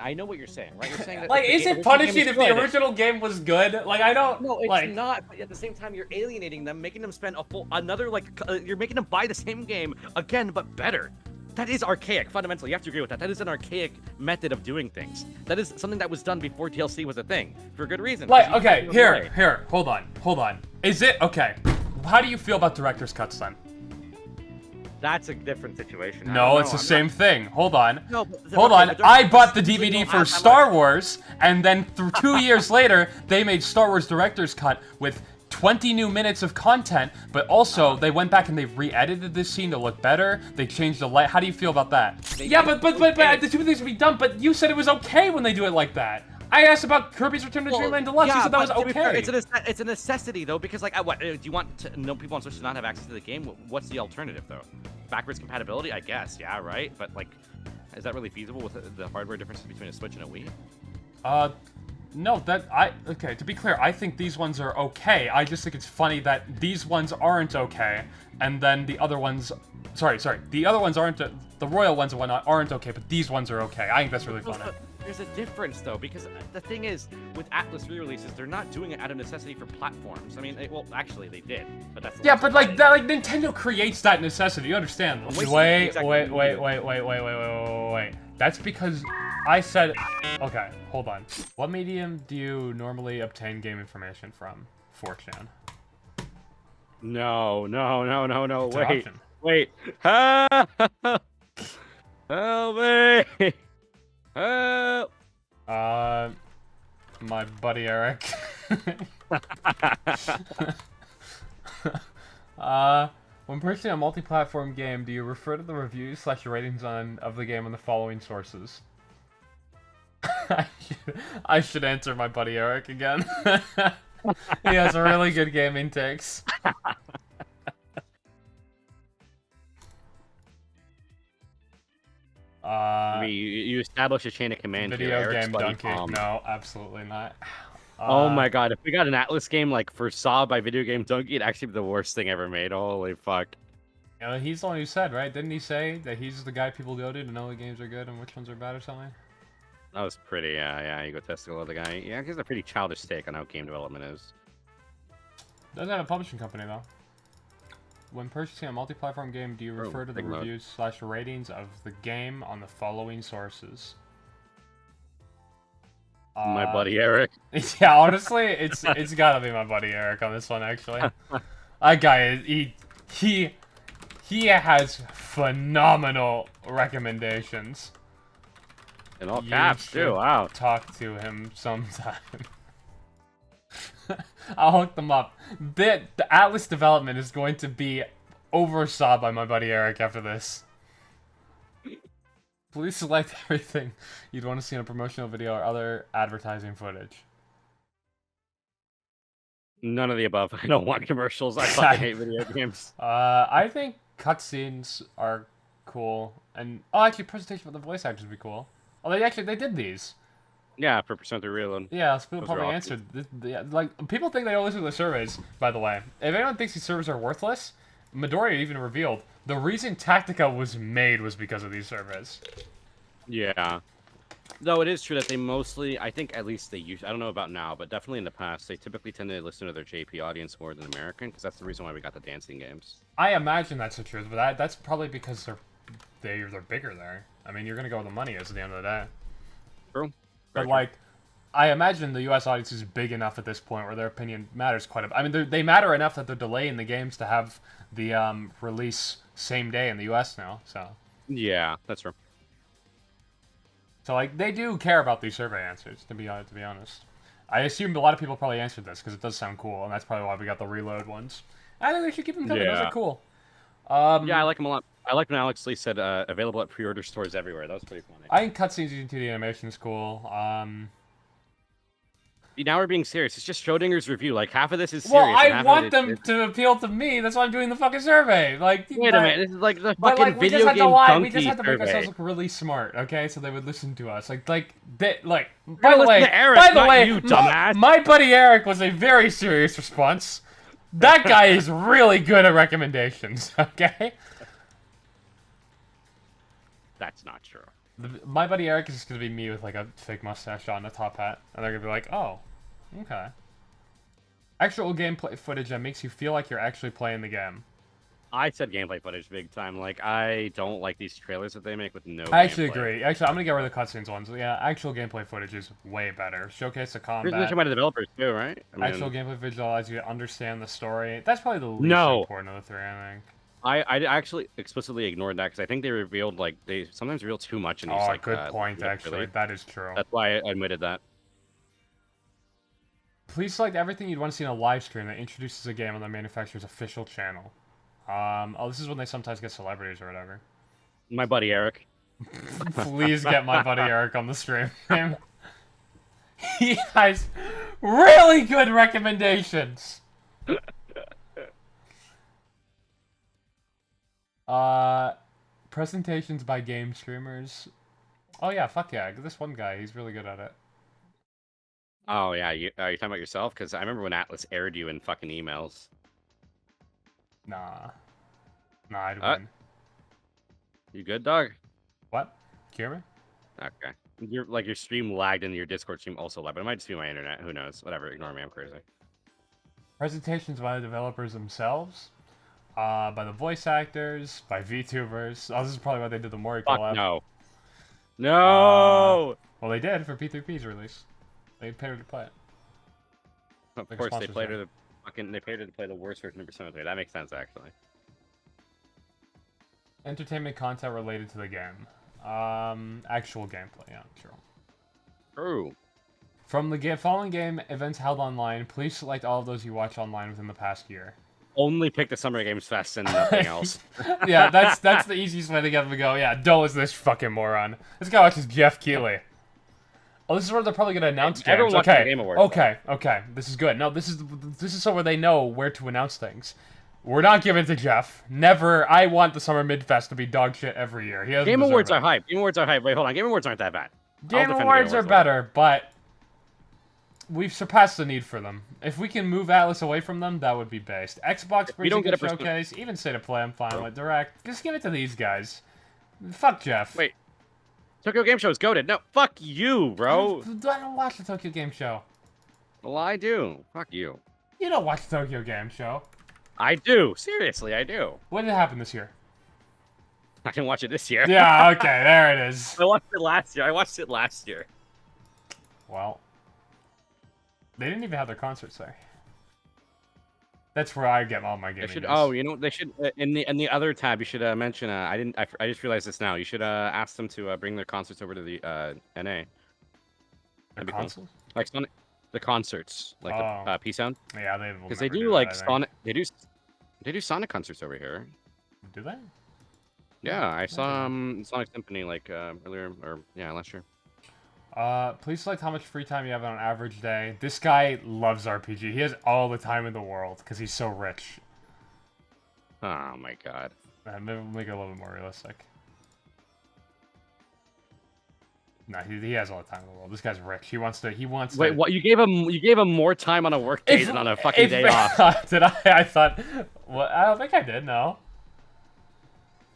I know what you're saying, right? You're saying that like, is it punishing if the original game was good? Like, I don't. No, it's like... not. But at the same time, you're alienating them, making them spend another you're making them buy the same game again, but better. That is archaic. Fundamentally, you have to agree with that. That is an archaic method of doing things. That is something that was done before DLC was a thing, for good reason. Like, okay, here, hold on. Is it okay? How do you feel about director's cuts then? That's a different situation. No, it's the same thing. Hold on. No, hold on. I bought the DVD for Star Wars, and then 2 years later, they made Star Wars Director's Cut with 20 new minutes of content, but also they went back and they re-edited this scene to look better. They changed the light. How do you feel about that? Yeah, but the two things would be done, but you said it was okay when they do it like that. I asked about Kirby's Return to Dreamland Deluxe. You said that was okay. It's a necessity though, because like, what do you want to know? People on Switch to not have access to the game. What's the alternative though? Backwards compatibility, I guess. Yeah, right. But like, is that really feasible with the hardware differences between a Switch and a Wii? No, okay, to be clear, I think these ones are okay. I just think it's funny that these ones aren't okay, and then the other ones, sorry, the other ones aren't, the royal ones and whatnot aren't okay, but these ones are okay. I think that's really funny. There's a difference though, because the thing is, with Atlus re-releases, they're not doing it out of necessity for platforms. I mean, well, actually they did, but that's yeah, but like that, like Nintendo creates that necessity. You understand? Wait. That's because I said, okay, hold on. What medium do you normally obtain game information from? 4chan. No. It's Wait. Help me. Help. My buddy Eric. When purchasing a multi-platform game, do you refer to the reviews/ratings of the game on the following sources? I should answer my buddy Eric again. He has really good gaming takes. You establish a chain of command video here. game donkey. No, absolutely not. Oh my god, if we got an Atlus game like for Saw by Video Game Donkey, it'd actually be the worst thing ever made. Holy fuck. You know, he's the one who said, right? Didn't he say that he's the guy people go to know what games are good and which ones are bad or something? That was pretty, yeah, egotistical of the guy. Yeah, he's a pretty childish take on how game development is. Doesn't have a publishing company, though. When purchasing a multi-platform game, do you refer to the reviews/ratings of the game on the following sources? My buddy Eric. Yeah, honestly, it's gotta be my buddy Eric on this one, actually. That guy, he has phenomenal recommendations. In all caps, too, wow. Talk to him sometime. I'll hook them up. The Atlus development is going to be oversaw by my buddy Eric after this. Please select everything you'd want to see in a promotional video or other advertising footage. None of the above. I don't want commercials. I fucking hate video games. I think cutscenes are cool, and actually, presentation with the voice actors would be cool. Oh, they did these. Yeah, for Persona 3 Reload. Yeah, people probably answered. Like, people think they don't listen to the surveys, by the way. If anyone thinks these surveys are worthless, Midoriya even revealed the reason Tactica was made was because of these surveys. Yeah. Though it is true that they mostly, I think at least they use, I don't know about now, but definitely in the past, they typically tend to listen to their JP audience more than American, because that's the reason why we got the dancing games. I imagine that's the truth, but that's probably because they're bigger there. I mean, you're going to go where the money is at the end of the day. True. But, like, I imagine the U.S. audience is big enough at this point where their opinion matters quite a bit. I mean, they matter enough that they're delaying the games to have the release same day in the U.S. now, so. Yeah, that's true. So, like, they do care about these survey answers, to be honest. I assumed a lot of people probably answered this, because it does sound cool, and that's probably why we got the reload ones. I think they should keep them coming. Those are cool. Yeah, I like them a lot. I like when Alex Lee said available at pre-order stores everywhere. That was pretty funny. I think cutscenes using 2D animation is cool. Now we're being serious. It's just Schrodinger's review. Like, half of this is serious. Well, I want them to appeal to me. That's why I'm doing the fucking survey. Like, wait a minute. This is like the fucking video game donkey We just had to make survey. ourselves look really smart, okay? So they would listen to us. By the way, you dumbass. My buddy Eric was a very serious response. That guy is really good at recommendations, okay? That's not true. My buddy Eric is just gonna be me with like a fake mustache on, a top hat, and they're gonna be like, "Oh, okay." Actual gameplay footage that makes you feel like you're actually playing the game. I said gameplay footage big time. Like, I don't like these trailers that they make with no I actually gameplay. agree. Actually, I'm gonna get rid of the cutscenes ones. Yeah, actual gameplay footage is way better. Showcase the combat. Presentation by the developers too, right? I mean, Actual gameplay footage allows you to understand the story. That's probably the least No. important of the three, I think. I actually explicitly ignored that because I think they revealed like they sometimes reveal too much in these. Oh, like, good point. Actually, really. that is true. That's why I admitted that. Please select everything you'd want to see in a live stream that introduces a game on the manufacturer's official channel. Oh, this is when they sometimes get celebrities or whatever. My buddy Eric. Please get my buddy Eric on the stream. He has really good recommendations. Presentations by game streamers. Oh yeah, fuck yeah. This one guy, he's really good at it. Oh yeah, are you talking about yourself? Because I remember when Atlus aired you in fucking emails. Nah. Nah, I'd win. You good, dog? What? Can you hear me? Okay. Your stream lagged and your Discord stream also lagged, but it might just be my internet. Who knows? Whatever. Ignore me. I'm crazy. Presentations by the developers themselves. By the voice actors, by VTubers. Oh, this is probably why they did the Mori collab. No. No! Well, they did for P3P's release. They paid to play it. Of course, they paid her to play the worst version of Persona 3. That makes sense, actually. Entertainment content related to the game. Actual gameplay, yeah, true. True. From the following game events held online, please select all of those you watched online within the past year. Only pick the Summer Games Fest and nothing else. Yeah, that's the easiest way to get them to go. Yeah, dull is this fucking moron. This guy watches Jeff Keighley. Oh, this is where they're probably gonna announce games. Everyone watches the Game Awards. Okay. This is good. No, this is so where they know where to announce things. We're not giving it to Jeff. Never. I want the Summer Midfest to be dog shit every year. Game Awards are hype. Game Awards are hype. Wait, hold on. Game Awards aren't that bad. Game Awards are better, but we've surpassed the need for them. If we can move Atlus away from them, that would be based. Xbox brings a good showcase. Even State of Play, I'm fine with. Direct. Just give it to these guys. Fuck Jeff. Wait. Tokyo Game Show is goated. No, fuck you, bro. I don't watch the Tokyo Game Show. Well, I do. Fuck you. You don't watch the Tokyo Game Show. I do. Seriously, I do. When did it happen this year? I can watch it this year. Yeah, okay, there it is. I watched it last year. Well, they didn't even have their concerts there. That's where I get all my gaming news. Oh, you know, they should in the other tab. You should mention. I just realized this now. You should ask them to bring their concerts over to the NA. The consoles? Like Sonic, the concerts, like the P Sound. Yeah, they because they do like Sonic. They do Sonic concerts over here. Do they? Yeah, I saw Sonic Symphony like earlier or last year. Please select how much free time you have on an average day. This guy loves RPG. He has all the time in the world because he's so rich. Oh my god. Maybe make it a little bit more realistic. No, he has all the time in the world. This guy's rich. He wants to. Wait, what? You gave him more time on a work day than on a fucking day off. Did I? I thought. Well, I don't think I did. No.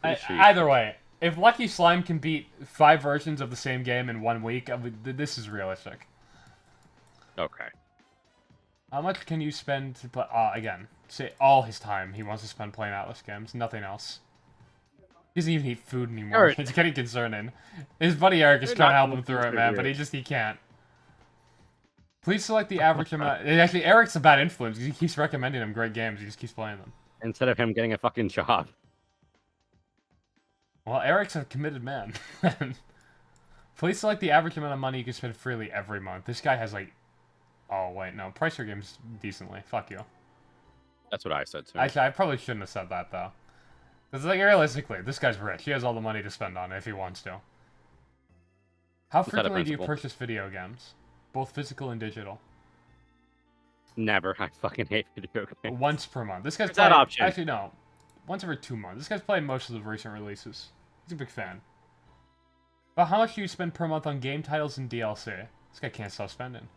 Either way. If Lucky Slime can beat 5 versions of the same game in 1 week, this is realistic. Okay. How much can you spend to play? Again, say all his time he wants to spend playing Atlus games, nothing else. He doesn't even eat food anymore. Eric. It's getting concerning. His buddy Eric is trying to help him through it, man, but he can't. Please select the average amount. Actually, Eric's a bad influence because he keeps recommending him great games. He just keeps playing them. Instead of him getting a fucking job. Well, Eric's a committed man. Please select the average amount of money you can spend freely every month. This guy has like... Oh, wait, no. Price your games decently. Fuck you. That's what I said, too. Actually, I probably shouldn't have said that, though. Because, like, realistically, this guy's rich. He has all the money to spend on it if he wants to. How frequently do you purchase video games? Both physical and digital. Never. I fucking hate video games. Once per month. This guy's playing... that option? Actually, no. Once every 2 months. This guy's played most of the recent releases. He's a big fan. But how much do you spend per month on game titles and DLC? This guy can't stop spending.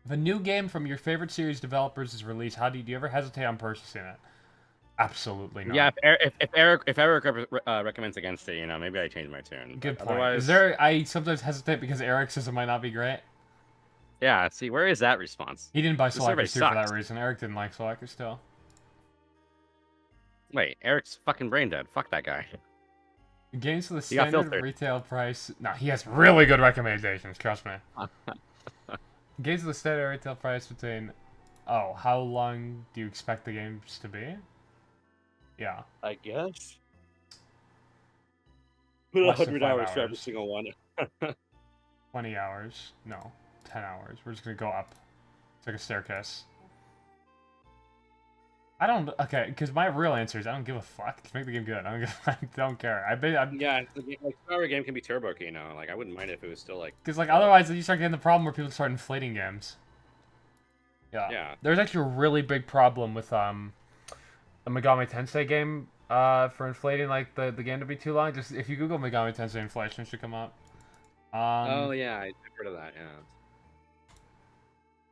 If a new game from your favorite series developers is released, do you ever hesitate on purchasing it? Absolutely not. Yeah, if Eric recommends against it, maybe I change my tune. Good But point. otherwise, I sometimes hesitate because Eric says it might not be great. yeah. See, where is that response? He didn't buy The survey Solakers 2 for that sucks. reason. Eric didn't like Solakers 2. Wait, Eric's fucking brain dead. Fuck that guy. Games for the He got standard filtered. retail price. No, he has really good recommendations, trust me. Games for the standard retail price between... Oh, how long do you expect the games to be? Yeah. I guess. Put Less than 100 5 hours for every hours. single one. 20 hours. No, 10 hours. We're just gonna go up. It's like a staircase. I don't... Okay, because my real answer is I don't give a fuck. Just make the game good. I don't care. Yeah, like our game can be turbo key now. Like I wouldn't mind if it was still like. Because like otherwise you start getting the problem where people start inflating games. Yeah. Yeah. There's actually a really big problem with the Megami Tensei game for inflating like the game to be too long. Just if you Google Megami Tensei inflation, it should come up. Oh yeah, I've heard of that. Yeah.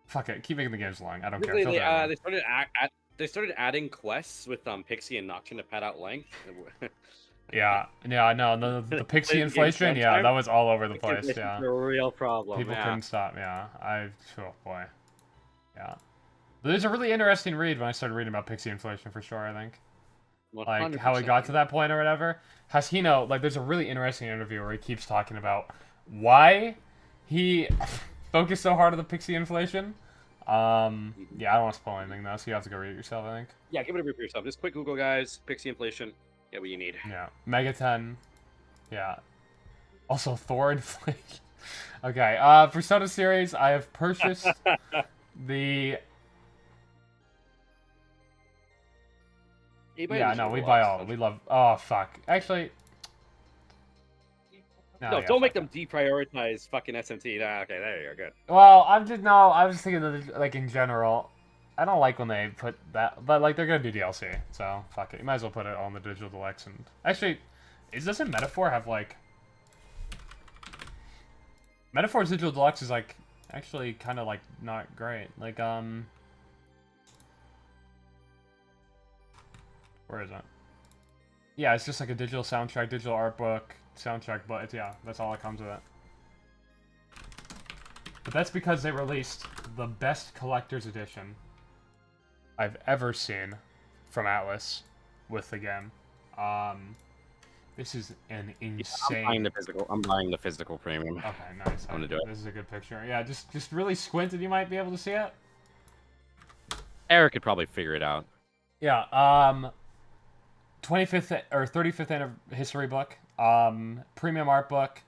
Fuck it, keep making the games long. I don't care. They, Filter everyone. they started adding quests with Pixie and Nocturne to pad out length. Yeah, no, the Pixie Playing the game inflation, yeah, sometime. that was all over the place. It's Yeah, a real problem. people yeah. couldn't stop. Yeah, oh boy, yeah. But there's a really interesting read when I started reading about Pixie inflation for sure. I think. Like how it got to that point or whatever. Hashino, like there's a really interesting interview where he keeps talking about why he focused so hard on the Pixie inflation. Yeah, I don't want to spoil anything though, so you have to go read it yourself, I think. Yeah, give it a read for yourself. Just quick Google, guys. Pixie inflation. Get what you need. Yeah, Mega 10. Yeah. Also Thor inflation. Okay, Persona series, I have purchased the... Yeah, no, we buy all. We love... Oh, fuck. Actually... No, don't make them deprioritize fucking SMT. Nah, okay, there you go. Good. Well, I was just thinking that, like, in general, I don't like when they put that, but, like, they're gonna do DLC, so, fuck it. You might as well put it on the Digital Deluxe, and... Actually, doesn't Metaphor have, like... Metaphor's Digital Deluxe is, like, actually kind of, like, not great. Like, Where is it? Yeah, it's just, like, a digital soundtrack, digital art book, soundtrack, but it's, yeah, that's all that comes with it. But that's because they released the best collector's edition I've ever seen from Atlus with the game. This is an insane... I'm buying the physical premium. Okay, nice. I'm gonna do it. This is a good picture. Yeah, just really squint and you might be able to see it. Eric could probably figure it out. Yeah, 25th or 35th history book, premium art book,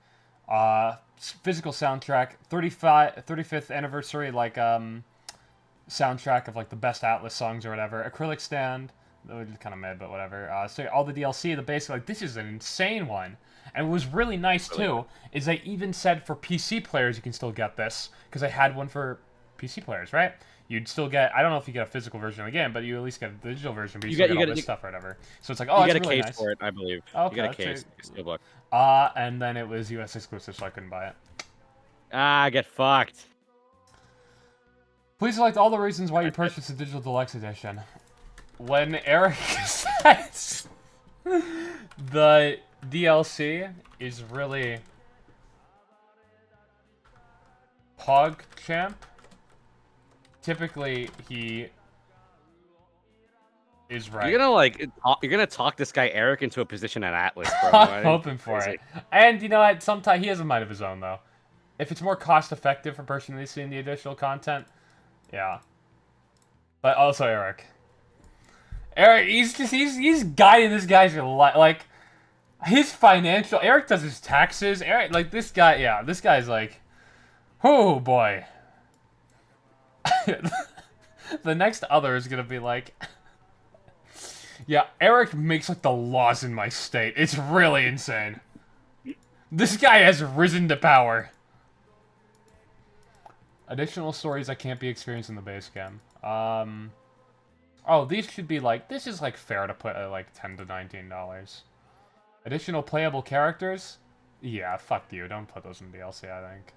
physical soundtrack, 35th anniversary, like, soundtrack of, like, the best Atlus songs or whatever, acrylic stand, which is kind of mid, but whatever, so all the DLC, the basic, like, this is an insane one, and what was really nice, too, is they even said for PC players you can still get this, because I had one for PC players, right? You'd still get, I don't know if you get a physical version of the game, but you at least get the digital version, but you still get all this stuff or whatever. So it's like, oh, you it's get a really case nice. for it, I believe. Okay, you get a case. Steelbook. And then it was US exclusive, so I couldn't buy it. Ah, get fucked. Please select all the reasons why you purchased the Digital Deluxe Edition. When Eric says the DLC is really PogChamp, typically he is right. You're gonna talk this guy Eric into a position at Atlus, bro. I'm hoping for it. And you know what? Sometimes he has a mind of his own, though. If it's more cost-effective for personally seeing the additional content, yeah. But also Eric, he's guiding this guy's life, like his financial. Eric does his taxes. Eric, like this guy, yeah, this guy's like, oh boy. The next other is gonna be like, yeah, Eric makes like the laws in my state. It's really insane. This guy has risen to power. Additional stories that can't be experienced in the base game. Oh, these should be like, this is like fair to put at like $10 to $19. Additional playable characters? Yeah, fuck you. Don't put those in DLC, I think.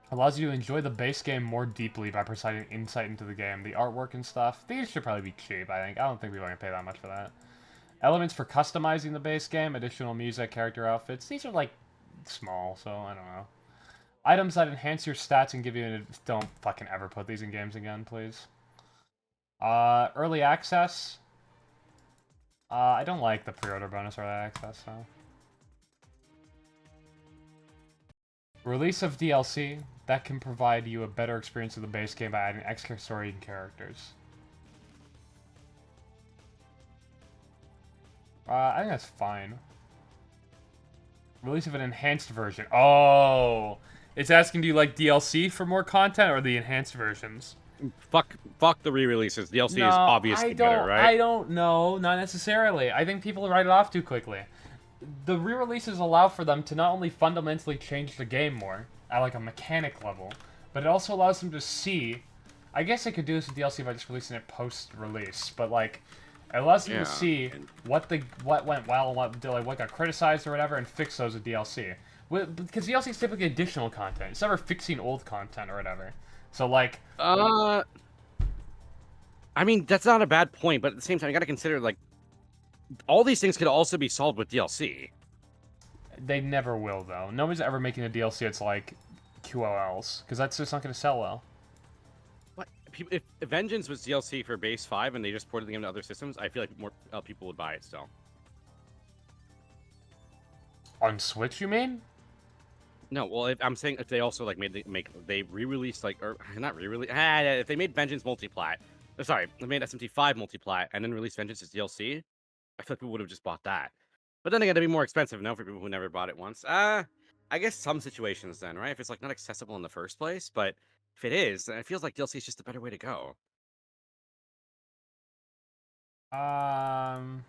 Allows you to enjoy the base game more deeply by providing insight into the game. The artwork and stuff, these should probably be cheap, I think. I don't think people are going to pay that much for that. Elements for customizing the base game, additional music, character outfits. These are, like, small, so I don't know. Items that enhance your stats and give you... Don't fucking ever put these in games again, please. Early access. I don't like the pre-order bonus early access, so... Release of DLC. That can provide you a better experience of the base game by adding extra story and characters. I think that's fine. Release of an enhanced version. Oh! It's asking, do you like DLC for more content or the enhanced versions? Fuck the re-releases. DLC is obviously better, right? I don't know. Not necessarily. I think people write it off too quickly. The re-releases allow for them to not only fundamentally change the game more, at like a mechanic level, but it also allows them to see... I guess they could do this with DLC by just releasing it post-release, but like... It allows them to see what went well, what got criticized or whatever, and fix those with DLC. Because DLC is typically additional content. It's never fixing old content or whatever. So, like... I mean, that's not a bad point, but at the same time, you gotta consider, like... All these things could also be solved with DLC. They never will, though. Nobody's ever making a DLC that's like QOLs, because that's just not going to sell well. What? If Vengeance was DLC for base 5 and they just ported the game to other systems, I feel like more people would buy it still. On Switch, you mean? No, well, I'm saying if they also like they re-released like, or not re-release, if they made Vengeance multiplat, sorry, they made SMT5 multiplat and then released Vengeance as DLC, I feel like people would have just bought that. But then they got to be more expensive now for people who never bought it once. I guess some situations then, right? If it's like not accessible in the first place, but if it is, then it feels like DLC is just a better way to go. No,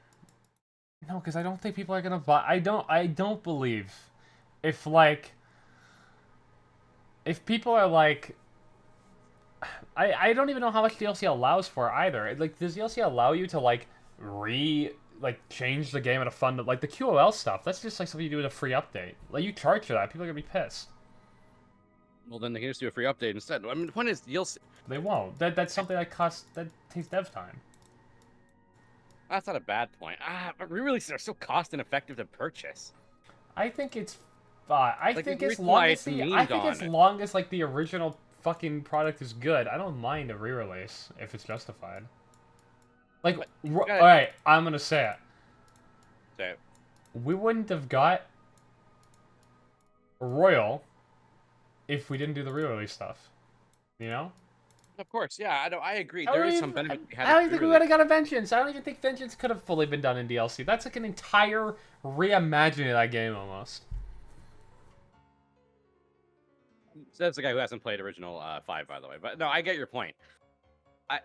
because I don't think people are gonna buy. I don't believe if like if people are like. I don't even know how much DLC allows for either. Like, does DLC allow you to like change the game at a fun, like the QOL stuff? That's just like something you do with a free update. Like, you charge for that, people are gonna be pissed. Well, then they can just do a free update instead. I mean, the point is DLC. They won't. That's something that takes dev time. That's not a bad point. But re-releases are so cost ineffective to purchase. I think it's. I Like, think the as reason long why as it's the, memed I think on as it. long as like the original fucking product is good, I don't mind a re-release if it's justified. Like, all right, I'm gonna say it. Say it. We wouldn't have got Royal if we didn't do the re-release stuff. You know? Of course, yeah. I agree. There is some benefit. I don't even think we would have got a Vengeance. I don't even think Vengeance could have fully been done in DLC. That's like an entire reimagining of that game almost. That's the guy who hasn't played original 5, by the way. But no, I get your point. I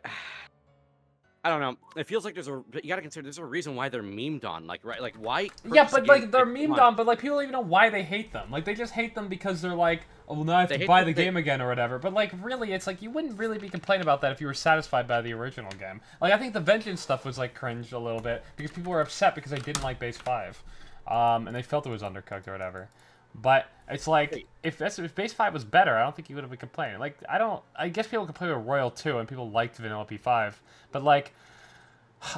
don't know. It feels like you gotta consider there's a reason why they're memed on. Like, right? Like, why? Yeah, but like they're memed on, but like people don't even know why they hate them. Like, they just hate them because they're like, oh, well, now I have to buy the game again or whatever. But like, really, it's like you wouldn't really be complaining about that if you were satisfied by the original game. Like, I think the Vengeance stuff was like cringe a little bit because people were upset because they didn't like Base 5, and they felt it was undercooked or whatever. But it's like if Base 5 was better, I don't think you would have been complaining. Like, I guess people complain with Royal too, and people liked Vanilla P5, but like.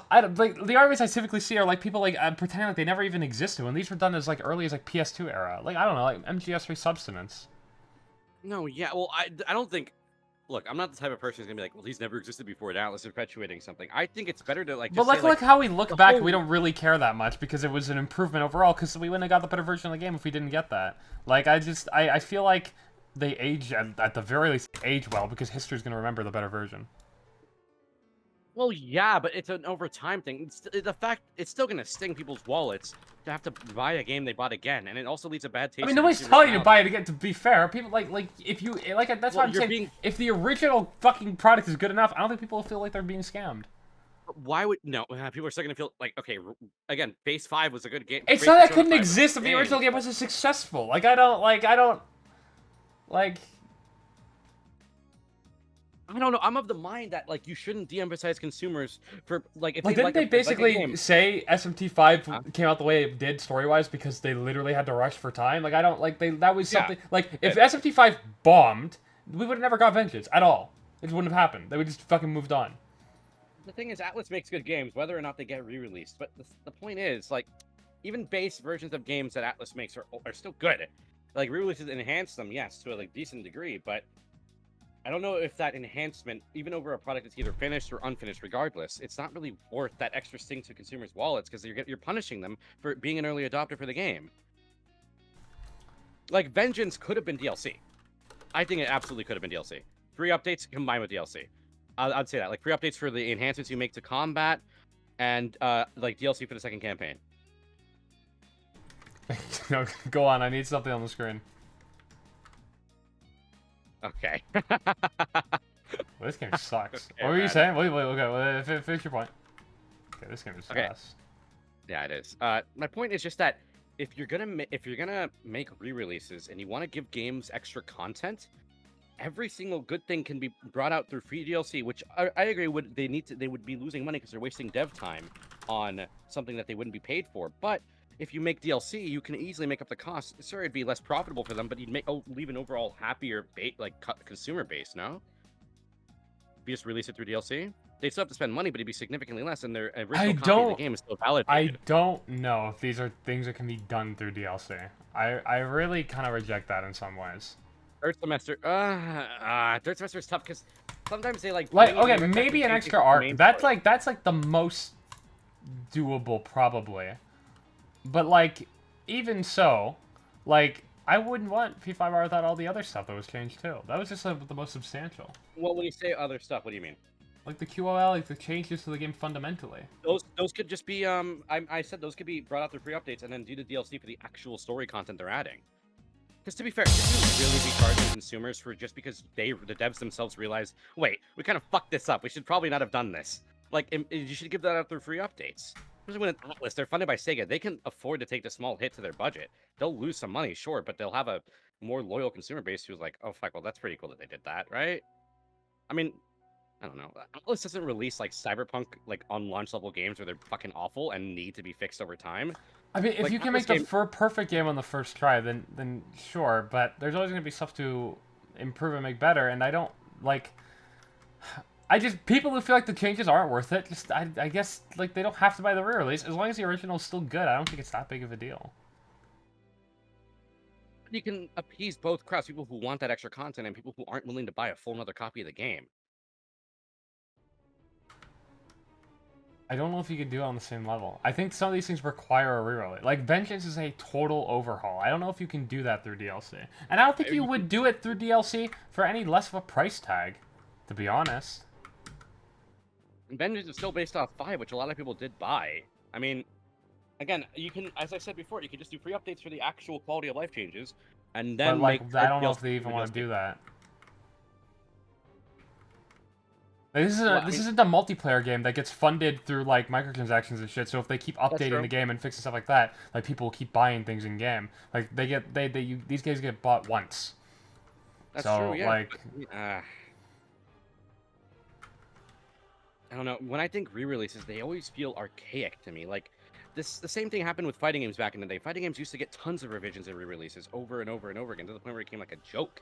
Like the arguments I typically see are like people like pretending like they never even existed when these were done as like early as like PS2 era. Like, I don't know, like MGS3 Substance. No, yeah, well, I don't think. Look, I'm not the type of person who's gonna be like, well, he's never existed before. Now let's perpetuating something. I think it's better to like. Just But say, like how we look back, we don't really care that much because it was an improvement overall. Because we wouldn't have got the better version of the game if we didn't get that. Like, I feel like they age at the very least age well because history's gonna remember the better version. Well, yeah, but it's an over time thing. The fact it's still gonna sting people's wallets to have to buy a game they bought again, and it also leaves a bad taste. I mean, nobody's telling you to buy it again. To be fair, people like if you like that's what I'm saying. If the original fucking product is good enough, I don't think people will feel like they're being scammed. Why would people are still gonna feel like, okay, again, Base 5 was a good game. It's not that it couldn't exist if the original game wasn't successful. Like, I don't like. I don't know. I'm of the mind that like you shouldn't de-emphasize consumers for like if Like, they didn't like they a basically game. say SMT5 Huh? came out the way it did story-wise because they literally had to rush for time? Like, I don't like that was Yeah. something like if SMT5 bombed, we would have never got Vengeance at all. It wouldn't have happened. They would just fucking moved on. The thing is, Atlus makes good games, whether or not they get re-released. But the point is, like, even base versions of games that Atlus makes are still good. Like re-releases enhance them, yes, to a like decent degree, but I don't know if that enhancement, even over a product that's either finished or unfinished, regardless, it's not really worth that extra sting to consumers' wallets because you're punishing them for being an early adopter for the game. Like Vengeance could have been DLC. I think it absolutely could have been DLC. Free updates combined with DLC. I'd say that, like free updates for the enhancements you make to combat, and like DLC for the second campaign. No, go on. I need something on the screen. Okay. Well, this game sucks. Okay, What were you man. saying? Wait, okay, finish your point. Okay, this game is Okay. ass. Yeah, it is. My point is just that if you're gonna make re-releases and you want to give games extra content, every single good thing can be brought out through free DLC, which I agree they would be losing money because they're wasting dev time on something that they wouldn't be paid for. But if you make DLC, you can easily make up the cost. Sure, it'd be less profitable for them, but you'd leave an overall happier consumer base. No, if you just release it through DLC, they'd still have to spend money, but it'd be significantly less, and their original copy of the game is still I validated. don't know if these are things that can be done through DLC. I really kind of reject that in some ways. Third semester, third semester is tough because sometimes they like Okay, maybe an extra arc. That's like. like the most doable probably. But like, even so, like I wouldn't want P5R without all the other stuff that was changed too. That was just the most substantial. Well, when you say other stuff, what do you mean? Like the QOL, like the changes to the game fundamentally. Those could just be I said those could be brought out through free updates and then do the DLC for the actual story content they're adding. Because to be fair, should you really be charging consumers for just because the devs themselves realize, wait, we kind of fucked this up. We should probably not have done this. Like, you should give that out through free updates. Especially when it's Atlus, they're funded by Sega. They can afford to take the small hit to their budget. They'll lose some money, sure, but they'll have a more loyal consumer base who's like, oh fuck, well that's pretty cool that they did that, right? I mean, I don't know. Atlus doesn't release like Cyberpunk like on launch level games where they're fucking awful and need to be fixed over time. I mean, if Like, you can Atlas make the perfect game on the first try, then sure. But there's always gonna be stuff to improve and make better, and I don't like. I just people who feel like the changes aren't worth it. Just I guess like they don't have to buy the re-release as long as the original is still good. I don't think it's that big of a deal. You can appease both crowds, people who want that extra content and people who aren't willing to buy a full another copy of the game. I don't know if you could do it on the same level. I think some of these things require a re-release. Like Vengeance is a total overhaul. I don't know if you can do that through DLC, and I don't think you would do it through DLC for any less of a price tag, to be honest. Vengeance is still based off 5, which a lot of people did buy. I mean, again, you can, as I said before, you can just do free updates for the actual quality of life changes, and then But like, make I don't know DLC if they even for want to DLC. do that. Like, this Well, I mean- isn't a multiplayer game that gets funded through like microtransactions and shit. So if they keep updating true. the game and fixing stuff like that, like people will keep buying things in game. Like these games get bought once. That's So, true, yeah. like- I don't know. When I think re-releases, they always feel archaic to me. Like, the same thing happened with fighting games back in the day. Fighting games used to get tons of revisions and re-releases over and over and over again to the point where it became like a joke.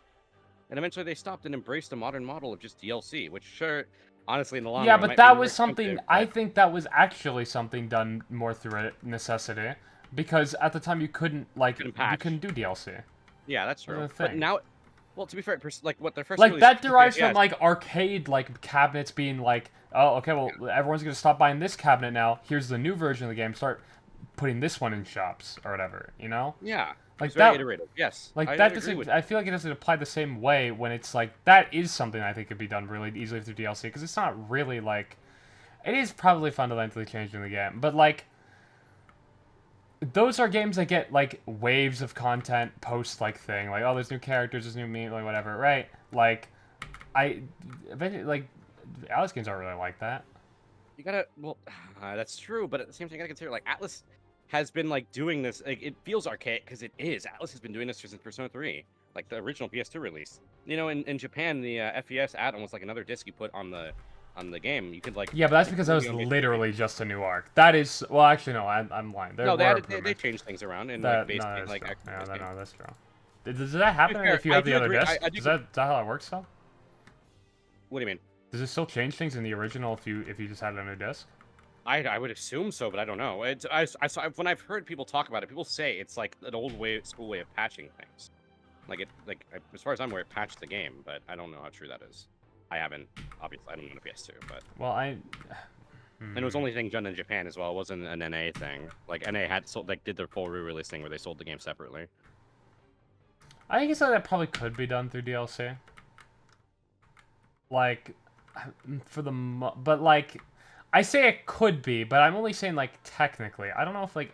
And eventually they stopped and embraced a modern model of just DLC, which sure, honestly, in the long Yeah, run, but might be that more was something. expensive, I but- think that was actually something done more through a necessity, because at the time you couldn't Couldn't you patch. couldn't do DLC. Yeah, that's true. That's the But thing. now, well, to be fair, like what their first Like release- that derives yeah, from like arcade like cabinets being like, oh, okay, well everyone's gonna stop buying this cabinet now. Here's the new version of the game. Start putting this one in shops or whatever. You know, yeah, like it's very that. iterative. Yes, Like I that agree doesn't. with I feel like it doesn't apply the same way when it's like that is something I think could be done really easily through DLC, because it's not really like. It is probably fundamentally changing the game, but like. Those are games that get like waves of content post like thing, like oh there's new characters, there's new meat, like whatever, right? Like, eventually like, Alice games aren't really like that. You gotta, well, that's true, but at the same time, you gotta consider like Atlus has been like doing this. Like, it feels archaic because it is. Atlus has been doing this since Persona 3. like the original PS2 release. You know, in Japan, the FES add-on was like another disc you put on the game. You could like. Yeah, but that's because that was literally just a new arc. That is, well, actually, no, I'm lying. No, they changed things around and like base no, like. Yeah, no, that's true. Does that happen if you have the other disc? Is that how it works though? What do you mean? Does it still change things in the original if you just had it on a disc? I would assume so, but I don't know. When I've heard people talk about it, people say it's like an old school way of patching things. As far as I'm aware, it patched the game, but I don't know how true that is. I haven't, obviously, I don't know the PS2, but. Well, And it was only thing done in Japan as well. It wasn't an NA thing. Like NA had sold, like did their full re-release thing where they sold the game separately. I guess that probably could be done through DLC. Like, but like, I say it could be, but I'm only saying like technically. I don't know if like.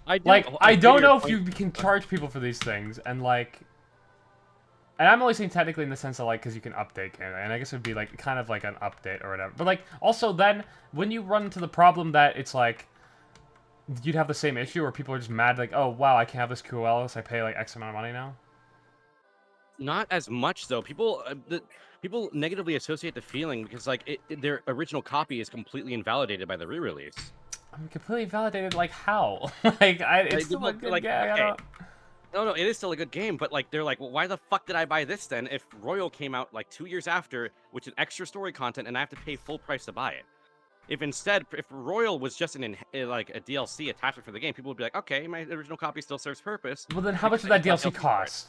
I don't know if you can charge people for these things, and like. And I'm only saying technically in the sense of like, because you can update it, and I guess it would be like kind of like an update or whatever. But like, also then when you run into the problem that it's like, you'd have the same issue where people are just mad like, oh wow, I can't have this QOL unless I pay like X amount of money now. Not as much though. People negatively associate the feeling because like their original copy is completely invalidated by the re-release. I'm completely validated. Like how? Like it's still a good game. Okay. No, it is still a good game, but like they're like, well, why the fuck did I buy this then? If Royal came out like 2 years after, which is extra story content, and I have to pay full price to buy it. If Royal was just like a DLC attachment for the game, people would be like, okay, my original copy still serves purpose. Well, then how much did that DLC cost?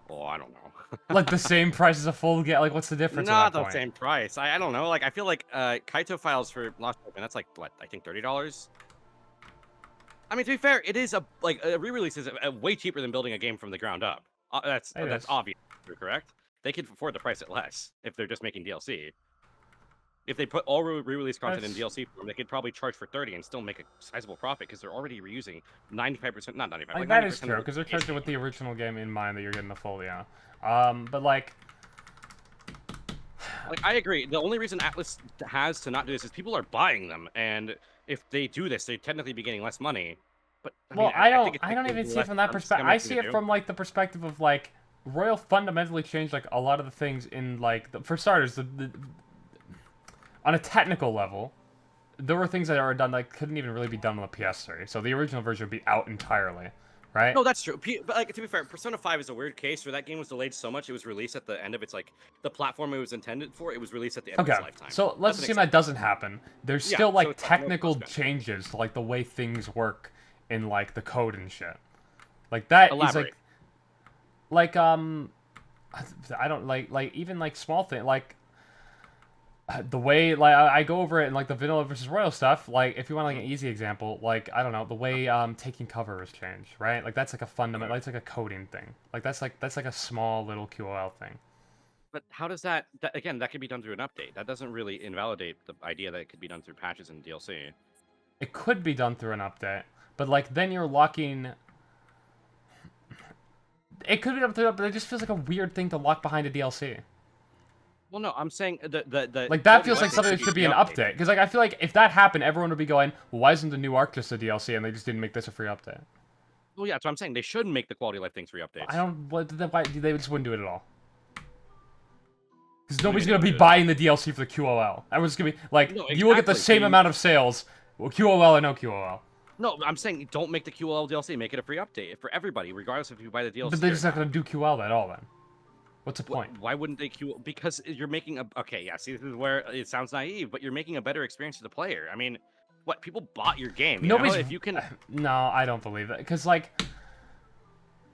Oh, I don't know. Like the same price as a full game? Like, what's the difference? Not the same price. I don't know. Like, I feel like Kaito files for Lost Open, that's like what, I think $30. I mean, to be fair, it is a re-release is way cheaper than building a game from the ground up. That's obvious, correct? They could afford to price it less if they're just making DLC. If they put all re-release content in DLC form, they could probably charge for 30 and still make a sizable profit because they're already reusing 95%, not 95%. Like that is true because they're charging with the original game in mind that you're getting the full, yeah. But like I agree. The only reason Atlus has to not do this is people are buying them, and if they do this, they technically be getting less money. But I don't even see it from that perspective. I see it from like the perspective of like Royal fundamentally changed like a lot of the things in like for starters on a technical level, there were things that are done that couldn't even really be done on the PS3. So the original version would be out entirely, right? No, that's true. But like to be fair, Persona 5 is a weird case where that game was delayed so much it was released at the end of its like the platform it was intended for. It was released at the end of its lifetime. So let's assume that doesn't happen. There's still like technical changes to like the way things work in like the code and shit. Like that is like I don't like even like small thing like. The way like I go over it in like the vanilla versus Royal stuff, like if you want like an easy example, like I don't know, the way taking cover has changed, right? Like that's like a fundamental, it's like a coding thing. Like that's like a small little QOL thing. But how does that again? That could be done through an update. That doesn't really invalidate the idea that it could be done through patches and DLC. It could be done through an update, but like then you're locking. It could be done through, but it just feels like a weird thing to lock behind a DLC. Well, no, I'm saying the like that feels like something that should be an update because like I feel like if that happened, everyone would be going, well, why isn't the new arc just a DLC and they just didn't make this a free update? Well, yeah, that's what I'm saying. They shouldn't make the quality of life things free updates. I don't. Why they just wouldn't do it at all? Because nobody's gonna be buying the DLC for the QOL. Everyone's gonna be like, you will get the same amount of sales, QOL or no QOL. No, I'm saying don't make the QOL DLC. Make it a free update for everybody, regardless if you buy the DLC. But they're just not gonna do QOL at all then. What's the point? Why wouldn't they because you're making a... Okay, yeah, see, this is where it sounds naive, but you're making a better experience to the player. I mean, what? People bought your game. Nobody's... If you can... No, I don't believe that. Because, like,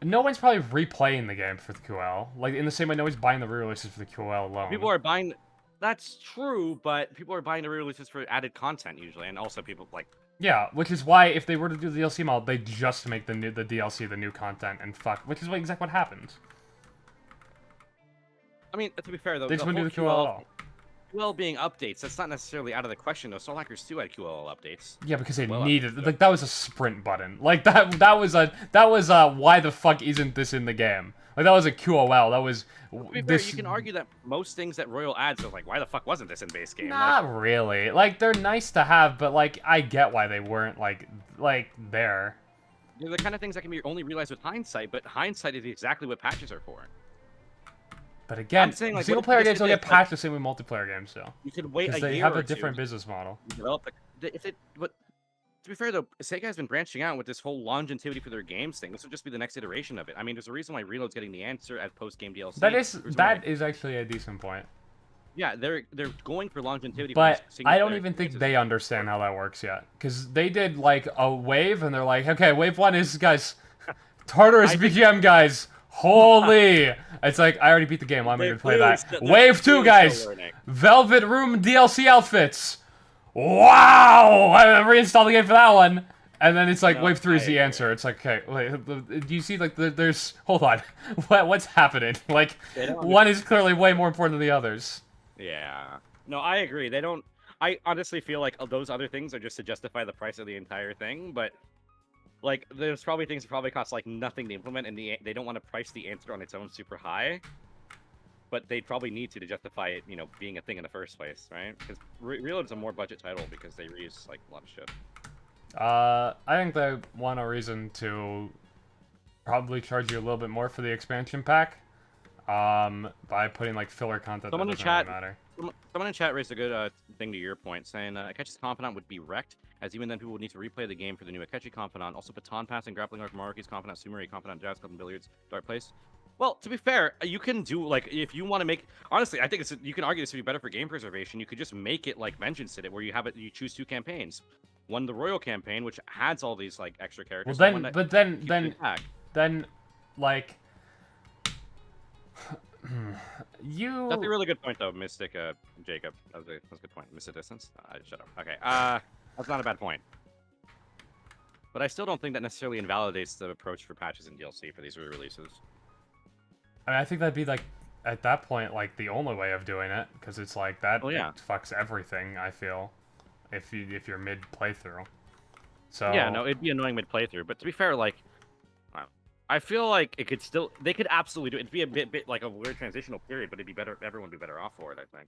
no one's probably replaying the game for the QL. Like, in the same way, nobody's buying the re-releases for the QL alone. People are buying... That's true, but people are buying the re-releases for added content, usually, and also people, like... Yeah, which is why, if they were to do the DLC model, they just make the DLC the new content, and fuck... Which is exactly what happens. I mean, to be fair, though, they just wouldn't do the QL at all. QL being updates, that's not necessarily out of the question, though. Soul Hackers 2 had QL updates. Yeah, because they needed... Like, that was a sprint button. Like, that was why the fuck isn't this in the game? Like, that was a QOL. That was... To be fair, you can argue that most things that Royal adds are like, why the fuck wasn't this in base game? Not really. Like, they're nice to have, but, like, I get why they weren't, like there. They're the kind of things that can be only realized with hindsight, but hindsight is exactly what patches are for. But again, I'm saying, like, single what player if games don't this, get like, patched the same way multiplayer games do. you could wait Because a they year have or a different two business model. to develop but to be fair though, Sega has been branching out with this whole longevity for their games thing. This would just be the next iteration of it. I mean, there's a reason why Reload's getting the answer as post-game DLC. That is actually a decent point. Yeah, they're going for longevity. But for I don't even think they understand how that works yet. Because they did, like, a wave, and they're like, okay, wave 1 is, guys, Tartarus BGM, guys. Holy! It's like, I already beat the game. Why am I going to play that? Wave 2, guys. Velvet Room DLC outfits. Wow! I reinstalled the game for that one. And then it's like, no, wave 3 is the answer. It's like, okay, wait, do you see, like, there's... Hold on. What's happening? Like, one is clearly way more important than the others. Yeah. No, I agree. They don't... I honestly feel like those other things are just to justify the price of the entire thing, but... Like, there's probably things that probably cost, like, nothing to implement, and they don't want to price the answer on its own super high. But they probably need to justify it, you know, being a thing in the first place, right? Because Reload's a more budget title because they reuse, like, a lot of shit. I think they want a reason to probably charge you a little bit more for the expansion pack. By putting, like, filler content Someone that doesn't really matter. Someone in chat raised a good thing to your point, saying Akechi's Confidant would be wrecked, as even then people would need to replay the game for the new Akechi Confidant. Also, Baton Pass and Grappling Hook, Maruki's Confidant, Sumeri Confidant, Jazz Club, and Billiards, Dark Place. Well, to be fair, you can do, like, if you want to make... Honestly, I think you can argue this would be better for game preservation. You could just make it like Vengeance did it, where you have it, you choose 2 campaigns. One, the Royal campaign, which adds all these, like, extra characters. Well, then, like... That's a really good point, though, Mystic Jacob. That was a good point. Mystic Distance? Shut up. Okay, that's not a bad point. But I still don't think that necessarily invalidates the approach for patches and DLC for these re-releases. I mean, I think that'd be, like, at that point, like, the only way of doing it, because it's like, that it fucks everything, I feel, if you're mid-playthrough. So... Yeah, no, it'd be annoying mid-playthrough, but to be fair, like, I feel like it could still... They could absolutely do it. It'd be a bit like a weird transitional period, but it'd be better... Everyone would be better off for it, I think.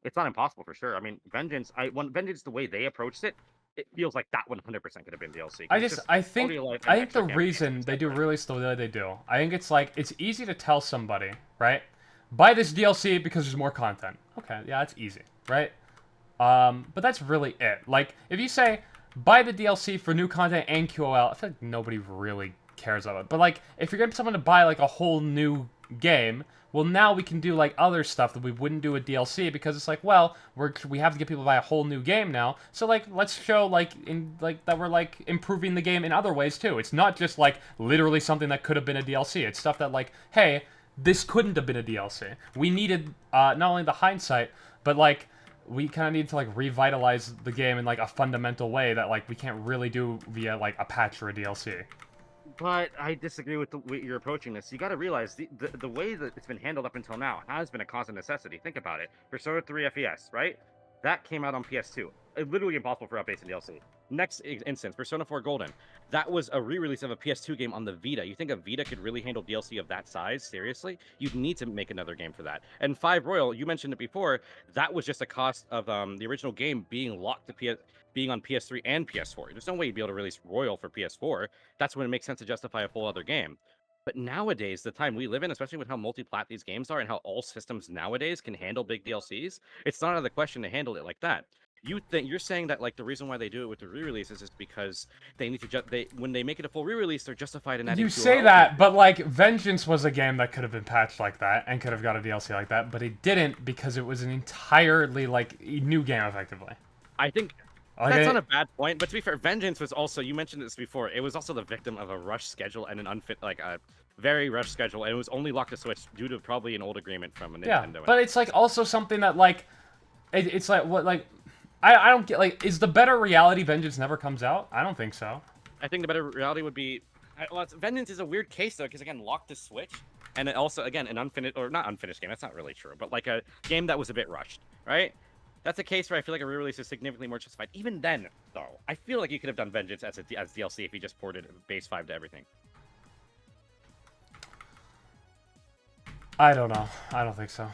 It's not impossible, for sure. I mean, Vengeance, the way they approached it, it feels like that 100% could have been DLC. I think the reason they do release the way they do, I think it's like, it's easy to tell somebody, right? Buy this DLC because there's more content. Okay, yeah, it's easy, right? But that's really it. Like, if you say, buy the DLC for new content and QOL, I feel like nobody really cares about it. But, like, if you're getting someone to buy, like, a whole new game, well, now we can do, like, other stuff that we wouldn't do with DLC, because it's like, well, we have to get people to buy a whole new game now, so, like, let's show, like, that we're, like, improving the game in other ways, too. It's not just, like, literally something that could have been a DLC. It's stuff that, like, hey, this couldn't have been a DLC. We needed, not only the hindsight, but, like, we kind of need to, like, revitalize the game in, like, a fundamental way that, like, we can't really do via, like, a patch or a DLC. But I disagree with the way you're approaching this. You got to realize the way that it's been handled up until now has been a cause of necessity. Think about it. Persona 3 FES, right? That came out on PS2. It's literally impossible for updates in DLC. Next instance, Persona 4 Golden. That was a re-release of a PS2 game on the Vita. You think a Vita could really handle DLC of that size? Seriously? You'd need to make another game for that. And 5 Royal, you mentioned it before, that was just a cost of the original game being locked to being on PS3 and PS4. There's no way you'd be able to release Royal for PS4. That's when it makes sense to justify a full other game. But nowadays, the time we live in, especially with how multi-plat these games are and how all systems nowadays can handle big DLCs, it's not out of the question to handle it like that. You're saying that, like, the reason why they do it with the re-releases is because they need to when they make it a full re-release, they're justified in adding. You say that, but, like, Vengeance was a game that could have been patched like that and could have got a DLC like that, but it didn't because it was an entirely, like, new game effectively. I think that's not a bad point, but to be fair, Vengeance was also, you mentioned this before, it was also the victim of a rush schedule and an unfit, like, a very rushed schedule, and it was only locked to Switch due to probably an old agreement from Nintendo. Yeah, but it's, like, also something that, like, it's like, what, like, I don't get, like, is the better reality Vengeance never comes out? I don't think so. I think the better reality would be, well, Vengeance is a weird case, though, because, again, locked to Switch, and it also, again, an unfinished, or not unfinished game, that's not really true, but, like, a game that was a bit rushed, right? That's a case where I feel like a re-release is significantly more justified. Even then, though, I feel like you could have done Vengeance as DLC if you just ported base 5 to everything. I don't know. I don't think so.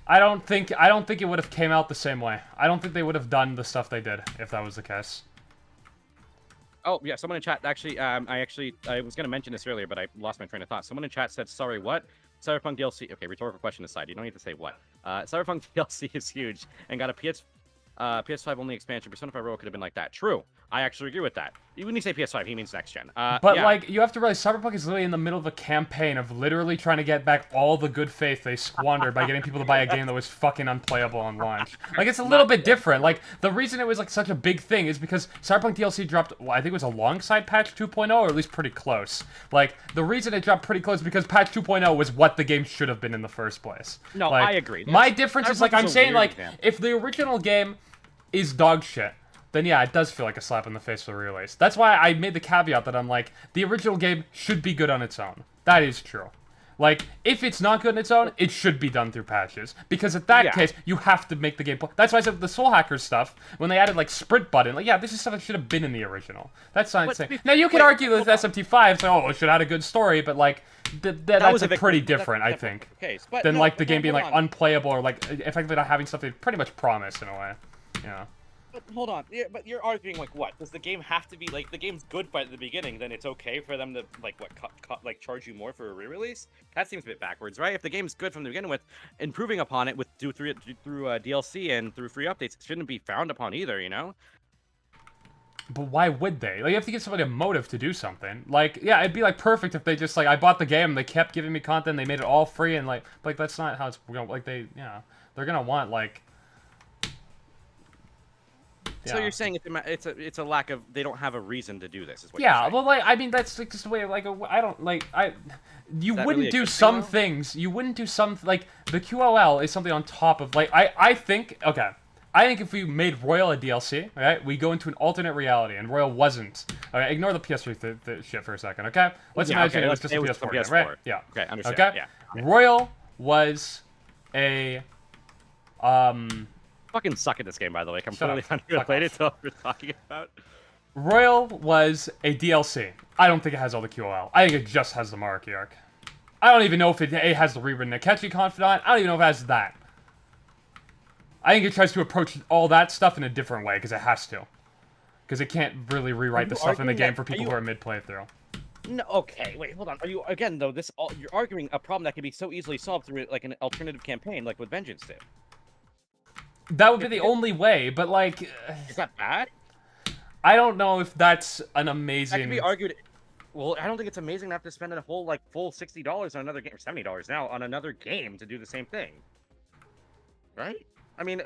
I don't think it would have came out the same way. I don't think they would have done the stuff they did if that was the case. Oh yeah, someone in chat actually. I was gonna mention this earlier, but I lost my train of thought. Someone in chat said, "Sorry, what?" Cyberpunk DLC. Okay, rhetorical question aside, you don't need to say what. Cyberpunk DLC is huge and got a PS5 only expansion. Persona 5 Royal could have been like that. True. I actually agree with that. When you say PS5, he means next gen. But yeah. like, you have to realize Cyberpunk is literally in the middle of a campaign of literally trying to get back all the good faith they squandered by getting people to buy a game that was fucking unplayable on launch. Like, it's a little bit different. Like, the reason it was like such a big thing is because Cyberpunk DLC dropped, well, I think it was alongside patch 2.0, or at least pretty close. Like, the reason it dropped pretty close is because patch 2.0 was what the game should have been in the first place. No, like, I agree. My difference is, like, I'm saying, like, example. if the original game is dog shit, then yeah, it does feel like a slap in the face for the release. That's why I made the caveat that I'm like, the original game should be good on its own. That is true. Like, if it's not good on its own, it should be done through patches. Because in that case, you have to make the game... That's why I said with the Soul Hackers stuff, when they added, like, sprint button, like, yeah, this is stuff that should have been in the original. That's not insane. Now, you could argue with SMT5, so, oh, it should have had a good story, but, like, that's a pretty different, I think, than, like, the game being, like, unplayable or, like, effectively not having something pretty much promised, in a way. Yeah. But hold on, yeah, but you're arguing like what? Does the game have to be like the game's good by the beginning? Then it's okay for them to like what like charge you more for a re-release? That seems a bit backwards, right? If the game's good from the beginning with improving upon it with through DLC and through free updates, it shouldn't be frowned upon either, you know? But why would they? Like, you have to give somebody a motive to do something. Like, yeah, it'd be, like, perfect if they just, like, I bought the game, and they kept giving me content, they made it all free, and, like, that's not how it's, like, they, yeah. They're gonna want, like... Yeah. So you're saying it's a lack of, they don't have a reason to do this, is what yeah, you're saying. well, like, I mean, that's like, just the way, like, I don't, like, you wouldn't really do some things, you wouldn't do some, like, the QOL is something on top of, like, I think, okay, I think if we made Royal a DLC, right, we go into an alternate reality, and Royal wasn't. Okay, ignore the PS3 shit for a second, okay? Let's imagine it was just a PS4 game, right? Yeah. Okay, understand. Okay? Yeah. Royal was a, Fucking suck at this game, by the way. I'm totally unrelated to what we're talking about. Royal was a DLC. I don't think it has all the QOL. I think it just has the monarchy arc. I don't even know if it has the rewritten Akechi Confidant. I don't even know if it has that. I think it tries to approach all that stuff in a different way, because it has to. Because it can't really rewrite the stuff in the game for people who are mid-playthrough. No, okay, wait, hold on. Are you, again, though, you're arguing a problem that can be so easily solved through, like, an alternative campaign, like what Vengeance did. That would be the only way, but, like... Is that bad? I don't know if that's an amazing... That can be argued... Well, I don't think it's amazing to have to spend a whole, like, full $60 on another game, or $70 now, on another game to do the same thing. Right? I mean,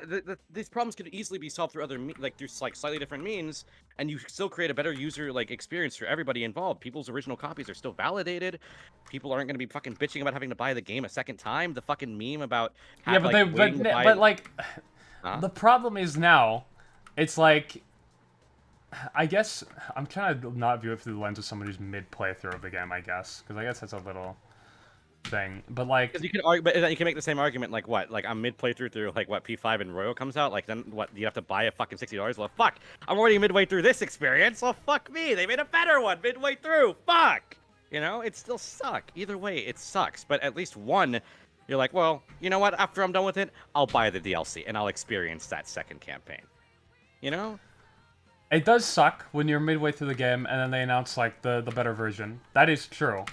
these problems could easily be solved through through, like, slightly different means, and you still create a better user, like, experience for everybody involved. People's original copies are still validated. People aren't going to be fucking bitching about having to buy the game a second time. The fucking meme about... Yeah, but like... The problem is now, it's like, I guess, I'm trying to not view it through the lens of someone who's mid-playthrough of the game, I guess, because I guess that's a little thing, but like... Because you can argue, but then you can make the same argument, like what, like I'm mid-playthrough through, like what, P5 and Royal comes out, like then what, you have to buy a fucking $60? Well, fuck, I'm already midway through this experience, well, fuck me, they made a better one midway through, fuck! You know, it still suck. Either way, it sucks, but at least one... You're like, well, you know what? After I'm done with it, I'll buy the DLC and I'll experience that second campaign. You know? It does suck when you're midway through the game and then they announce, like, the better version. That is true.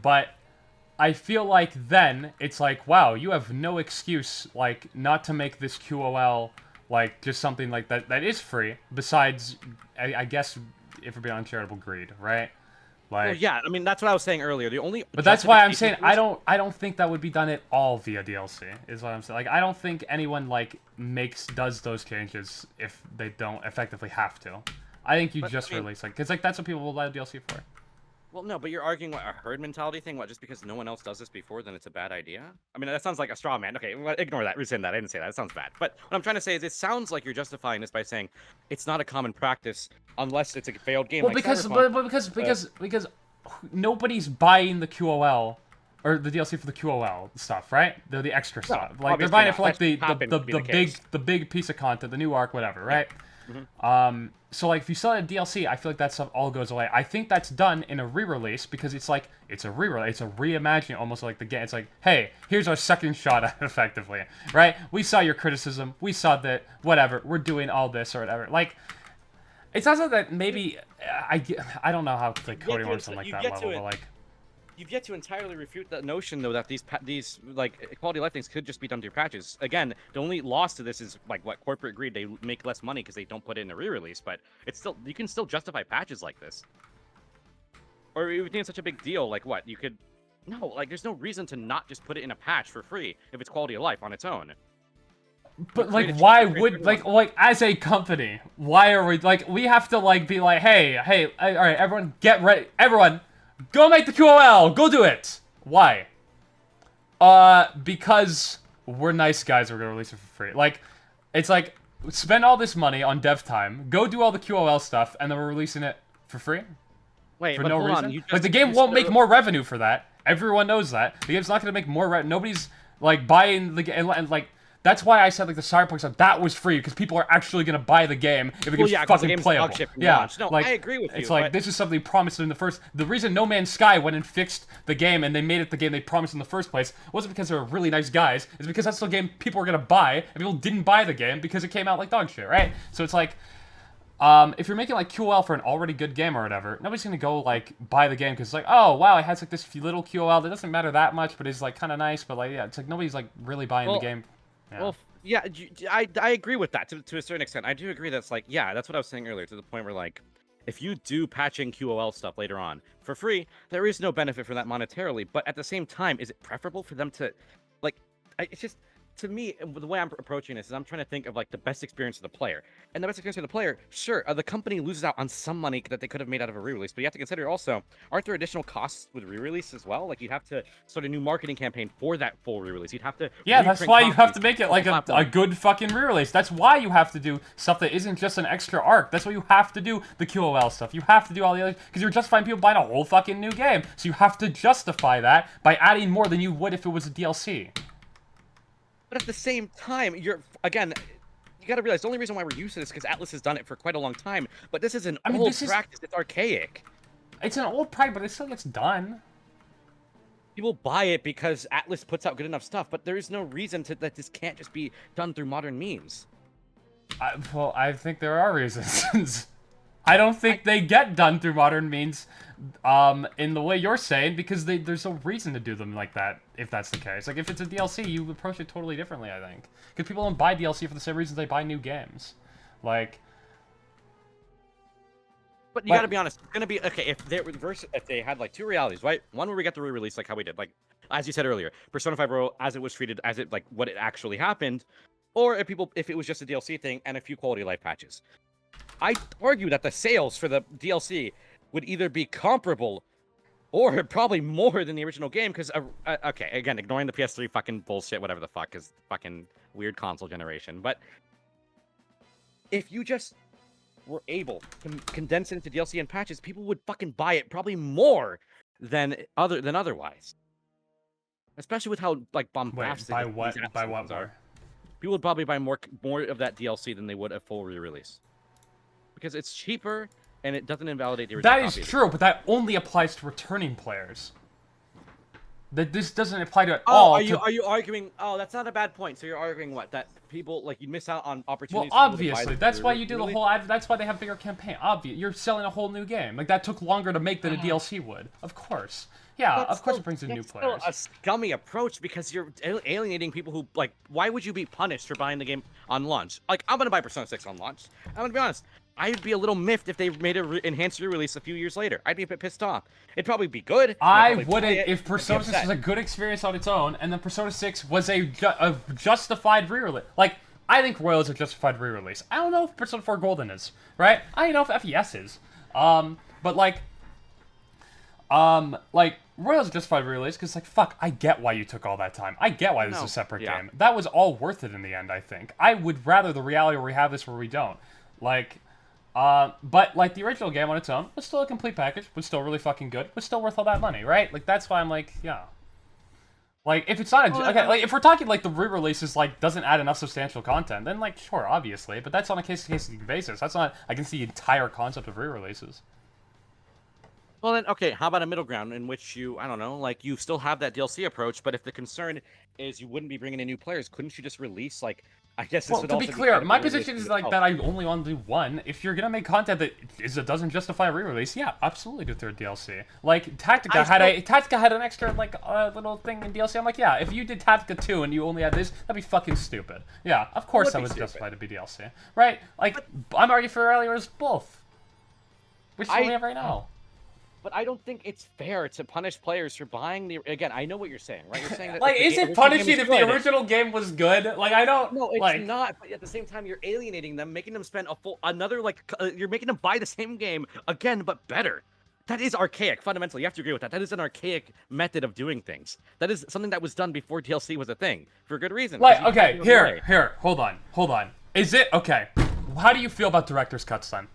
But I feel like then it's like, wow, you have no excuse, like, not to make this QOL, like, just something like that is free, besides, I guess, if we're being uncharitable greed, right? Like, well, yeah, I mean that's what I was saying earlier. The only but that's why I'm saying I don't think that would be done at all via DLC. Is what I'm saying. Like I don't think anyone like does those changes if they don't effectively have to. I think you release like because like that's what people will buy DLC for. Well, no, but you're arguing what, a herd mentality thing? What, just because no one else does this before, then it's a bad idea? I mean, that sounds like a straw man. Okay, well, ignore that. Rescind that. I didn't say that. It sounds bad. But what I'm trying to say is it sounds like you're justifying this by saying it's not a common practice unless it's a failed game. Well, like because nobody's buying the QOL or the DLC for the QOL stuff, right? The extra stuff. Like they're buying it for like the big piece of content, the new arc, whatever, right? Mm-hmm. So like if you sell a DLC, I feel like that stuff all goes away. I think that's done in a re-release because it's like it's a re-release, it's a reimagining, almost like the game. It's like, hey, here's our second shot at it, effectively, right? We saw your criticism, we saw that, whatever, we're doing all this or whatever. Like, It's also that maybe I don't know how like coding works on like that level, but like. You've yet to entirely refute the notion, though, that these like quality of life things could just be done through patches. Again, the only loss to this is like what corporate greed. They make less money because they don't put it in a re-release, but it's still you can still justify patches like this. Or you think it's such a big deal? Like what? You could no, like there's no reason to not just put it in a patch for free if it's quality of life on its own. But like, why would like as a company, why are we like we have to like be like, hey, all right, everyone get ready, everyone. Go make the QOL! Go do it! Why? Because we're nice guys, we're gonna release it for free. Like, it's like, spend all this money on dev time, go do all the QOL stuff, and then we're releasing it for free? Wait, for but no hold reason? on. Like, the game won't make more revenue for that. Everyone knows that. The game's not gonna make more revenue. Nobody's, like, buying the game, and like, that's why I said like the Cyberpunk stuff that was free because people are actually gonna buy the game if it gets fucking playable. Yeah, no, like, I agree with you. It's like this is something promised in the first. The reason No Man's Sky went and fixed the game and they made it the game they promised in the first place wasn't because they were really nice guys. It's because that's the game people were gonna buy and people didn't buy the game because it came out like dog shit, right? So it's like. If you're making like QOL for an already good game or whatever, nobody's gonna go like buy the game because it's like, oh wow, it has like this little QOL that doesn't matter that much, but it's like kind of nice. But like, yeah, it's like nobody's like really buying the game. Yeah. Well, yeah, I agree with that to a certain extent. I do agree that's like, yeah, that's what I was saying earlier, to the point where like, if you do patching QOL stuff later on for free, there is no benefit for that monetarily. But at the same time, is it preferable for them to, like, it's just, to me, the way I'm approaching this is I'm trying to think of like the best experience of the player. And the best experience of the player, sure, the company loses out on some money that they could have made out of a re-release, but you have to consider also, aren't there additional costs with re-release as well? Like you'd have to start a new marketing campaign for that full re-release. You'd have to that's why you have to make it like a good fucking re-release. That's why you have to do stuff that isn't just an extra arc. That's why you have to do the QOL stuff. You have to do all the other, because you're justifying people buying a whole fucking new game. So you have to justify that by adding more than you would if it was a DLC. But at the same time, again, you got to realize the only reason why we're used to this is because Atlus has done it for quite a long time. But this is an old practice. It's archaic. It's an old practice, but it still gets done. People buy it because Atlus puts out good enough stuff, but there is no reason that this can't just be done through modern means. Well, I think there are reasons. I don't think they get done through modern means in the way you're saying, because there's no reason to do them like that, if that's the case. Like, if it's a DLC, you approach it totally differently, I think. Because people don't buy DLC for the same reasons they buy new games. Like... But you gotta be honest, it's gonna be... Okay, if they had, like, two realities, right? One where we get the re-release, like how we did. Like, as you said earlier, Persona 5 Royal, as it was treated, as it, like, what it actually happened. Or if it was just a DLC thing and a few quality of life patches. I argue that the sales for the DLC would either be comparable or probably more than the original game, because, okay, again, ignoring the PS3 fucking bullshit, whatever the fuck, is fucking weird console generation, but if you just were able to condense it into DLC and patches, people would fucking buy it probably more than otherwise. Especially with how, like, bombastic by what more? People would probably buy more of that DLC than they would a full re-release. Because it's cheaper, and it doesn't invalidate the original. That is true, but that only applies to returning players. This doesn't apply to all. Are you arguing? Oh, that's not a bad point. So you're arguing what? That people, like, you miss out on opportunities. Well, obviously, that's why you do the whole. That's why they have bigger campaign. Obvious, you're selling a whole new game. Like, that took longer to make than a DLC would. Of course. Yeah, of course it brings in new players. That's still a scummy approach, because you're alienating people who, like, why would you be punished for buying the game on launch? Like, I'm gonna buy Persona 6 on launch. I'm gonna be honest. I'd be a little miffed if they made an enhanced re-release a few years later. I'd be a bit pissed off. It'd probably be good. I wouldn't if Persona 6 was a good experience on its own, and then Persona 6 was a justified re-release. Like, I think Royal is a justified re-release. I don't know if Persona 4 Golden is, right? I don't know if FES is. But like Royal's a justified re-release because, like, fuck, I get why you took all that time. I get why this is a separate game. That was all worth it in the end, I think. I would rather the reality where we have this where we don't. Like... but, like, the original game on its own was still a complete package, was still really fucking good, was still worth all that money, right? Like, that's why I'm like, yeah. Like, if it's not okay, like, if we're talking, like, the re-releases, like, doesn't add enough substantial content, then, like, sure, obviously, but that's on a case-to-case basis. That's not against the entire concept of re-releases. Well, then, okay, how about a middle ground in which you, I don't know, like, you still have that DLC approach, but if the concern is you wouldn't be bringing in new players, couldn't you just release, like, I guess this Well, would to be also clear, kind of my related position is to like oh, that I only want to do one. If you're gonna make content that if you're gonna make content that doesn't justify a re-release, yeah, absolutely do third DLC. Like Tactica had an extra like little thing in DLC. I'm like, yeah, if you did Tactica 2 and you only had this, that'd be fucking stupid. Yeah, of course that was justified to be DLC, right? Like I'm arguing for earlier as both, which is what we have right now. But I don't think it's fair to punish players for buying the. Again, I know what you're saying, right? You're saying that like, if is the it original game punishing was if the good, original game was good? Like, I don't. no, it's like, not. But at the same time, you're alienating them, making them spend another you're making them buy the same game again, but better. That is archaic. Fundamentally, you have to agree with that. That is an archaic method of doing things. That is something that was done before DLC was a thing for a good reason. Like, okay, here, hold on. Is it okay? How do you feel about director's cuts then?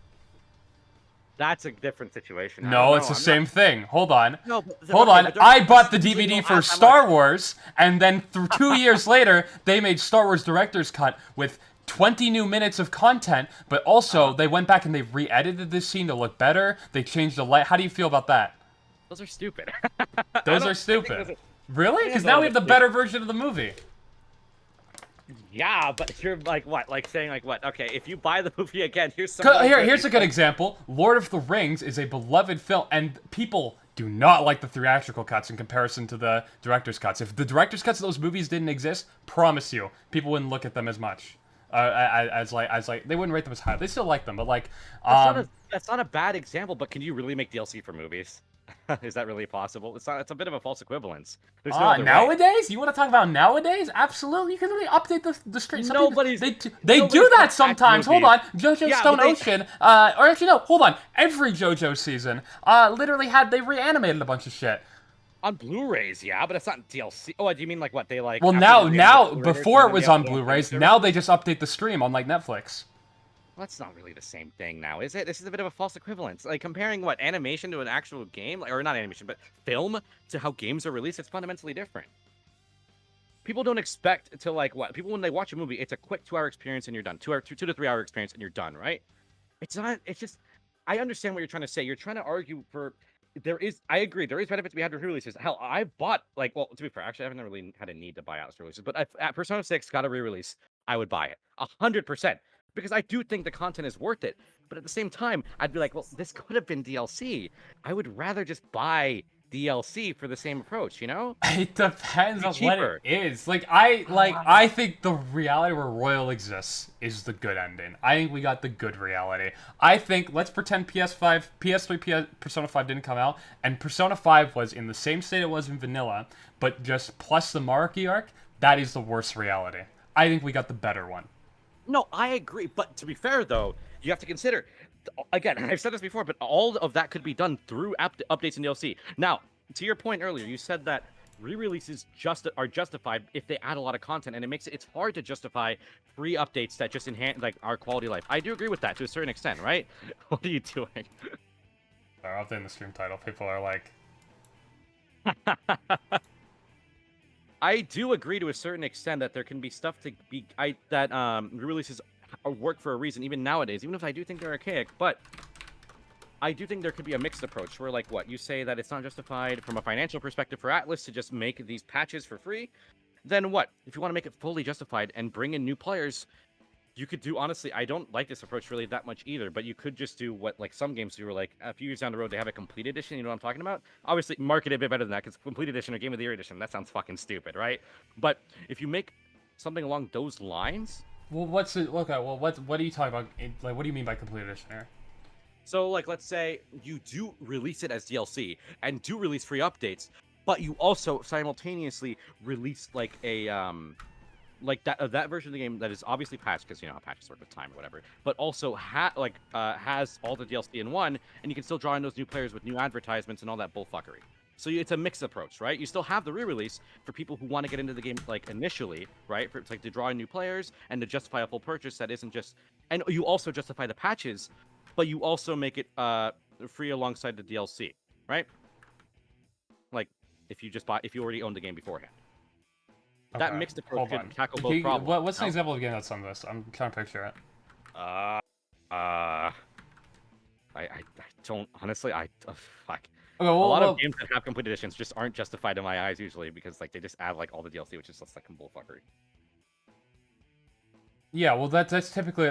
That's a different situation. No, it's the same thing. Hold on. No, hold on. I bought the DVD for Star Wars, and then 2 years later, they made Star Wars director's cut with 20 new minutes of content, but also they went back and they re-edited this scene to look better. They changed the light. How do you feel about that? Those are stupid. Those are stupid. Really? Because now we have the better version of the movie. Yeah, but you're like what? Like saying like what? Okay, if you buy the movie again, here's some. Here's a good example. Lord of the Rings is a beloved film, and people do not like the theatrical cuts in comparison to the director's cuts. If the director's cuts of those movies didn't exist, promise you, people wouldn't look at them as much. As like they wouldn't rate them as high. They still like them, but like that's not a bad example. But can you really make DLC for movies? Is that really possible? It's not. It's a bit of a false equivalence. There's no other nowadays, way. You want to talk about nowadays? Absolutely, you can really update the screen. Nobody's. They do that sometimes. Hold on, JoJo Stone Ocean, or actually no, hold on. Every JoJo season, literally they reanimated a bunch of shit. On Blu-rays, yeah, but it's not DLC. Oh, do you mean like what they like? Well, now before it was on Blu-rays, now they just update the stream on like Netflix. Well, that's not really the same thing now, is it? This is a bit of a false equivalence. Like comparing what animation to an actual game, or not animation, but film to how games are released, it's fundamentally different. People don't expect to like what? People when they watch a movie, it's a quick 2-hour experience and you're done. 2 to 3 hour experience and you're done, right? It's not. It's just. I understand what you're trying to say. You're trying to argue for. I agree. There is benefits we had to re-releases. Hell, I bought well, to be fair, actually, I haven't really had a need to buy Atlus releases, but if Persona 6 got a re-release, I would buy it 100%. Because I do think the content is worth it. But at the same time, I'd be like, well, this could have been DLC. I would rather just buy DLC for the same approach, you know? It depends on what it is. I think the reality where Royal exists is the good ending. I think we got the good reality. I think, let's pretend PS3, Persona 5 didn't come out, and Persona 5 was in the same state it was in vanilla, but just plus the Mariki arc, that is the worst reality. I think we got the better one. No, I agree. But to be fair, though, you have to consider, again, I've said this before, but all of that could be done through updates and DLC. Now, to your point earlier, you said that re-releases are justified if they add a lot of content, and it's hard to justify free updates that just enhance like our quality of life. I do agree with that to a certain extent, right? What are you doing? They're updating the stream title. People are like... I do agree to a certain extent that there can be stuff that re-releases work for a reason, even nowadays, even if I do think they're archaic, but I do think there could be a mixed approach where, like, what you say that it's not justified from a financial perspective for Atlus to just make these patches for free. Then what? If you want to make it fully justified and bring in new players, you could do, honestly, I don't like this approach really that much either, but you could just do what, like, some games do, where, like, a few years down the road, they have a complete edition, you know what I'm talking about? Obviously, market it a bit better than that, because complete edition or game of the year edition, that sounds fucking stupid, right? But if you make something along those lines... Well, what are you talking about? Like, what do you mean by complete edition here? So, like, let's say you do release it as DLC, and do release free updates, but you also simultaneously release, like, a, like that version of the game that is obviously patched, because you know how patches work with time or whatever, but also has all the DLC in one, and you can still draw in those new players with new advertisements and all that bullfuckery. So it's a mixed approach, right? You still have the re-release for people who want to get into the game like initially, right? For it's like to draw in new players and to justify a full purchase that isn't just, and you also justify the patches, but you also make it free alongside the DLC, right? Like if you already owned the game beforehand. Okay. That mixed approach could tackle both problems. What's an example of a game that's on this? I'm trying to picture it. I don't honestly. Fuck. Okay, a lot of games that have complete editions just aren't justified in my eyes usually because like they just add like all the DLC, which is just like bullfuckery. Yeah, well, that's typically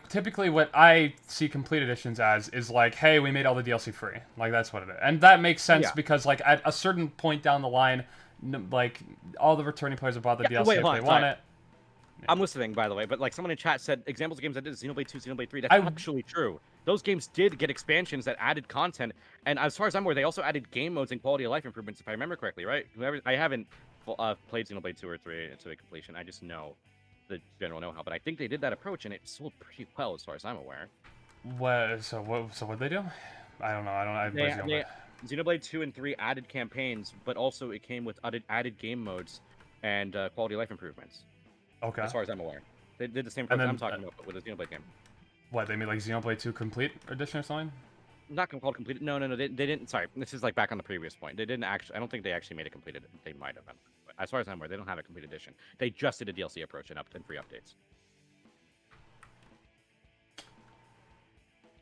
typically what I see complete editions as is like, hey, we made all the DLC free. Like that's what it is, and that makes sense Yeah. because like at a certain point down the line, like all the returning players have bought the DLC Wait, if hold they on. want Sorry. it. I'm listening, by the way, but like someone in chat said examples of games that did Xenoblade 2, Xenoblade 3. That's I actually true. Those games did get expansions that added content, and as far as I'm aware, they also added game modes and quality of life improvements, if I remember correctly, right? Whoever, I haven't played Xenoblade 2 or 3 to a completion. I just know the general know-how, but I think they did that approach, and it sold pretty well, as far as I'm aware. what they do? I don't know. I Xenoblade 2 and 3 added campaigns, but also it came with added game modes and quality of life improvements, Okay. as far as I'm aware. They did the same And approach then, I'm talking about, but with a Xenoblade game. What, they made like Xenoblade 2 Complete Edition or something? Not called completed. No, they didn't. Sorry, this is like back on the previous point. They didn't actually. I don't think they actually made it completed. They might have. But as far as I'm aware, they don't have a complete edition. They just did a DLC approach and free updates.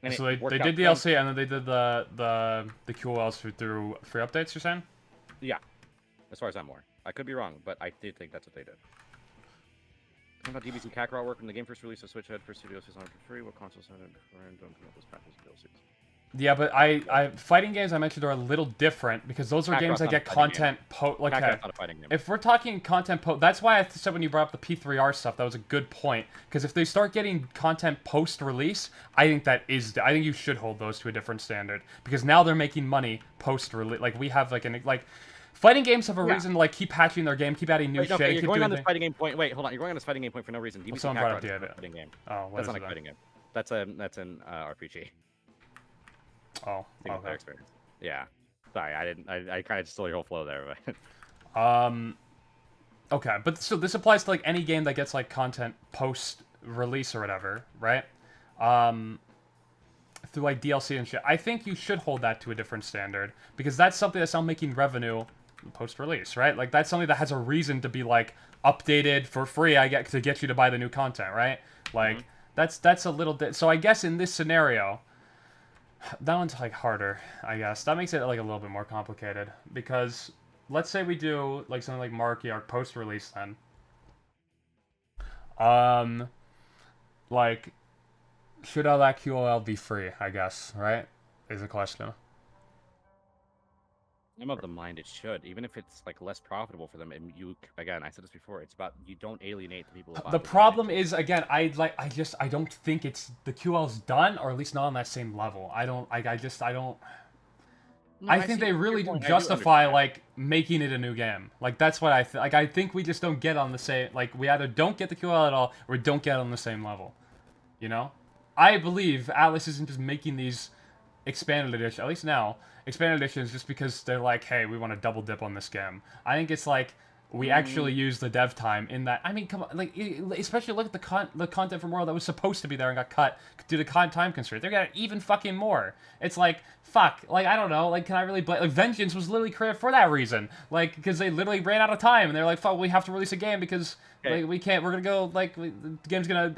And So it they worked did out DLC and then they did the QOLs through free updates. You're saying? Yeah, as far as I'm aware. I could be wrong, but I did think that's what they did. Talking about DBZ Kakarot work when the game first released, the Switch had first two DLCs on it for free. What consoles had it before and don't come up with patches of DLCs? Yeah, but I fighting games I mentioned are a little different because those are Kakarot's games that not get a fighting content like Kakarot's not a fighting game. if we're talking content that's why I said when you brought up the P3R stuff that was a good point because if they start getting content post release, I think you should hold those to a different standard because now they're making money post release. Like we have fighting games have a reason to like keep patching their game, keep adding new shit. You're going on this fighting game point. Wait, hold on. You're going on this fighting game point for no reason. DBZ someone brought up Kakarot the is not idea. a fighting game. Oh, That's not a fighting game. That's an RPG. Oh, Single player experience. Yeah. Sorry, I kind of stole your whole flow there. But okay, but so this applies to like any game that gets like content post release or whatever, right? Through like DLC and shit. I think you should hold that to a different standard because that's something that's now making revenue post release, right? Like that's something that has a reason to be like updated for free. I get to get you to buy the new content, right? Like that's a little bit. So I guess in this scenario. That one's like harder, I guess. That makes it like a little bit more complicated because let's say we do like something like Marky Arc post-release then. Like should all that QOL be free, I guess, right? Is the question. I'm of the mind it should, even if it's like less profitable for them. And again, I said this before. It's about you don't alienate the people. The problem is again, I don't think it's the QL's done, or at least not on that same level. I don't. No, I think they really do justify like making it a new game. Like that's what I think we just don't get on the same. Like we either don't get the QL at all, or we don't get on the same level. You know, I believe Atlus isn't just making these expanded editions, at least now, expanded editions just because they're like, hey, we want to double dip on this game. I think it's like we actually use the dev time in that. I mean, come on, like especially look at the content from World that was supposed to be there and got cut due to time constraint. They're getting even fucking more. It's like fuck. Like I don't know. Like can I really blame? Like Vengeance was literally created for that reason. Like because they literally ran out of time and they're like, fuck, we have to release a game because like, we can't. We're gonna go like the game's gonna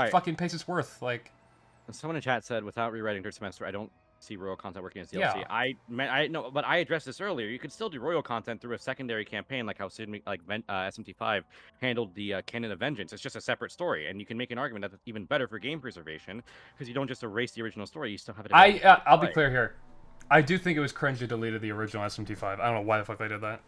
fucking pace its worth. Like someone in chat said, without rewriting third semester, I don't see royal content working as DLC. Yeah. I know, but I addressed this earlier. You could still do royal content through a secondary campaign, like how SMT5 handled the Canon of Vengeance. It's just a separate story, and you can make an argument that that's even better for game preservation because you don't just erase the original story. You still have it. I'll be clear here. I do think it was cringe they deleted the original SMT5. I don't know why the fuck they did that.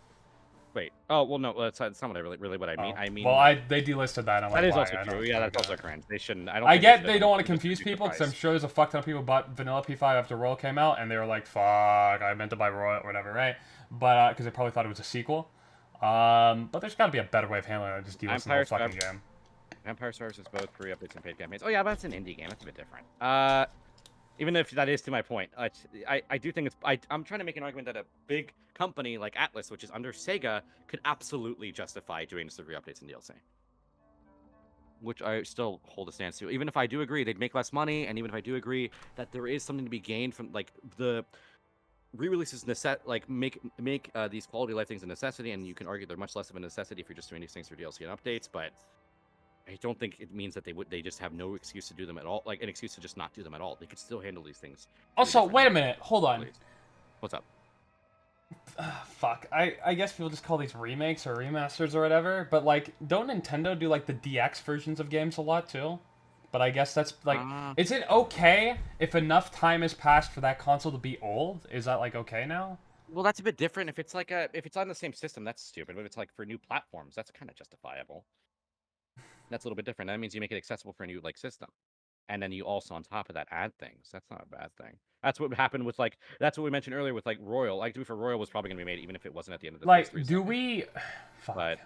Wait. Oh well, no. That's not what really what I mean. I mean. Well, they delisted that. And I'm that like, is also why? true. Yeah, that's also cringe. They shouldn't. I get they don't want to confuse people because I'm sure there's a fuck ton of people bought Vanilla P5 after Royal came out and they were like, "Fuck, I meant to buy Royal or whatever," right? But because they probably thought it was a sequel. But there's got to be a better way of handling it. Just delisting the whole fucking game. Empire Stars is both free updates and paid campaigns. Oh yeah, but that's an indie game. That's a bit different. Even if that is to my point, I do think I'm trying to make an argument that a big company like Atlus, which is under Sega, could absolutely justify doing the free updates and DLC. Which I still hold a stance to. Even if I do agree they'd make less money, and even if I do agree that there is something to be gained from like the re-releases make these quality of life things a necessity, and you can argue they're much less of a necessity if you're just doing these things for DLC and updates, but I don't think it means that they just have no excuse to do them at all, like an excuse to just not do them at all. They could still handle these things. Also, wait a minute, hold on. What's up? fuck. I guess people just call these remakes or remasters or whatever. But like, don't Nintendo do like the DX versions of games a lot too? But I guess that's like, is it okay if enough time has passed for that console to be old? Is that like okay now? Well, that's a bit different. If it's like if it's on the same system, that's stupid. But if it's like for new platforms, that's kind of justifiable. That's a little bit different. That means you make it accessible for a new like system, and then you also on top of that add things. That's not a bad thing. That's what happened with like that's what we mentioned earlier with like Royal. Like, to be fair, Royal was probably gonna be made even if it wasn't at the end of the Like, PS3. do we? Fuck. But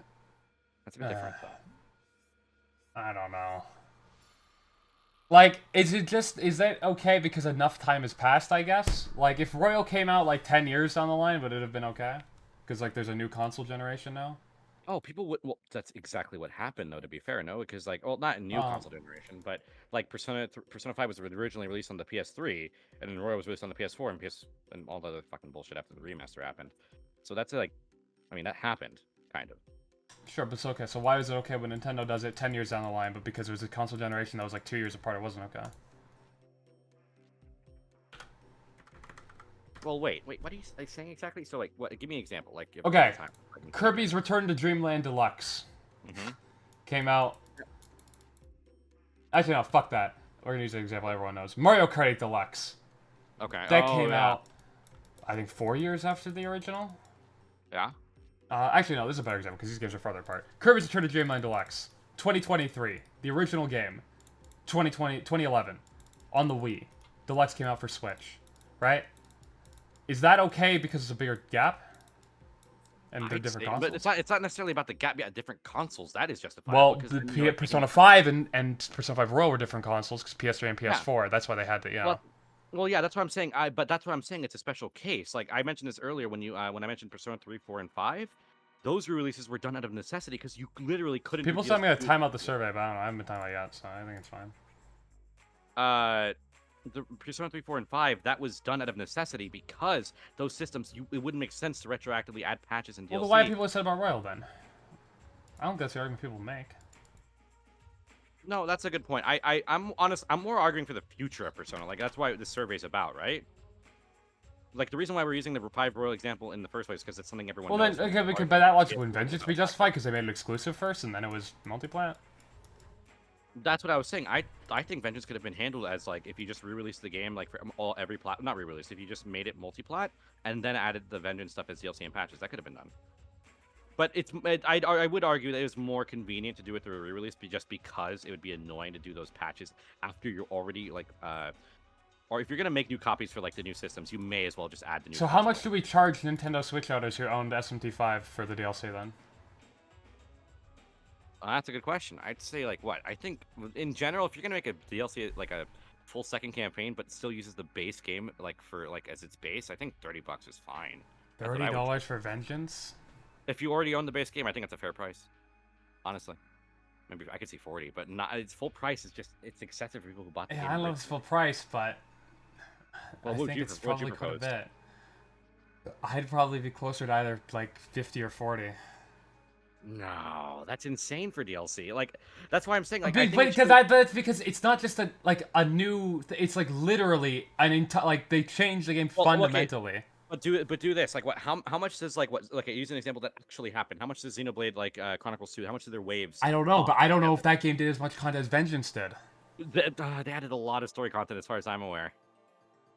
that's a bit different though. I don't know. Like, is that okay because enough time has passed, I guess? Like, if Royal came out, like, 10 years down the line, would it have been okay? Because, like, there's a new console generation now? Oh, people would. Well, that's exactly what happened, though. To be fair, no, because like, well, not a new console generation, but like Persona 5 was originally released on the PS3, and then Royal was released on the PS4 and all the other fucking bullshit after the remaster happened. So that's like, I mean, that happened, kind of. Sure, but it's okay. So why is it okay when Nintendo does it 10 years down the line, but because it was a console generation that was like 2 years apart, it wasn't okay? Well, wait, what are you saying exactly? So, like, what? Give me an example. Like, give okay, time. Kirby's Return to Dreamland Deluxe came out. Actually, no, fuck that. We're gonna use an example everyone knows. Mario Kart 8 Deluxe. Okay. That came out, I think, 4 years after the original. Yeah. Actually, no, this is a better example because these games are farther apart. Kirby's Return to Dreamland Deluxe, 2023. The original game, 2011, on the Wii. Deluxe came out for Switch, right? Is that okay because it's a bigger gap? And they're different consoles? But it's not necessarily about the gap. Yeah, different consoles. That is Well, justifiable. the Persona 5 and Persona 5 Royal were different consoles because PS3 and PS4. Yeah. That's why they had the, Well, yeah, that's what I'm saying. But that's what I'm saying. It's a special case. Like I mentioned this earlier when I mentioned Persona 3, 4, and 5. Those re-releases were done out of necessity because you literally couldn't. People said I'm gonna time out the survey, but I don't know. I haven't been timed out yet, so I think it's fine. The Persona 3, 4, and 5, that was done out of necessity because those systems, it wouldn't make sense to retroactively add patches and DLC. Well, why have people said about Royal then? I don't think that's the argument people make. No, that's a good point. I'm honest. I'm more arguing for the future of Persona. Like that's why this survey is about, right? Like the reason why we're using the Revive Royal example in the first place because it's something everyone knows. Well, then, okay, by that logic, wouldn't Vengeance be justified because they made it exclusive first and then it was multiplat? That's what I was saying. I think Vengeance could have been handled as like if you just re-released the game like for every plat, not re-released, if you just made it multiplat and then added the Vengeance stuff as DLC and patches, that could have been done. But I would argue that it was more convenient to do it through a re-release just because it would be annoying to do those patches after you're already like or if you're gonna make new copies for like the new systems, you may as well just add the new. So how much do we charge Nintendo Switch owners who owned SMT5 for the DLC then? That's a good question. I'd say like what? I think in general, if you're gonna make a DLC like a full second campaign, but still uses the base game like for like as its base, I think $30 is fine. $30 for Vengeance? If you already own the base game, I think that's a fair price. Honestly, maybe I could see 40, but not its full price is just it's excessive for people who bought the game. Yeah, I love its full price, but well, I think it's probably quite a bit. I'd probably be closer to either like 50 or 40. No, that's insane for DLC. Like that's why I'm saying like. That's because it's not just a new. It's like literally an entire like they changed the game fundamentally. Okay. But do this like what? How much does like what? Like use an example that actually happened. How much does Xenoblade like Chronicles 2? How much did their waves? I don't know, but I don't know if that game did as much content as Vengeance did. They added a lot of story content, as far as I'm aware.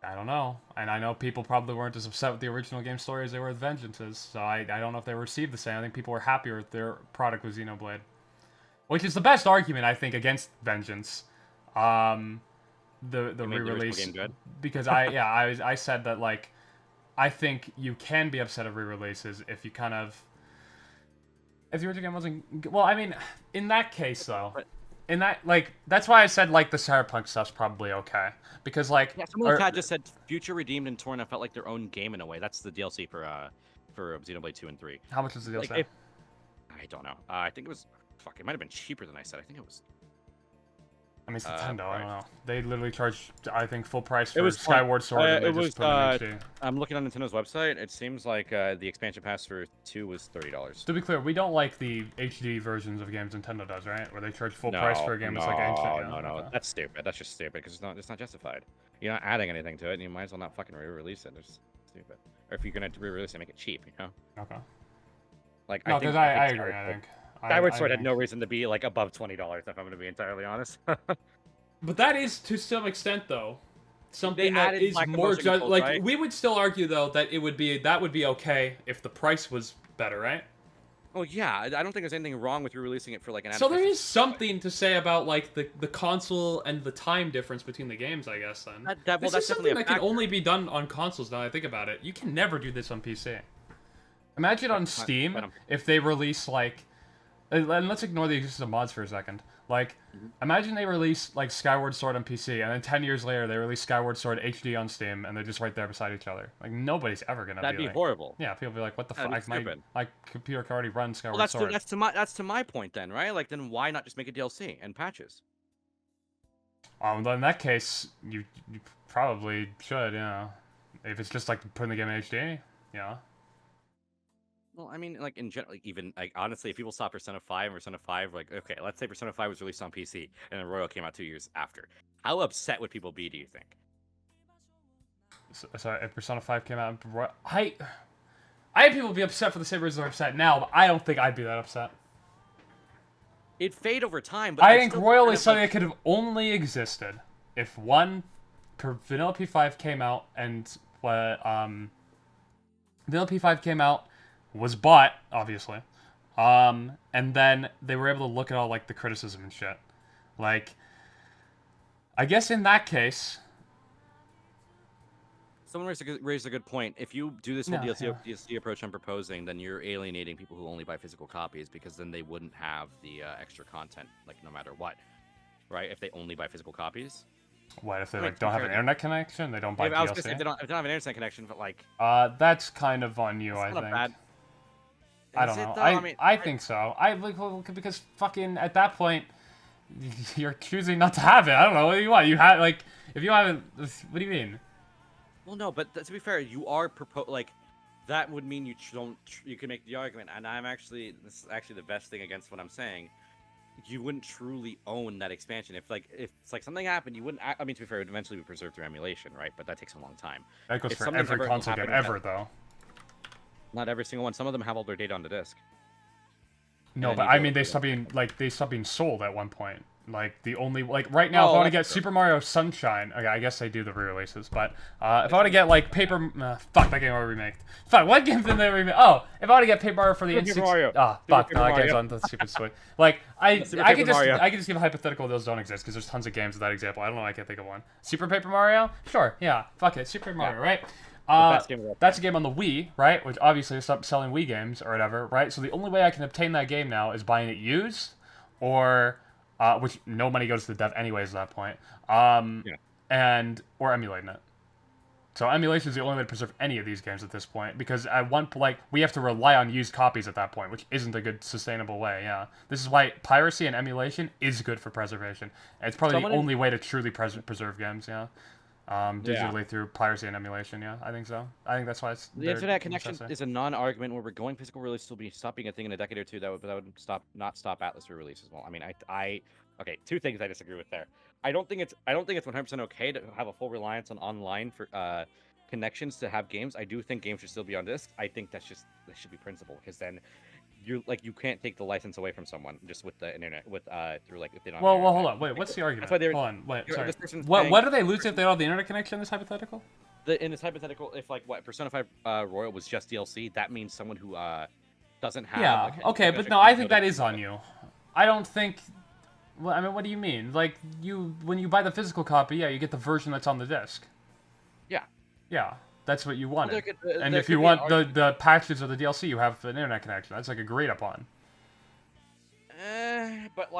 I don't know, and I know people probably weren't as upset with the original game story as they were with Vengeance's, so I don't know if they received the same. I think people were happier with their product with Xenoblade, which is the best argument I think against Vengeance. The re-release because I said that like I think you can be upset at re-releases if you kind of if the original game wasn't well. I mean, in that case though. In that, like, that's why I said, like, the Cyberpunk stuff's probably okay. Because, like... Yeah, someone in the chat just said Future Redeemed and Torna felt like their own game in a way. That's the DLC for Xenoblade 2 and 3. How much was the DLC? Like, I don't know. I think it was... Fuck, it might have been cheaper than I said. I think it was... I mean, it's Nintendo, I don't know. They literally charged, I think, full price for Skyward Sword, and they just put it in HD. I'm looking on Nintendo's website. It seems like the expansion pass for 2 was $30. To be clear, we don't like the HD versions of games Nintendo does, right? Where they charge full price for a game that's like ancient. No. Okay. That's stupid. That's just stupid, because it's not justified. You're not adding anything to it, and you might as well not fucking re-release it. It's stupid. Or if you're gonna re-release it, make it cheap. You know. Okay. Like No, because I agree. I think Skyward Sword had no reason to be like above $20. If I'm gonna be entirely honest. But that is to some extent though something They that added is Black more Emotion controls, like right? we would still argue though that it would be okay if the price was better, right? Oh yeah, I don't think there's anything wrong with re-releasing it for like an. So there is something to say about like the console and the time difference between the games, I guess. Then this is something that can only be done on consoles. Now that I think about it, you can never do this on PC. Imagine on Steam if they release like, and let's ignore the existence of mods for a second. Like, imagine they release like Skyward Sword on PC, and then 10 years later they release Skyward Sword HD on Steam, and they're just right there beside each other. Like nobody's ever gonna. That'd be like, horrible. Yeah, people be like, "What the fuck? My computer can already run Skyward Well, Sword." that's to my point then, right? Like, then why not just make a DLC and patches? Then in that case, you probably should, if it's just like putting the game in HD, yeah. Well, I mean, like in general, like, even like honestly, if people saw Persona 5 and Persona 5, like okay, let's say Persona 5 was released on PC and then Royal came out 2 years after, how upset would people be? Do you think? So if Persona 5 came out, I have people be upset for the same reasons they're upset now, but I don't think I'd be that upset. It'd fade over time, but I think Royal is something that could have only existed if one, Vanilla P5 came out and Vanilla P5 came out. Was bought, obviously, and then they were able to look at all like the criticism and shit. Like, I guess in that case, someone raised a good point. If you do this whole DLC approach I'm proposing, then you're alienating people who only buy physical copies because then they wouldn't have the extra content, like no matter what, right? If they only buy physical copies. What if they like don't have an internet connection? They don't buy DLC. I was gonna say if they don't have an internet connection, but like. That's kind of on you, I think. I don't know. I think so. I like because fucking at that point, you're choosing not to have it. I don't know. What do you want? You have like if you haven't. What do you mean? Well, no, but to be fair, you are like that would mean you don't. You can make the argument, and this is actually the best thing against what I'm saying. You wouldn't truly own that expansion if it's like something happened. You wouldn't. I mean, to be fair, it would eventually be preserved through emulation, right? But that takes a long time. That goes for every console game ever, though. Not every single one. Some of them have all their data on the disc. No, but I mean, they stopped being sold at one point. Like the only right now, if I want to get Super Mario Sunshine, okay, I guess they do the re-releases. But if I want to get like fuck, that game already remade. Fuck, what game did they remake? Oh, if I want to get Paper Mario for the N64, fuck, no, that game's on the stupid Switch. Like I can just give a hypothetical. Those don't exist because there's tons of games with that example. I don't know. I can't think of one. Super Paper Mario? Sure, yeah, fuck it, Super Paper Mario, right? That's a game on the Wii, right? Which obviously stopped selling Wii games or whatever, right? So the only way I can obtain that game now is buying it used, or which no money goes to the dev anyways at that point, or emulating it. So emulation is the only way to preserve any of these games at this point, because at one we have to rely on used copies at that point, which isn't a good sustainable way. Yeah, this is why piracy and emulation is good for preservation. And it's probably the only way to truly preserve games. Yeah. Digitally through piracy and emulation, yeah, I think so. I think that's why it's the internet connection is a non-argument where we're going physical release will be stopping a thing in a decade or two that would not stop Atlus re-release as well. I mean, okay, two things I disagree with there. I don't think it's 100% okay to have a full reliance on online for connections to have games. I do think games should still be on disc. I think that should be principle, because then you can't take the license away from someone just with the internet through like if they don't. Well, hold on. Wait, what's the argument? Hold on. Wait, sorry. What do they lose if they don't have the internet connection in this hypothetical? In this hypothetical, if Persona 5 Royal was just DLC, that means someone who doesn't have. Yeah. Okay, but no, I think that is on you. I don't think. Well, I mean, what do you mean? Like when you buy the physical copy, yeah, you get the version that's on the disc. Yeah. Yeah. That's what you wanted. And if you want the patches or the DLC, you have an internet connection. That's like agreed upon. But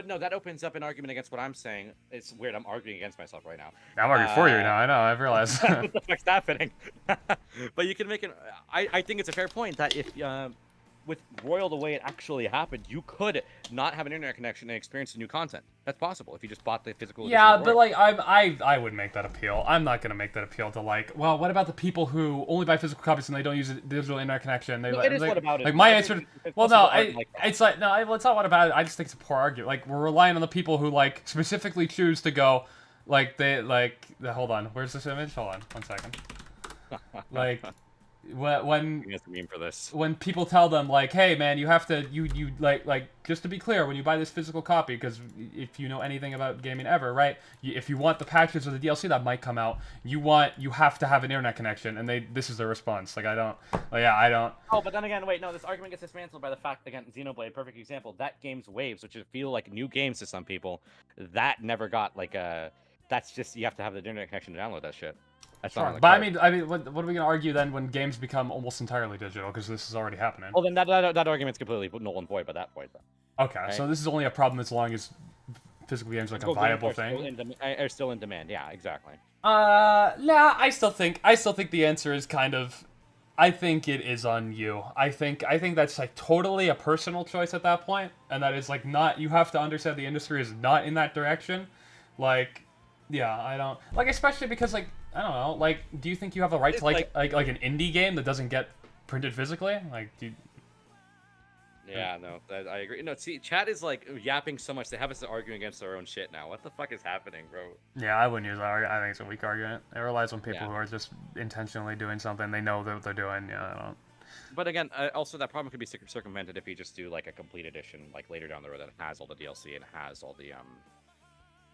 no, that opens up an argument against what I'm saying. It's weird. I'm arguing against myself right now. I'm arguing for you now. I know. I've realized. What the fuck's happening? But you can make it. I think it's a fair point that if with Royal the way it actually happened, you could not have an internet connection and experience the new content. That's possible if you just bought the physical. Yeah, but like I would make that appeal. I'm not gonna make that appeal to well, what about the people who only buy physical copies and they don't use a digital internet connection? What about it? Like my answer. Well, no, it's like no, it's not what about it. I just think it's a poor argument. Like we're relying on the people who specifically choose to go, hold on. Where's this image? Hold on, 1 second. Like, when You guys are meme for this. when people tell them like, hey man, you have to you like just to be clear, when you buy this physical copy, because if you know anything about gaming ever, right, if you want the patches or the DLC that might come out, you have to have an internet connection, and this is their response. Like, I don't, like, yeah, I don't. Oh, but then again, wait, no, this argument gets dismantled by the fact, again, Xenoblade, perfect example. That game's waves, which feel like new games to some people, that never got like a. That's just you have to have the internet connection to download that shit. That's not on the But card. I mean, what are we gonna argue then when games become almost entirely digital? Because this is already happening. Well, then that argument's completely null and void by that point, though. Okay, Right? so this is only a problem as long as physical games are like a viable thing. Are still in demand. Yeah, exactly. Nah, I still think the answer is kind of, I think it is on you. I think that's like totally a personal choice at that point, and that is like not, you have to understand the industry is not in that direction. Like, yeah, I don't like, especially because like, I don't know, like, do you think you have the right to like an indie game that doesn't get printed physically? Like, do you... Yeah, no, I agree. No, see, chat is like yapping so much they have us arguing against our own shit now. What the fuck is happening, bro? Yeah, I wouldn't use that argument. I think it's a weak argument. It relies on people Yeah. who are just intentionally doing something they know that they're doing. Yeah, I don't. But again, also that problem could be circumvented if you just do like a complete edition, like later down the road that has all the DLC and has all the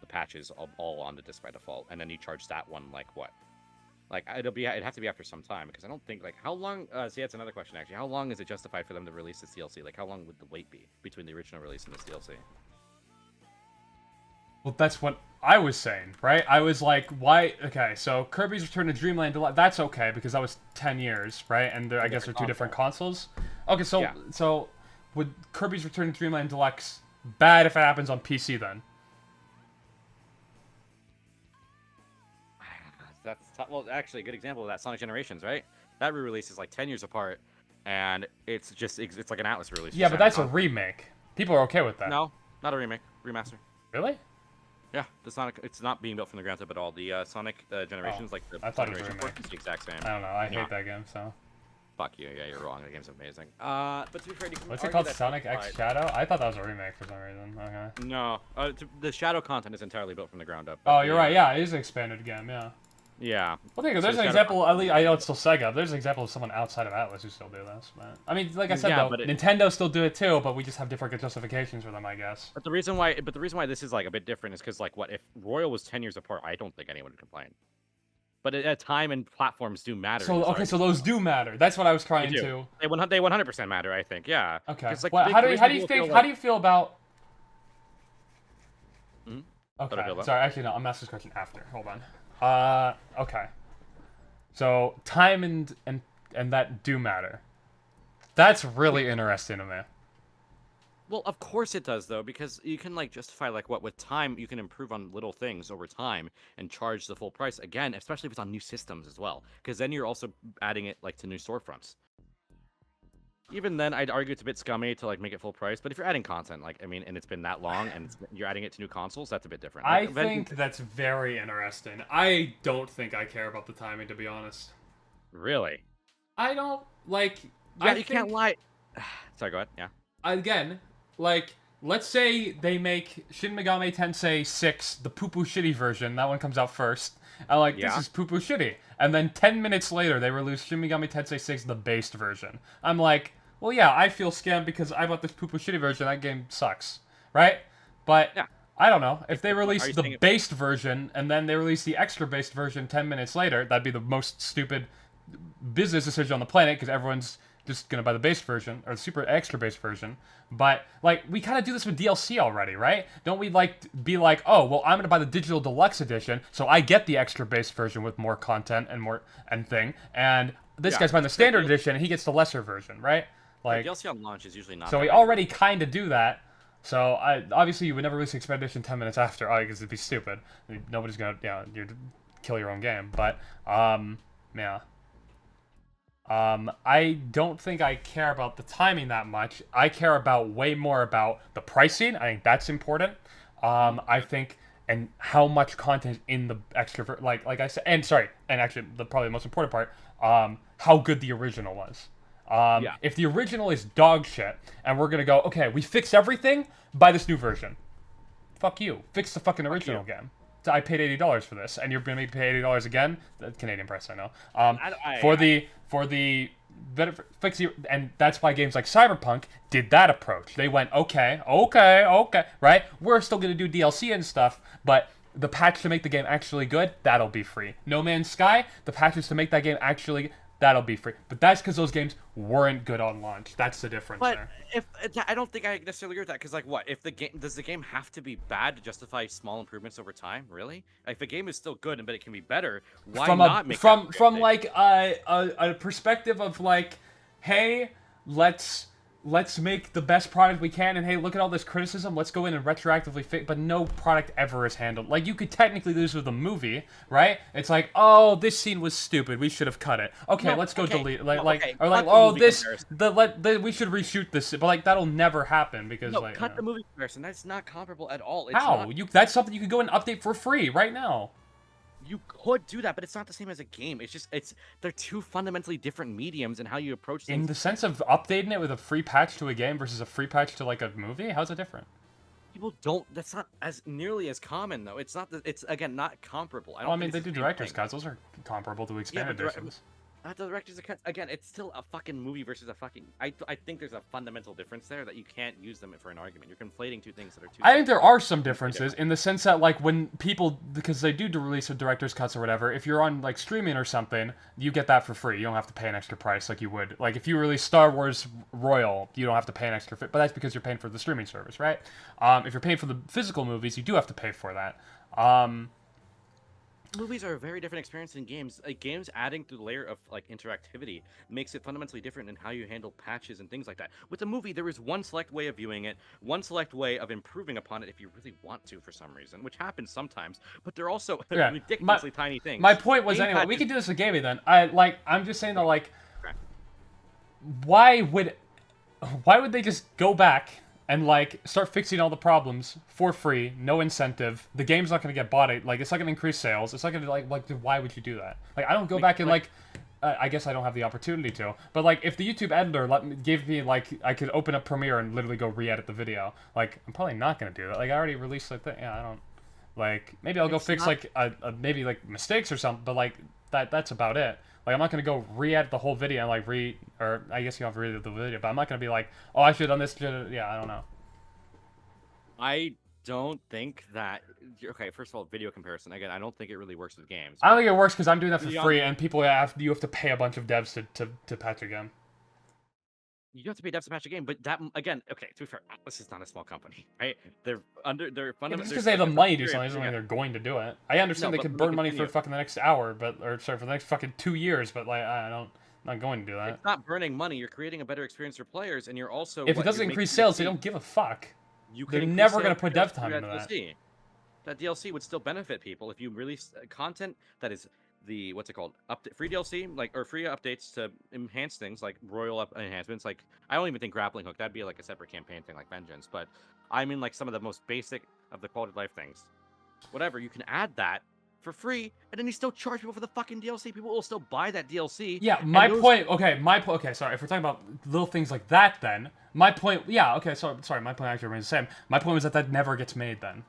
patches all on the disc by default, and then you charge that one like what? Like it'd have to be after some time, because I don't think like how long. See, that's another question actually. How long is it justified for them to release this DLC? Like how long would the wait be between the original release and this DLC? Well, that's what I was saying, right? I was like, why? Okay, so Kirby's Return to Dreamland Deluxe, that's okay because that was 10 years, right? And I guess they're two different consoles. Okay, so Yeah. so would Kirby's Return to Dreamland Deluxe bad if it happens on PC then? Well, actually, a good example of that, Sonic Generations, right? That re-release is like 10 years apart, and it's like an Atlus release. Yeah, but that's a remake. People are okay with that. No, not a remake, remaster. Really? Yeah, the Sonic, it's not being built from the ground up at all. The Sonic Generations, like the I thought it was a Generation remake. 4, is the exact same. I don't know. I Yeah. hate that game, so. Fuck you. Yeah, you're wrong. The game's amazing. But to be fair, you can What's it argue called? that Sonic X Pride- Shadow? I thought that was a remake for some reason. Okay. No, the Shadow content is entirely built from the ground up. Oh, you're right. Yeah, it is an expanded game. Yeah. Yeah. Well, there's an Shadow example. At least I know it's still Sega. There's an example of someone outside of Atlus who still do this. But I mean, like I said, Yeah, though, but Nintendo still do it too. But we just have different justifications for them, I guess. But the reason why this is like a bit different is because like what if Royal was 10 years apart? I don't think anyone would complain. But at time and platforms do matter. So okay, so those do matter. That's what I was trying to. They 100% matter. I think. Yeah. Okay. 'Cause, like, Well, the how do reason you people think? feel How do you feel about? Mhm. How do I feel Okay. about? Sorry, actually no. I'm asking this question after. Hold on. Okay. So time and that do matter. That's really interesting to me. Well, of course it does though, because you can like justify like what with time you can improve on little things over time and charge the full price again, especially if it's on new systems as well, because then you're also adding it like to new storefronts. Even then, I'd argue it's a bit scummy to like make it full price. But if you're adding content, like I mean, and it's been that long, and you're adding it to new consoles, that's a bit different. I Like, think that's very interesting. I don't think I care about the timing, to be honest. Really? I don't like. Yeah, I you can't lie. Sorry, go ahead. Yeah. Again, like, let's say they make Shin Megami Tensei 6, the poo-poo shitty version. That one comes out first. I'm like, this Yeah. is poo-poo shitty. And then 10 minutes later, they release Shin Megami Tensei 6, the based version. I'm like, well, yeah, I feel scammed because I bought this poo-poo shitty version. That game sucks, right? But Yeah. I don't know. If they release you the saying based version and then they release the extra based version 10 minutes later, that'd be the most stupid business decision on the planet because everyone's just gonna buy the base version or the super extra base version. But like we kind of do this with DLC already, right? Don't we like be like, oh well, I'm gonna buy the digital deluxe edition, so I get the extra base version with more content and more and thing, and this Yeah. guy's buying the standard edition and he gets the lesser version, right? Like, DLC on launch is usually not. so that we big. already kind of do that. So obviously you would never release Expand Edition 10 minutes after, because it'd be stupid. Nobody's gonna, you'd kill your own game. But yeah. I don't think I care about the timing that much. I care about way more about the pricing. I think that's important. I think and how much content in the extra like I said, and sorry, and actually probably the most important part, how good the original was. Yeah. If the original is dog shit, and we're gonna go, okay, we fixed everything, buy this new version. Fuck you. Fix the fucking original game. I paid $80 for this, and you're gonna make me pay $80 again. The Canadian price, I know. For the better fix you, and that's why games like Cyberpunk did that approach. They went, okay, right? We're still gonna do DLC and stuff, but the patch to make the game actually good, that'll be free. No Man's Sky, the patches to make that game actually, that'll be free. But that's because those games weren't good on launch. That's the difference there. I don't think I necessarily agree with that, because like, what if the game does the game have to be bad to justify small improvements over time? Really? If the game is still good but it can be better, why not make from like a perspective of like, hey, let's make the best product we can, and hey, look at all this criticism, let's go in and retroactively fix, but no product ever is handled. Like, you could technically do this with a movie, right? It's like, oh, this scene was stupid, we should have cut it. Okay, no, let's go delete it. We should reshoot this, but like, that'll never happen, because like... cut the movie comparison, that's not comparable at all. How? That's something you could go and update for free right now. You could do that, but it's not the same as a game. They're two fundamentally different mediums in how you approach things. In the sense of updating it with a free patch to a game versus a free patch to like a movie, how's it different? People don't. That's not as nearly as common though. It's not. It's again not comparable. I mean, they do director's cuts. Those are comparable to expanded editions. The director's cut. Again, it's still a fucking movie versus a fucking. I think there's a fundamental difference there that you can't use them for an argument. You're conflating two things that are too. I think there are some differences in the sense that like when people, because they do release a director's cuts or whatever, if you're on like streaming or something, you get that for free. You don't have to pay an extra price like you would. Like if you release Star Wars Royal, you don't have to pay an extra fee, but that's because you're paying for the streaming service, right? If you're paying for the physical movies, you do have to pay for that. Movies are a very different experience than games. Like games adding to the layer of like interactivity makes it fundamentally different in how you handle patches and things like that. With a movie, there is one select way of viewing it, one select way of improving upon it if you really want to for some reason, which happens sometimes. But they're also ridiculously tiny things. My point was anyway, we could do this with gaming then. I'm just saying that like, why would they just go back and like start fixing all the problems for free, no incentive? The game's not gonna get bought. Like it's not gonna increase sales. It's not gonna like why would you do that? Like I don't go back and like I guess I don't have the opportunity to. But like if the YouTube editor gave me like I could open up Premiere and literally go re-edit the video. Like I'm probably not gonna do that. Like I already released like that. Yeah, I don't. Like maybe I'll go fix like maybe like mistakes or something. But like that's about it. Like, I'm not going to go re-edit the whole video and, like, or I guess you have to re-edit the video, but I'm not going to be like, oh, I should have done this, yeah, I don't know. I don't think that, okay, first of all, video comparison, again, I don't think it really works with games. I don't think it works because I'm doing that for free, and you have to pay a bunch of devs to patch a game. You have to pay devs to patch a game, but that, again, okay, to be fair, Atlus is not a small company, right? They're fundamentally... Just because they have the money to do something doesn't mean they're going to do it. I understand they could burn money for fucking the next hour, for the next fucking 2 years, but, like, I'm not going to do that. It's not burning money, you're creating a better experience for players, and you're also... If it doesn't increase sales, they don't give a fuck. They're never going to put dev time into that. That DLC would still benefit people if you release content that is... what's it called, free DLC, like, or free updates to enhance things like royal enhancements. Like I don't even think grappling hook, that'd be like a separate campaign thing like vengeance, but I mean like some of the most basic of the quality of life things, whatever, you can add that for free, and then you still charge people for the fucking DLC. People will still buy that DLC. Yeah, my point, sorry, if we're talking about little things like that, then my point, yeah, okay, sorry, my point actually remains the same. My point was that never gets made then.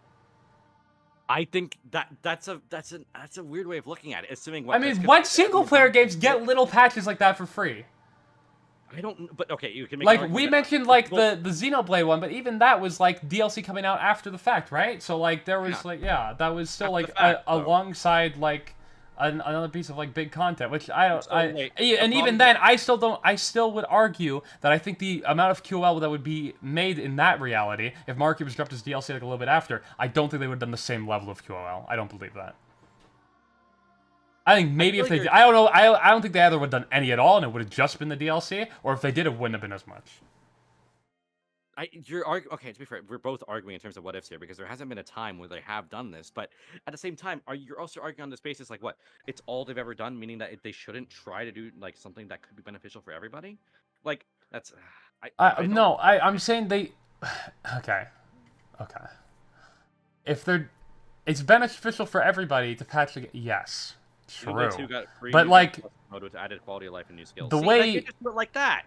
I think that's a weird way of looking at it. Assuming what single player games get little patches like that for free? I don't. But okay, you can make like we mentioned like the Xenoblade one, but even that was like DLC coming out after the fact, right? So like there was that was still like alongside like another piece of like big content, which even then I still would argue that I think the amount of QOL that would be made in that reality, if Mario Cubers dropped his DLC like a little bit after, I don't think they would have done the same level of QOL. I don't believe that. I think maybe if they did, I don't know, I don't think they either would have done any at all and it would have just been the DLC, or if they did, it wouldn't have been as much. Okay, to be fair, we're both arguing in terms of what ifs here because there hasn't been a time where they have done this, but at the same time, you're also arguing on this basis like what? It's all they've ever done, meaning that they shouldn't try to do like something that could be beneficial for everybody? Like that's I'm saying they okay. If it's beneficial for everybody to patch the yes. True. But like mode with added quality of life and new skills. The way just do it like that.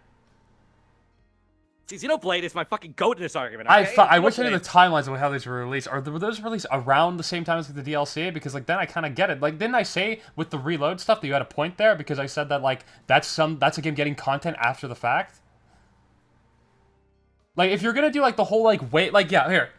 See, Xenoblade is my fucking goat in this argument. I Okay? I wish I knew the Xenoblade- timelines of how these were released. Were those released around the same time as the DLC? Because like then I kind of get it. Like didn't I say with the reload stuff that you had a point there because I said that like that's a game getting content after the fact. Like if you're gonna do like the whole like wait like yeah here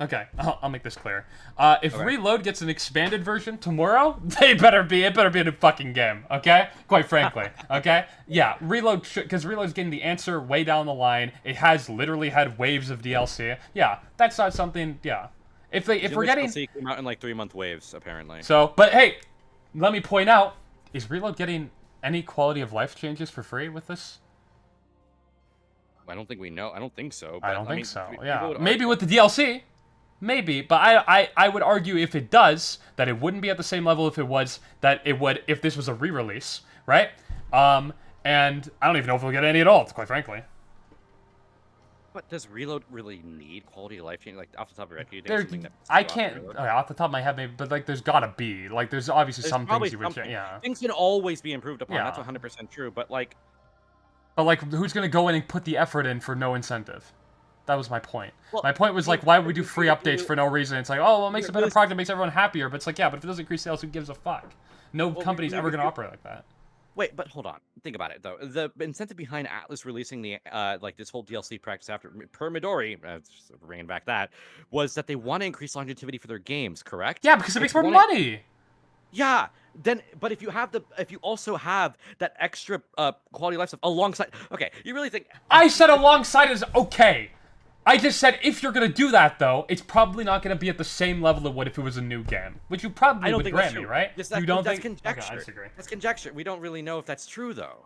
okay I'll make this clear. If Okay. Reload gets an expanded version tomorrow, it better be a new fucking game. Okay, quite frankly. Okay, yeah, Reload because Reload's getting the answer way down the line. It has literally had waves of DLC. Yeah, that's not something. Yeah, if we're getting DLC came out in like 3-month waves apparently. so, but hey, let me point out: is Reload getting any quality of life changes for free with this? I don't think we know. I don't think so. But, I don't think mean, so. people Yeah, would maybe argue- with the DLC, maybe. But I would argue if it does, that it wouldn't be at the same level if it was that it would if this was a re-release, right? And I don't even know if we'll get any at all, quite frankly. But does Reload really need quality of life change? Like off the top of your head, can you think There, of something that I off can't Reload? off the top of my head, maybe, but like there's gotta be like there's obviously There's some probably things you would something. change. Yeah, Things can always be improved upon. Yeah. That's 100% true. But like, but like who's gonna go in and put the effort in for no incentive? That was my point. Well, My point was well, like, why would we do you- free you- updates for no reason? It's like, oh, well, it makes a better really- product, it makes everyone happier. But it's like, yeah, but if it doesn't increase sales, who gives a fuck? No Well, company's ever gonna you- operate like that. wait, but hold on. Think about it though. The incentive behind Atlus releasing the like this whole DLC practice after per Midori, just bringing back that, was that they want to increase longevity for their games. Correct? Yeah, because it makes It's more wanting- money. Yeah. Then, but if you also have that extra quality of life stuff alongside, okay, you really think I said alongside is okay. I just said if you're gonna do that though, it's probably not gonna be at the same level it would if it was a new game, which you probably I don't would think grant that's me, true. right? Yes, You don't that's think? conjecture. Okay, I disagree. That's conjecture. We don't really know if that's true though.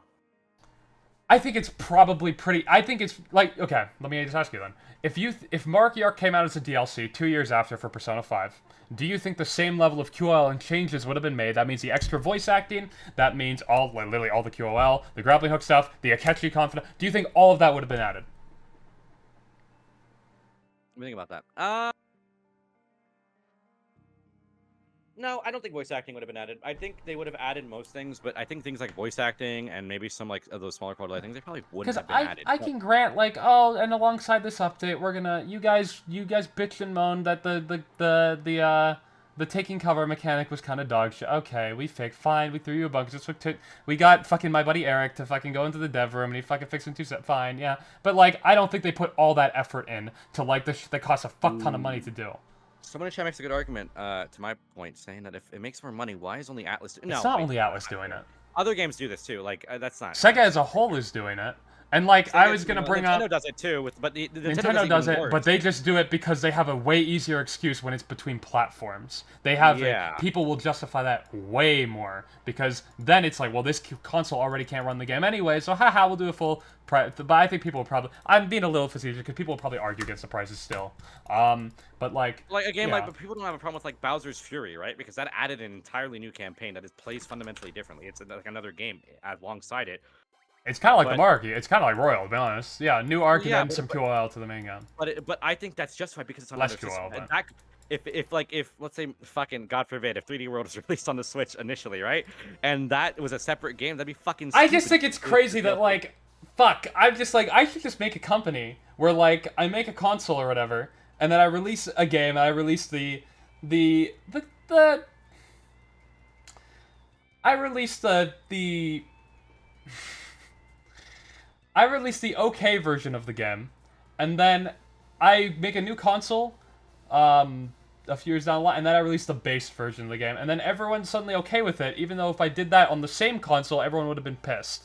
I think it's probably pretty. I think it's like okay. Let me just ask you then: if Marky Arc came out as a DLC 2 years after for Persona 5, do you think the same level of QOL and changes would have been made? That means the extra voice acting. That means literally all the QOL, the grappling hook stuff, the Akechi confidant. Do you think all of that would have been added? Let me think about that. No, I don't think voice acting would have been added. I think they would have added most things, but I think things like voice acting and maybe some like of those smaller quality things, they probably wouldn't Because have been added. I can grant like and alongside this update we're gonna you guys bitch and moan that the taking cover mechanic was kind of dog shit. Okay, we fixed. Fine, we threw you a bug. We got fucking my buddy Eric to fucking go into the dev room and he fucking fixed it in 2 seconds. Fine, yeah. But like I don't think they put all that effort in to like the shit that costs a fuck ton of money to do. Someone in chat makes a good argument, to my point, saying that if it makes more money, why is only Atlus? No, It's not wait, only Atlus doing it. Other games do this too. Like that's not. Sega as a whole is doing it. And like I was gonna bring Nintendo up does it too, but the Nintendo does even it, worse. but they just do it because they have a way easier excuse when it's between platforms. They have Yeah. people will justify that way more because then it's like, well, this console already can't run the game anyway, so haha, we'll do a full price. But I think people will probably, I'm being a little facetious because people will probably argue against the prices still. But like a game yeah. like, but people don't have a problem with like Bowser's Fury, right? Because that added an entirely new campaign that plays fundamentally differently. It's like another game alongside it. It's kind of like but- the Marky. It's kind of like Royal, to be honest. Yeah, new arc and Yeah, then but- some QOL to the main game. But I think that's justified because it's on Less another QOL, system. And but- that, if let's say fucking God forbid if 3D World was released on the Switch initially, right? And that was a separate game, that'd be fucking I stupid. just think it's crazy that like, fuck. I'm just like, I should just make a company where like I make a console or whatever, and then I release a game, and I release I release the okay version of the game, and then I make a new console, a few years down the line, and then I release the base version of the game, and then everyone's suddenly okay with it, even though if I did that on the same console, everyone would have been pissed.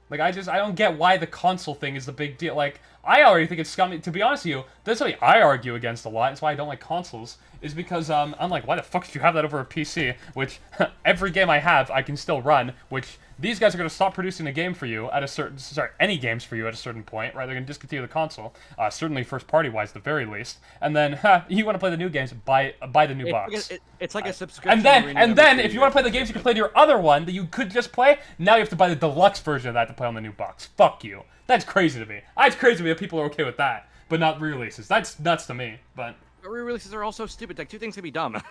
Like, I don't get why the console thing is the big deal. Like, I already think it's scummy. To be honest with you, that's something I argue against a lot. It's why I don't like consoles, is because, I'm like, why the fuck did you have that over a PC? Which, every game I have, I can still run, which these guys are going to stop producing a game for you at a certain, any games for you at a certain point, right? They're going to discontinue the console, certainly first party wise, the very least. And then, you want to play the new games, buy the new box. It's like a subscription. And then, if you want to play the games you can play to your other one that you could just play, now you have to buy the deluxe version of that to play on the new box. Fuck you. That's crazy to me. It's crazy to me that people are okay with that, but not re-releases. That's nuts to me. But re-releases are also stupid. Like two things can be dumb.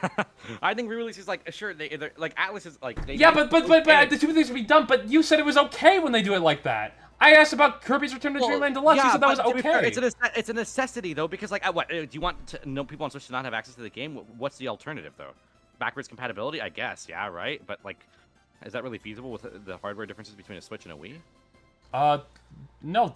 I think re-releases, like, sure, they're like Atlus is like. yeah, but the two things would be dumb. But you said it was okay when they do it like that. I asked about Kirby's Return to Dreamland Deluxe. You said that was but to be fair, okay. it's a necessity though, because like, what do you want to know? People on Switch to not have access to the game? What's the alternative though? Backwards compatibility, I guess. Yeah, right. But like, is that really feasible with the hardware differences between a Switch and a Wii? No,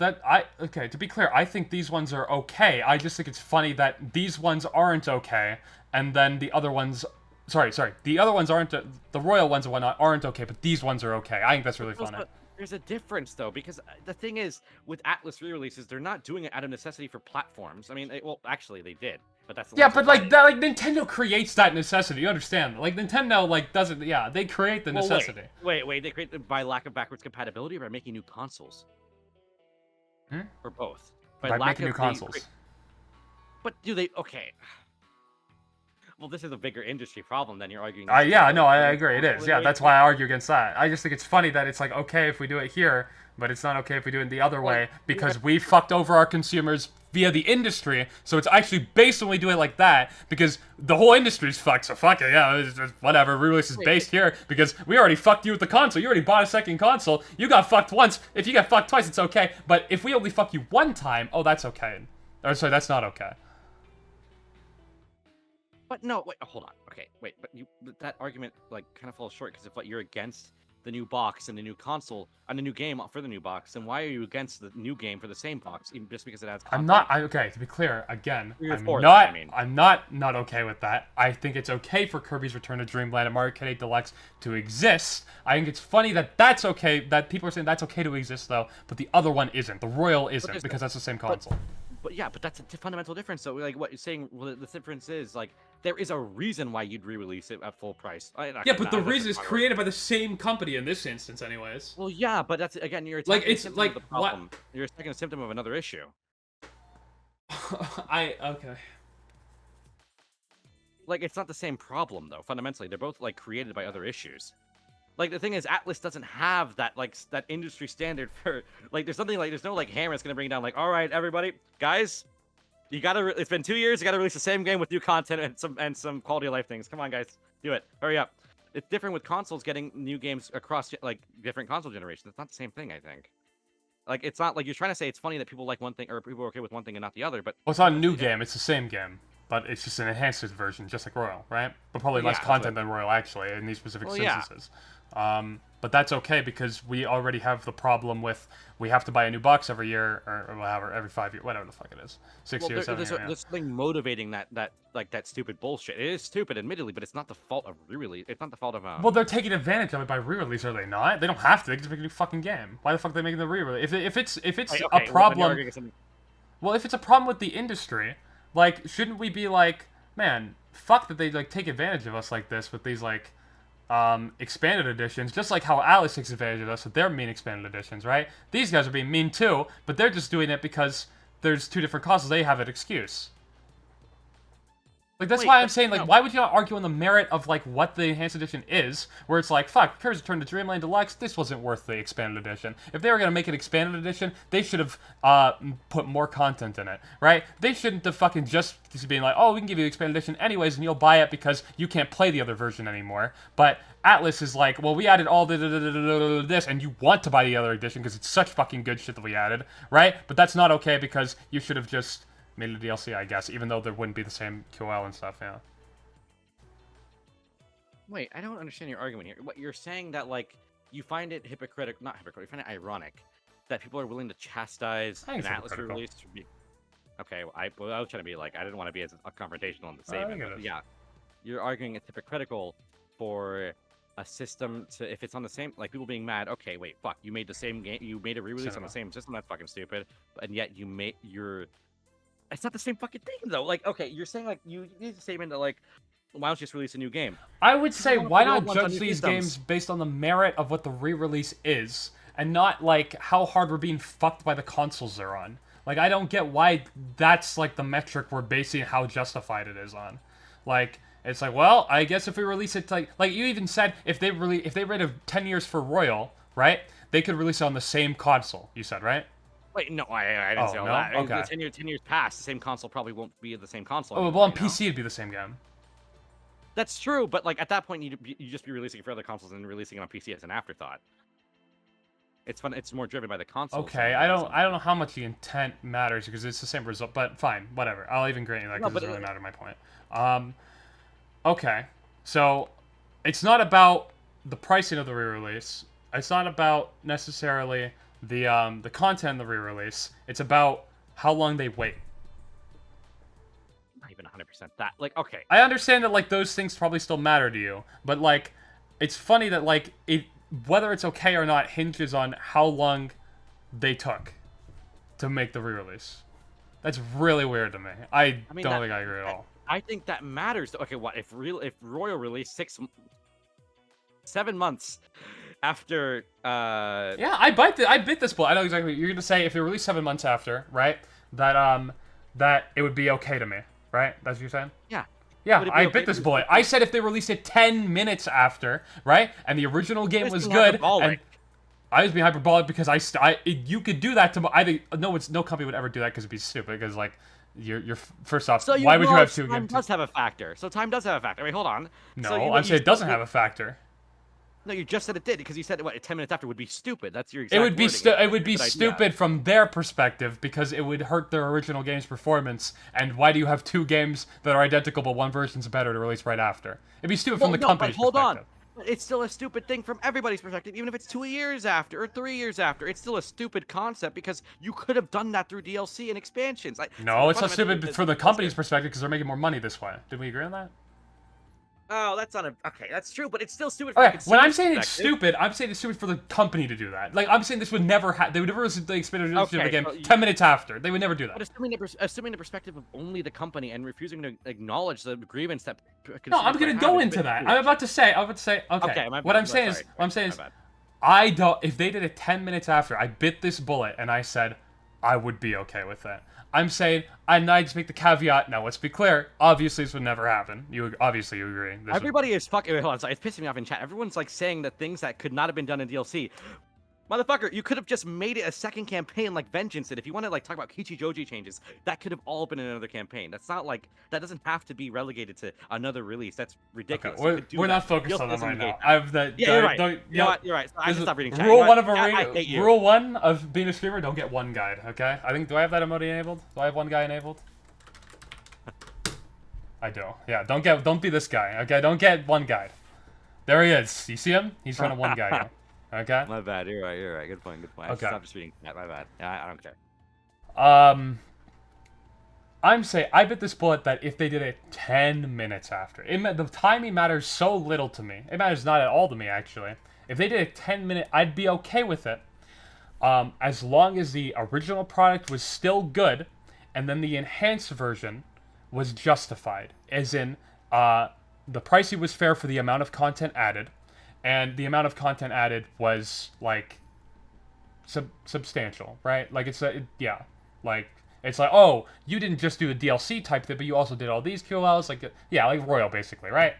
okay, to be clear, I think these ones are okay. I just think it's funny that these ones aren't okay, and then the other ones, sorry, the other ones aren't, the Royal ones and whatnot aren't okay, but these ones are okay. I think that's really funny. There's a difference though, because the thing is, with Atlus re-releases, they're not doing it out of necessity for platforms. I mean, well, actually they did, but that's yeah, but like that, like Nintendo creates that necessity. You understand? Like Nintendo, like doesn't. Yeah, they create the necessity. Wait, they create it by lack of backwards compatibility or by making new consoles? Or both? By making new consoles. But do they? Okay. Well, this is a bigger industry problem than you're arguing. Yeah, no, I agree. It is. Yeah, that's why I argue against that. I just think it's funny that it's like, okay if we do it here, but it's not okay if we do it the other way, because we fucked over our consumers via the industry, so it's actually based when we do it like that, because the whole industry's fucked, so fuck it, yeah, it's just whatever, re-release is based here, because we already fucked you with the console, you already bought a second console, you got fucked once, if you get fucked twice, it's okay, but if we only fuck you one time, oh, that's okay. Or, sorry, that's not okay. But no, wait, hold on. Okay, wait, but that argument like kind of falls short, because if you're against the new box and the new console and the new game for the new box, then why are you against the new game for the same box, even just because it has content? Okay, to be clear, again, I'm not okay with that. I think it's okay for Kirby's Return to Dreamland and Mario Kart 8 Deluxe to exist. I think it's funny that that's okay, that people are saying that's okay to exist though, but the other one isn't. The Royal isn't, because that's the same console. But yeah, but that's a fundamental difference. So like, what you're saying, well, the difference is like there is a reason why you'd re-release it at full price. Yeah, but the reason is created by the same company in this instance, anyways. Well, yeah, but that's again, you're like it's like the problem. What? You're attacking a symptom of another issue. Okay. Like, it's not the same problem though. Fundamentally, they're both like created by other issues. Like, the thing is, Atlus doesn't have that, like, that industry standard for, like, there's something, like, there's no, like, hammer that's gonna bring it down, like, all right, everybody, guys, you gotta, it's been 2 years, you gotta release the same game with new content and some quality of life things. Come on, guys, do it. Hurry up. It's different with consoles getting new games across, like, different console generations. It's not the same thing, I think. Like, it's not, like, you're trying to say it's funny that people like one thing, or people are okay with one thing and not the other, but... Well, it's not a new game, it's the same game. But it's just an enhanced version, just like Royal, right? But probably less content than Royal, actually, in these specific instances. But that's okay, because we already have the problem with we have to buy a new box every year, or whatever, every 5 years, whatever the fuck it is. 6 years, 7 years, there's something motivating that stupid bullshit. It is stupid, admittedly, but it's not the fault of re-release. It's not the fault of... Well, they're taking advantage of it by re-release, are they not? They don't have to. They can just make a new fucking game. Why the fuck are they making the re-release? If it's a problem... Well, if it's a problem with the industry, like, shouldn't we be like, man, fuck that they, like, take advantage of us like this with these, like... expanded editions, just like how Atlus takes advantage of us with their mean expanded editions, right? These guys are being mean too, but they're just doing it because there's two different consoles. They have an excuse. Like, that's why I'm saying, like, why would you not argue on the merit of, like, what the Enhanced Edition is, where it's like, fuck, Kirby's Return to Dreamland Deluxe, this wasn't worth the Expanded Edition. If they were gonna make an Expanded Edition, they should have, put more content in it, right? They shouldn't have fucking just being like, oh, we can give you the Expanded Edition anyways, and you'll buy it because you can't play the other version anymore. But Atlus is like, well, we added all this, and you want to buy the other edition because it's such fucking good shit that we added, right? But that's not okay because you should have just... made a DLC, I guess, even though there wouldn't be the same QL and stuff, yeah. Wait, I don't understand your argument here. What you're saying that, like, you find it hypocritical, not hypocritical, you find it ironic that people are willing to chastise an Atlus release. Okay, well, I was trying to be like, I didn't want to be as confrontational in the statement, but yeah. You're arguing it's hypocritical for a system to, if it's on the same, like, people being mad, okay, wait, fuck, you made the same game, you made a re-release on the same system, that's fucking stupid, and yet you made your... It's not the same fucking thing, though. Like, okay, you're saying, like, you need a statement that, like, why don't you just release a new game? I would say, why not judge these games based on the merit of what the re-release is, and not, like, how hard we're being fucked by the consoles they're on. Like, I don't get why that's, like, the metric we're basing how justified it is on. Like, it's like, well, I guess if we release it, like you even said, if they rated 10 years for Royal, right, they could release it on the same console, you said, right? Wait, no, I didn't say all that. Okay. 10 years past, the same console probably won't be the same console. Oh, well, on PC it'd be the same game. That's true, but like at that point, you just be releasing it for other consoles and releasing it on PC as an afterthought. It's fun. It's more driven by the console. Okay, I don't know how much the intent matters because it's the same result, but fine, whatever. I'll even grant you that because it doesn't really matter my point. Okay, so it's not about the pricing of the re-release. It's not about necessarily the content of the re-release. It's about how long they wait. Not even 100% that. Like, okay. I understand that, like, those things probably still matter to you, but, like, it's funny that, like, whether it's okay or not hinges on how long they took to make the re-release. That's really weird to me. I don't think I agree at all. I think that matters. Okay, what if Royal released 7 months after? Yeah, I bit this bullet. I know exactly what you're gonna say. If it released 7 months after, right? That it would be okay to me, right? That's what you're saying? Yeah. Yeah, I bit this bullet. I said if they released it 10 minutes after, right? And the original game was good. And I was being hyperbolic because you could do that to. I think no company would ever do that because it'd be stupid. Because like you're first off, so why would you have two games? Time games? does have a factor. So time does have a factor. Wait, hold on. No, so I'm saying it doesn't have a factor. No, you just said it did because you said what 10 minutes after would be stupid. That's your exact. It would be stupid from their perspective because it would hurt their original game's performance. And why do you have two games that are identical but one version's better to release right after? It'd be stupid from the company's perspective. Hold on. It's still a stupid thing from everybody's perspective, even if it's 2 years after or 3 years after. It's still a stupid concept because you could have done that through DLC and expansions. No, it's not stupid from the company's perspective because they're making more money this way. Did we agree on that? Oh, that's not a... Okay, that's true, but it's still stupid for when I'm saying it's stupid, I'm saying it's stupid for the company to do that. Like, I'm saying this would never happen. They would never release the expansion of the game 10 minutes after. They would never do that. But assuming the perspective of only the company and refusing to acknowledge the grievance that... No, I'm going to go into that. I'm about to say, okay. What I'm saying is, I don't... If they did it 10 minutes after, I bit this bullet and I said, I would be okay with that. I'm saying, I just make the caveat. Now, let's be clear. Obviously, this would never happen. Obviously, you agree. Everybody is fucking... Wait, hold on. Sorry, it's pissing me off in chat. Everyone's, like, saying that things that could not have been done in DLC. Motherfucker, you could have just made it a second campaign like Vengeance did. If you want to, like, talk about Kichijoji changes, that could have all been in another campaign. That's not, like... That doesn't have to be relegated to another release. That's ridiculous. Okay, we're not focused on that right now. You're right. You're right. I should stop reading chat. Rule one of being a streamer, don't get one guide, okay? Do I have that emote enabled? Do I have one guy enabled? I do. Yeah, don't be this guy, okay? Don't get one guide. There he is. You see him? He's trying to one guy you. Okay? My bad. You're right. Good point. Okay. Stop just reading that. My bad. Yeah, I don't care. I'm saying, I bit this bullet that if they did it 10 minutes after, the timing matters so little to me. It matters not at all to me, actually. If they did it 10 minutes, I'd be okay with it. As long as the original product was still good, and then the enhanced version was justified. As in, the pricing was fair for the amount of content added, and the amount of content added was, like, substantial, right? Like, it's like, oh, you didn't just do the DLC type thing, but you also did all these QLs, like Royal, basically, right?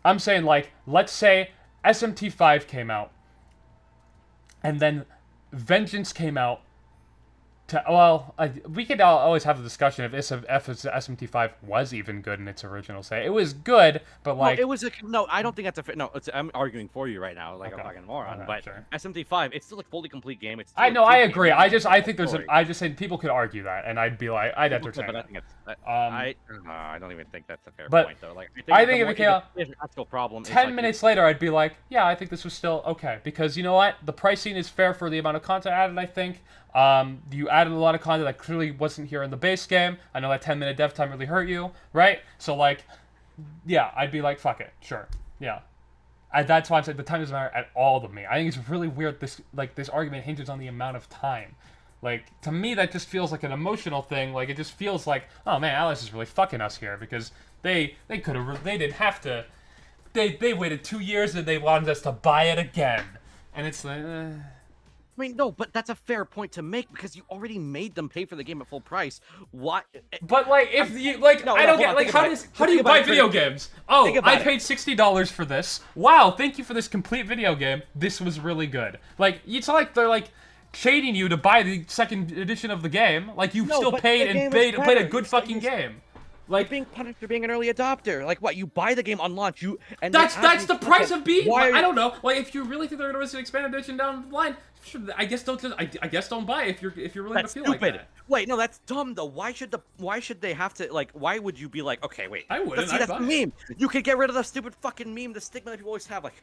I'm saying, like, let's say SMT5 came out, and then Vengeance came out, we could always have the discussion if SMT5 was even good in its original say. It was good, but like... No, I don't think that's a fair... No, I'm arguing for you right now, like a fucking moron, but sure. SMT5, it's still a fully complete game. I agree. I just think people could argue that, and I'd be like, I'd entertain that. I don't even think that's a fair point, though. Like, I think if it came out... actual problem 10 minutes later, I'd be like, yeah, I think this was still okay, because you know what? The pricing is fair for the amount of content added, I think. You added a lot of content that clearly wasn't here in the base game. I know that 10-minute dev time really hurt you, right? So, like, yeah, I'd be like, fuck it, sure, yeah. That's why I'm saying the time doesn't matter at all to me. I think it's really weird this argument hinges on the amount of time. Like, to me, that just feels like an emotional thing. Like, it just feels like, oh man, Atlus is really fucking us here because they didn't have to. They waited 2 years and they wanted us to buy it again, and it's like. I mean, no, but that's a fair point to make because you already made them pay for the game at full price. What? But like, if you like, I don't get like how do you buy video games? Oh, I paid $60 for this. Wow, thank you for this complete video game. This was really good. Like, it's not like they're like shading you to buy the second edition of the game. Like, you still paid and played a good fucking game. Like, you're being punished for being an early adopter. Like what? You buy the game on launch, that's the price of being. Why I don't know. Like, if you really think they're gonna release an expanded edition down the line, sure, I guess don't buy it if you're really gonna feel stupid. like that. Wait, no, that's dumb though. Why should they have to like? Why would you be like, okay, wait? I wouldn't. That's I'd the buy it. meme. You could get rid of the stupid fucking meme, the stigma that people always have. Like,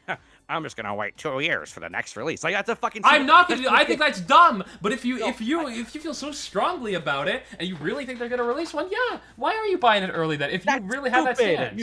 I'm just gonna wait 2 years for the next release. Like that's a fucking. I'm not gonna do. I think that's dumb. But if you feel so strongly about it and you really think they're gonna release one, yeah. Why are you buying it early then? If you really have that stance,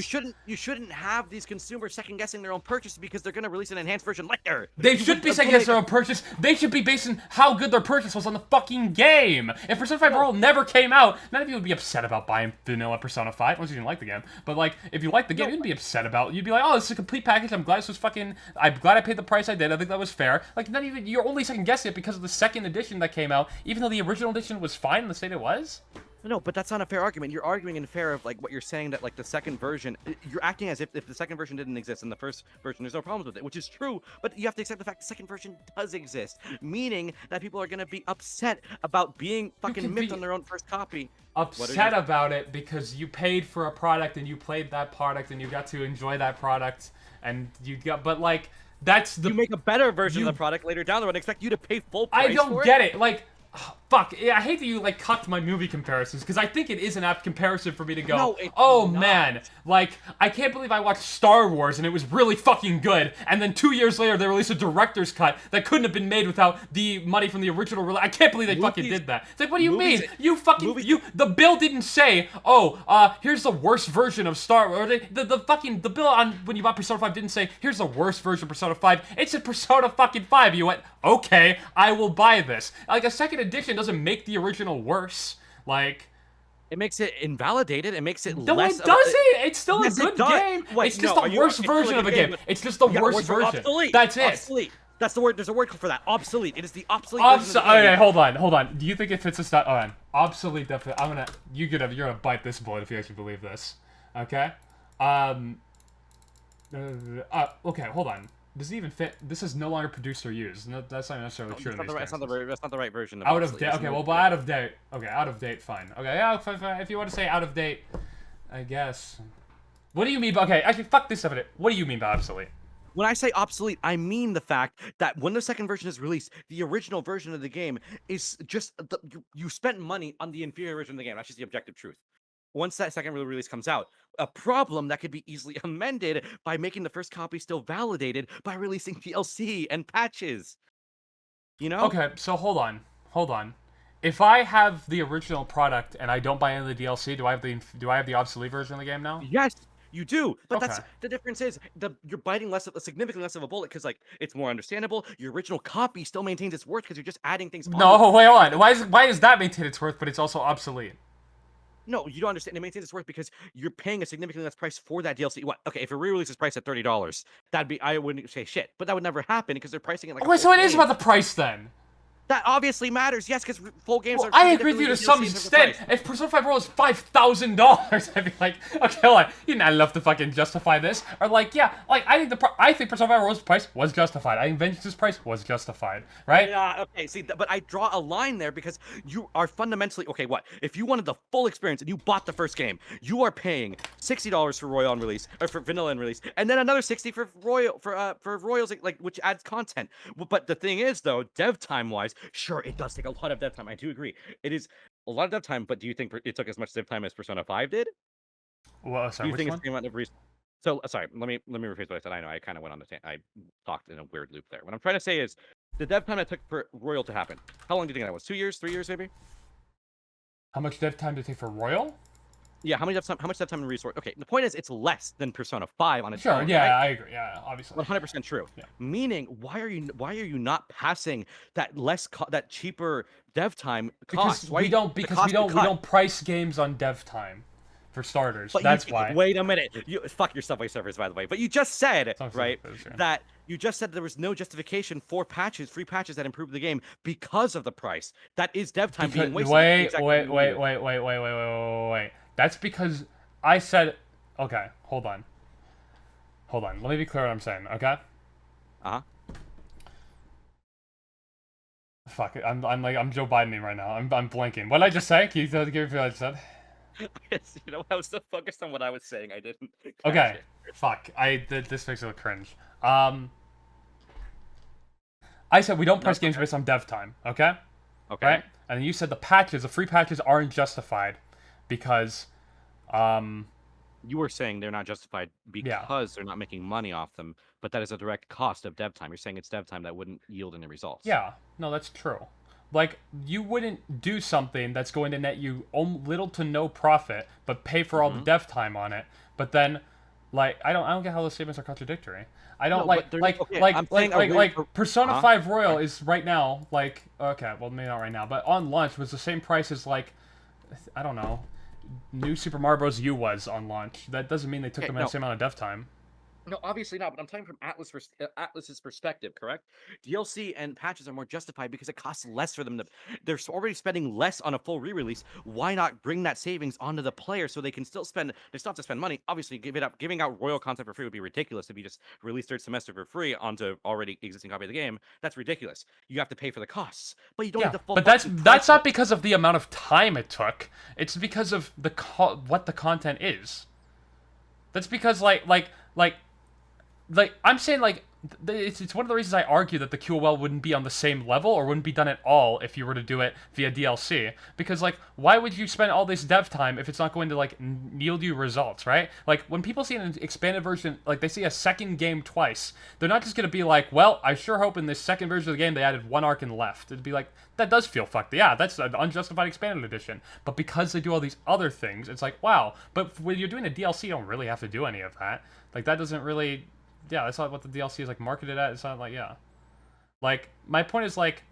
you shouldn't have these consumers second guessing their own purchase because they're gonna release an enhanced version later. They should be second guessing their own purchase. They should be basing how good their purchase was on the fucking game. If Persona 5 Royal never came out, none of you would be upset about buying vanilla Persona 5, unless you didn't like the game. But like, if you liked the game, you'd be upset about it. You'd be like, oh, this is a complete package. I'm glad I paid the price I did. I think that was fair. Like, not even, you're only second guessing it because of the second edition that came out, even though the original edition was fine in the state it was. No, but that's not a fair argument. You're arguing in favor of like what you're saying that like the second version, you're acting as if the second version didn't exist and the first version there's no problems with it, which is true. But you have to accept the fact the second version does exist, meaning that people are gonna be upset about being fucking miffed on their own first copy. Upset about it because you paid for a product and you played that product and you got to enjoy that product and but like that's the you make a better version of the product later down the road and expect you to pay full price. I don't get it. Like, fuck. Yeah, I hate that you like cucked my movie comparisons because I think it is an apt comparison for me to go. No, it's oh not. Man, like I can't believe I watched Star Wars and it was really fucking good, and then 2 years later they released a director's cut that couldn't have been made without the money from the original release. I can't believe they fucking did that. It's like, what do you mean? You fucking the bill didn't say, oh, here's the worst version of Star Wars. The bill on when you bought Persona 5 didn't say here's the worst version of Persona 5. It said Persona fucking 5. You went, okay, I will buy this. Like a second edition doesn't make the original worse. Like, it makes it invalidated. It makes it no, less. it doesn't. It's still yes, a good game. Wait, it's just the worst version of a game. It's just the worst version. Obsolete. That's it. Obsolete. That's the word. There's a word for that. Obsolete. It is the obsolete version of the game. Okay, hold on. Do you think it fits a style? Hold on. Obsolete. Definitely. You're gonna bite this bullet if you actually believe this. Okay. Okay. Hold on. Does it even fit? This is no longer produced or used. No, that's not necessarily true. That's not the right version. Out of date. Okay, well, but out of date. Okay, out of date. Fine. Okay, yeah. If you want to say out of date, I guess. What do you mean by? Okay, actually, fuck this stuff. What do you mean by obsolete? When I say obsolete, I mean the fact that when the second version is released, the original version of the game is just you spent money on the inferior version of the game. That's just the objective truth. Once that second release comes out, a problem that could be easily amended by making the first copy still validated by releasing DLC and patches. You know? Okay, so hold on. If I have the original product and I don't buy any of the DLC, do I have the obsolete version of the game now? Yes, you do. But Okay. that's the difference is you're biting significantly less of a bullet because like it's more understandable. Your original copy still maintains its worth because you're just adding things. No, wait, hold on. Why is that maintain its worth, but it's also obsolete? No, you don't understand. It maintains its worth because you're paying a significantly less price for that DLC. What? Okay, if a re-release is priced at $30, that'd be I wouldn't say shit, but that would never happen because they're pricing it like. Wait, so it is about the price then? That obviously matters, yes, because full games are. I agree with you to some extent. If Persona 5 Royal is $5,000, I'd be like, okay, hold on, you didn't have enough to fucking justify this. Or like, yeah, like I think Persona 5 Royal's price was justified. I think Vengeance's price was justified, right? Yeah, okay, see, but I draw a line there because you are fundamentally okay. What if you wanted the full experience and you bought the first game? You are paying $60 for Royal on release or for vanilla on release, and then another $60 for Royals, like which adds content. But the thing is, though, dev time wise. Sure, it does take a lot of dev time. I do agree. It is a lot of dev time, but do you think it took as much dev time as Persona 5 did? Well, sorry, do you think one? it's the amount of So, sorry, let me rephrase what I said. I know I kind of went on I talked in a weird loop there. What I'm trying to say is the dev time it took for Royal to happen. How long do you think that was? 2 years, 3 years, maybe? How much dev time did it take for Royal? Yeah, how much dev time and resource? Okay, the point is it's less than Persona 5 on its Sure, own, yeah, right? I agree. Yeah, obviously. 100% true. Yeah. Meaning, why are you not passing that that cheaper dev time cost? Because we don't price games on dev time, for starters. But that's why. Wait a minute. You fuck your Subway servers, by the way. But you just said right sure. that you just said there was no justification for free patches that improved the game because of the price. That is dev time being wasted. Wait. That's because I said, okay, hold on. Let me be clear what I'm saying, okay? Uh-huh. Fuck it, I'm Joe Bidening right now. I'm blanking. What did I just say? Can you give me what I just said? You know, I was so focused on what I was saying, I didn't catch Okay, it. fuck. This makes me look cringe. I said we don't No, price it's games okay. based on dev time. Okay, Okay. right? And then you said the free patches aren't justified because, um, You were saying they're not justified yeah, because they're not making money off them, but that is a direct cost of dev time. You're saying it's dev time that wouldn't yield any results. yeah. No, that's true. Like you wouldn't do something that's going to net you little to no profit, but pay for all the Hmm. dev time on it. But then, like, I don't get how those statements are contradictory. I don't No, but they're okay. I'm saying Persona huh? 5 Royal Sorry. is right now like okay, well maybe not right now, but on launch was the same price as like I don't know, New Super Mario Bros. U was on launch. That doesn't mean they took Okay, the no, same amount of dev time. no, obviously not. But I'm talking from Atlus's perspective, correct? DLC and patches are more justified because it costs less for them to. They're already spending less on a full re-release. Why not bring that savings onto the player so they can still spend? They still have to spend money. Obviously, giving out royal content for free would be ridiculous if you just release third semester for free onto already existing copy of the game. That's ridiculous. You have to pay for the costs, but you don't need Yeah, the full but that's fucking price that's of not it. because of the amount of time it took. It's because of what the content is. That's because like I'm saying like it's one of the reasons I argue that the QOL wouldn't be on the same level or wouldn't be done at all if you were to do it via DLC because like why would you spend all this dev time if it's not going to like yield you results, right? Like when people see an expanded version, like they see a second game twice, they're not just going to be like, well, I sure hope in this second version of the game they added one arc and left. It'd be like that does feel fucked. Yeah, that's an unjustified expanded edition. But because they do all these other things, it's like, wow, but when you're doing a DLC you don't really have to do any of that. Like that doesn't really yeah, that's not what the DLC is like marketed at. It's not like yeah. Like my point is like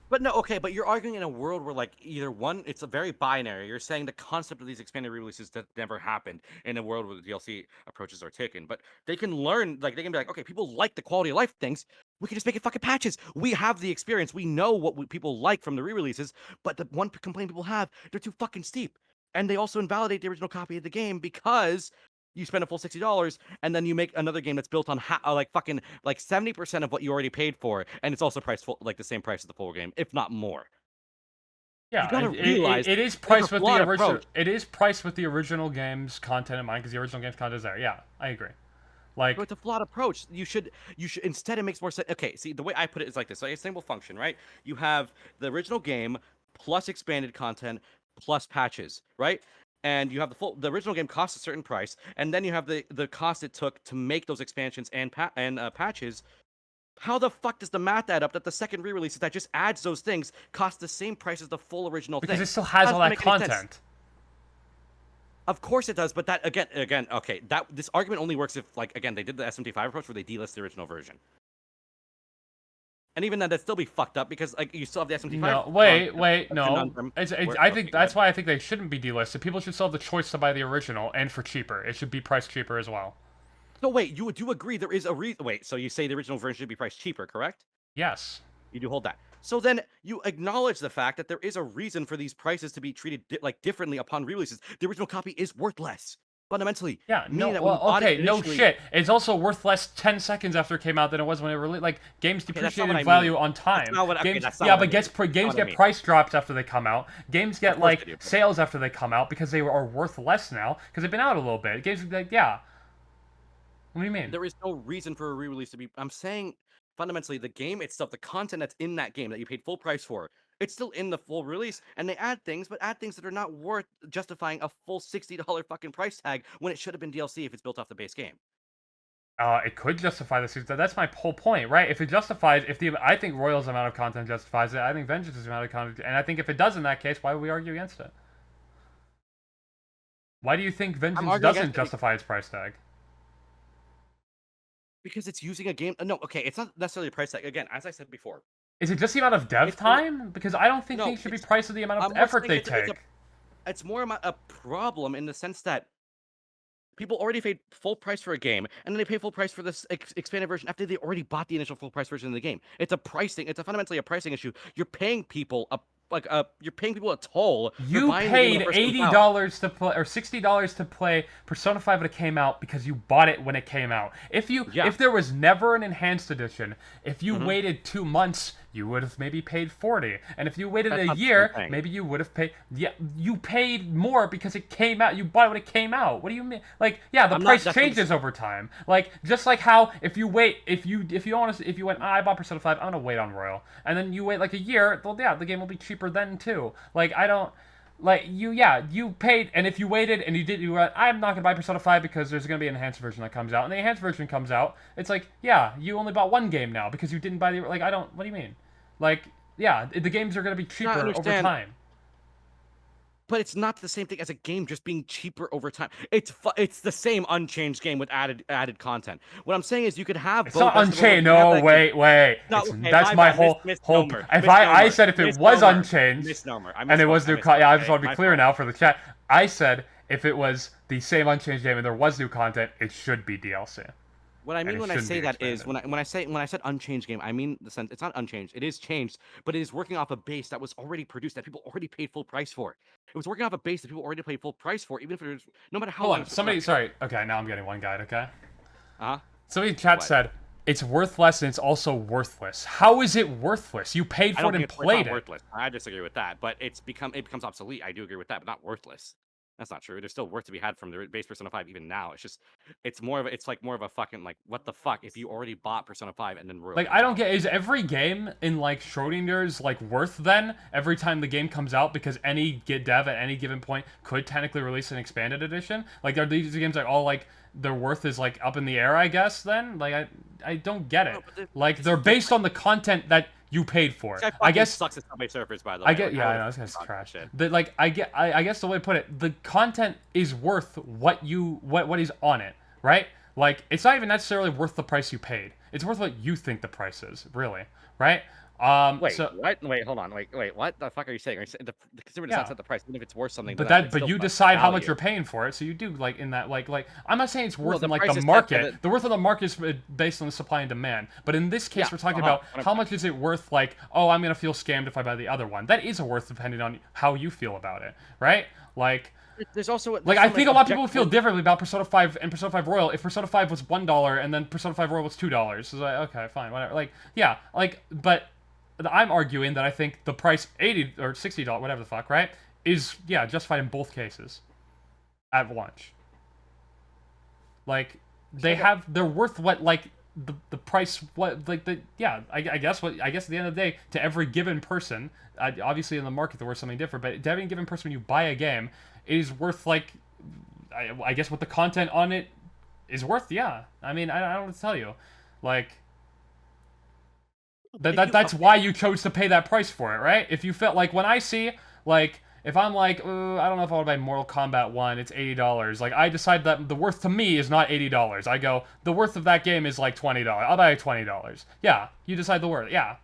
But no, okay, but you're arguing in a world where like either one, it's a very binary. You're saying the concept of these expanded releases that never happened in a world where the DLC approaches are taken. But they can learn, like they can be like, okay, people like the quality of life things. We can just make it fucking patches. We have the experience. We know what people like from the re-releases. But the one complaint people have, they're too fucking steep, and they also invalidate the original copy of the game because you spend a full $60 and then you make another game that's built on like fucking like 70% of what you already paid for, and it's also priced full, like the same price as the full game, if not more. You yeah, gotta realize it is there's a priced with the flawed original. approach. It is priced with the original game's content in mind because the original game's content is there. Yeah, I agree. But Like it's a flawed approach. You should instead it makes more sense. Okay, see the way I put it is like this. Like a simple function, right? You have the original game plus expanded content plus patches, right? And you have the original game costs a certain price, and then you have the cost it took to make those expansions and patches. How the fuck does the math add up that the second re-release that just adds those things cost the same price as the full original because thing? it still How has does all that that make any sense? content. Of course it does, but that again, okay, that this argument only works if like again they did the SMT5 approach where they delist the original version. And even then, that'd still be fucked up because like you still have the SMT5 No, wait, no. conundrum. I Okay, think go ahead. that's why I think they shouldn't be delisted. People should still have the choice to buy the original and for cheaper. It should be priced cheaper as well. So wait, you do agree there is a reason? Wait, so you say the original version should be priced cheaper, correct? Yes. You do hold that. So then you acknowledge the fact that there is a reason for these prices to be treated like differently upon releases. The original copy is worth less fundamentally, Yeah, meaning no, that when you well, bought it okay, no initially, shit. It's also worth less 10 seconds after it came out than it was when it released. Like, games okay, that's not what depreciate in I value mean. on That's time. not what. Okay, Games, that's not yeah, what I but mean. That's not games what I get mean. price drops after they come out. Games Of get, course they like, do. sales after they come out because they are worth less now because they've been out a little bit. Games, like, yeah. What do you mean? There is no reason for a re-release to be. I'm saying fundamentally the game itself, the content that's in that game that you paid full price for, it's still in the full release, and they add things, but add things that are not worth justifying a full $60 fucking price tag when it should have been DLC if it's built off the base game. It could justify the season. That's my whole point, right? If it justifies, I think Royal's amount of content justifies it. I think Vengeance's amount of content, and I think if it does in that case, why would we argue against it? Why do you think I'm Vengeance arguing doesn't against it justify its price tag? because it's using a game. No, okay, it's not necessarily a price tag. Again, as I said before, Is it just the amount of dev it's more, time? Because I don't think no, things should be priced with the amount of I'm more effort saying they it's take. it's more a problem in the sense that people already paid full price for a game, and then they pay full price for this expanded version after they already bought the initial full price version of the game. It's a pricing. It's a fundamentally a pricing issue. You're paying people you're paying people a toll for You buying the game when paid it first comes out. $80 to play or $60 to play Persona 5 when it came out because you bought it when it came out. Yeah. If there was never an enhanced edition, if you Mhm. waited 2 months you would have maybe paid $40. And if you waited That's a not the same year, thing. maybe you would have paid. Yeah, you paid more because it came out. You bought it when it came out. What do you mean? Like, yeah, the price changes over time. Like, just like how if you wait, if you went, I bought Persona 5, I'm gonna wait on Royal, and then you wait like a year, well, yeah, the game will be cheaper then too. Like, I don't. Like, you paid, and if you waited and you went, I'm not gonna buy Persona 5 because there's gonna be an enhanced version that comes out, and the enhanced version comes out, it's like, yeah, you only bought one game now because you didn't buy the, like, what do you mean? Like, yeah, the games are gonna be cheaper over time. But it's not the same thing as a game just being cheaper over time. It's the same unchanged game with added content. What I'm saying is you could have it's not unchanged. No, wait. No, That's my whole. If I said if it was unchanged and it was new content, yeah, I just want to be clear now for the chat. I said if it was the same unchanged game and there was new content, it should be DLC. What I mean when I say that is when I said unchanged game, I mean the sense it's not unchanged. It is changed, but it is working off a base that was already produced that people already paid full price for. It was working off a base that people already paid full price for, even if it was no matter how. Hold on, somebody. Sorry. Okay, now I'm getting one guide. Okay. Uh huh. Somebody in chat said it's worth less and it's also worthless. How is it worthless? You paid for it and played it. Worthless. I disagree with that, but it becomes obsolete. I do agree with that, but not worthless. That's not true. There's still worth to be had from the base Persona 5 even now. It's just, it's more of a fucking like, what the fuck if you already bought Persona 5 and then like, I don't get, is every game in like Schrodinger's like worth then every time the game comes out because any dev at any given point could technically release an expanded edition? Like, are these games like all like their worth is like up in the air, I guess, then? Like, I don't get it. No, like, they're based on the content that you paid for it. I guess sucks at Subway Surfers, by the way. I get, yeah, I know this guy's trash. Like, I guess the way to put it, the content is worth what is on it, right? Like, it's not even necessarily worth the price you paid. It's worth what you think the price is, really, right? Wait, what? Wait, hold on. Wait, what the fuck are you saying? Are you saying the consumer does not set the price, even if it's worth something. But you decide how much you're paying for it, so you do like in that like I'm not saying it's worth in like the market. The worth of the market is based on the supply and demand. But in this case, we're talking about how much is it worth? Like, oh, I'm gonna feel scammed if I buy the other one. That is a worth depending on how you feel about it, right? Like. There's also like I think a lot of people feel differently about Persona 5 and Persona 5 Royal. If Persona 5 was $1 and then Persona 5 Royal was $2, it's like okay, fine, whatever. Like yeah, like but. I'm arguing that I think the price $80 or $60, whatever the fuck, right, is justified in both cases at launch. Like they're worth what like the price what like the I guess at the end of the day to every given person, obviously in the market they're worth something different, but to every given person when you buy a game, it is worth like I guess what the content on it is worth. Yeah, I mean I don't know what to tell you, like. That's why you chose to pay that price for it, right? If you felt like when I see, like, if I'm like, I don't know if I want to buy Mortal Kombat 1, it's $80. Like, I decide that the worth to me is not $80. I go, the worth of that game is like $20. I'll buy it $20. Yeah, you decide the worth. Yeah.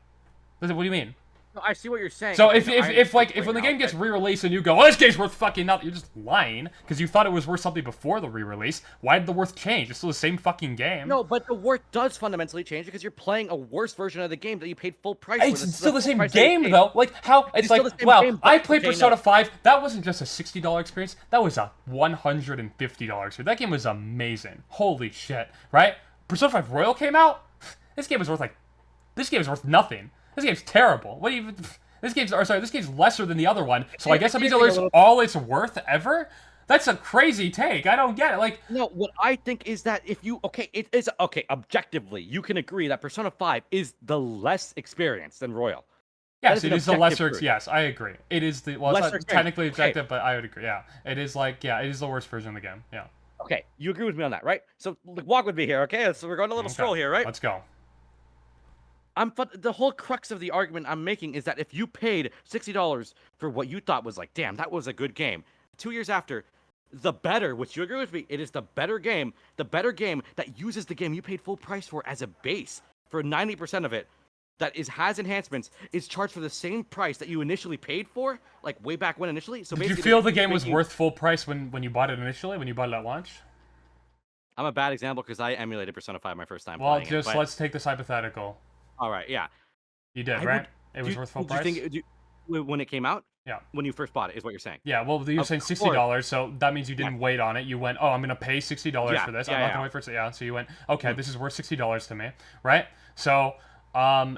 What do you mean? No, I see what you're saying. So if when the game gets re-released and you go, oh, this game's worth fucking nothing, you're just lying because you thought it was worth something before the re-release. Why did the worth change? It's still the same fucking game. No, but the worth does fundamentally change because you're playing a worse version of the game that you paid full price for. It's still the same game though. Like how it's like, wow, I played Persona 5. That wasn't just a $60 experience. That was a $150 experience. That game was amazing. Holy shit, right? Persona 5 Royal came out. This game is worth nothing. This game's terrible. What do you? This game's lesser than the other one. So I guess that means it's all it's worth ever. That's a crazy take. I don't get it. Like no, what I think is that if you objectively, you can agree that Persona 5 is the less experience than Royal. Yes, it is the lesser. Yes, I agree. It is the it's not technically objective, but I would agree. Yeah, it is like it is the worst version of the game. Yeah. Okay, you agree with me on that, right? So walk with me here, okay? So we're going a little stroll here, right? Let's go. The whole crux of the argument I'm making is that if you paid $60 for what you thought was like, damn, that was a good game, 2 years after, which you agree with me, it is the better game that uses the game you paid full price for as a base for 90% of it, that has enhancements, is charged for the same price that you initially paid for, like way back when initially. So did you feel the game was worth full price when you bought it initially, when you bought it at launch? I'm a bad example because I emulated Persona 5 my first time playing it. Well, just let's take this hypothetical. All right, yeah. You did, right? It was worth full price? When it came out? Yeah. When you first bought it, is what you're saying. Yeah, well, you're saying $60, so that means you didn't wait on it. You went, oh, I'm going to pay $60 for this. I'm not going to wait for it. Yeah, so you went, okay, this is worth $60 to me, right? So,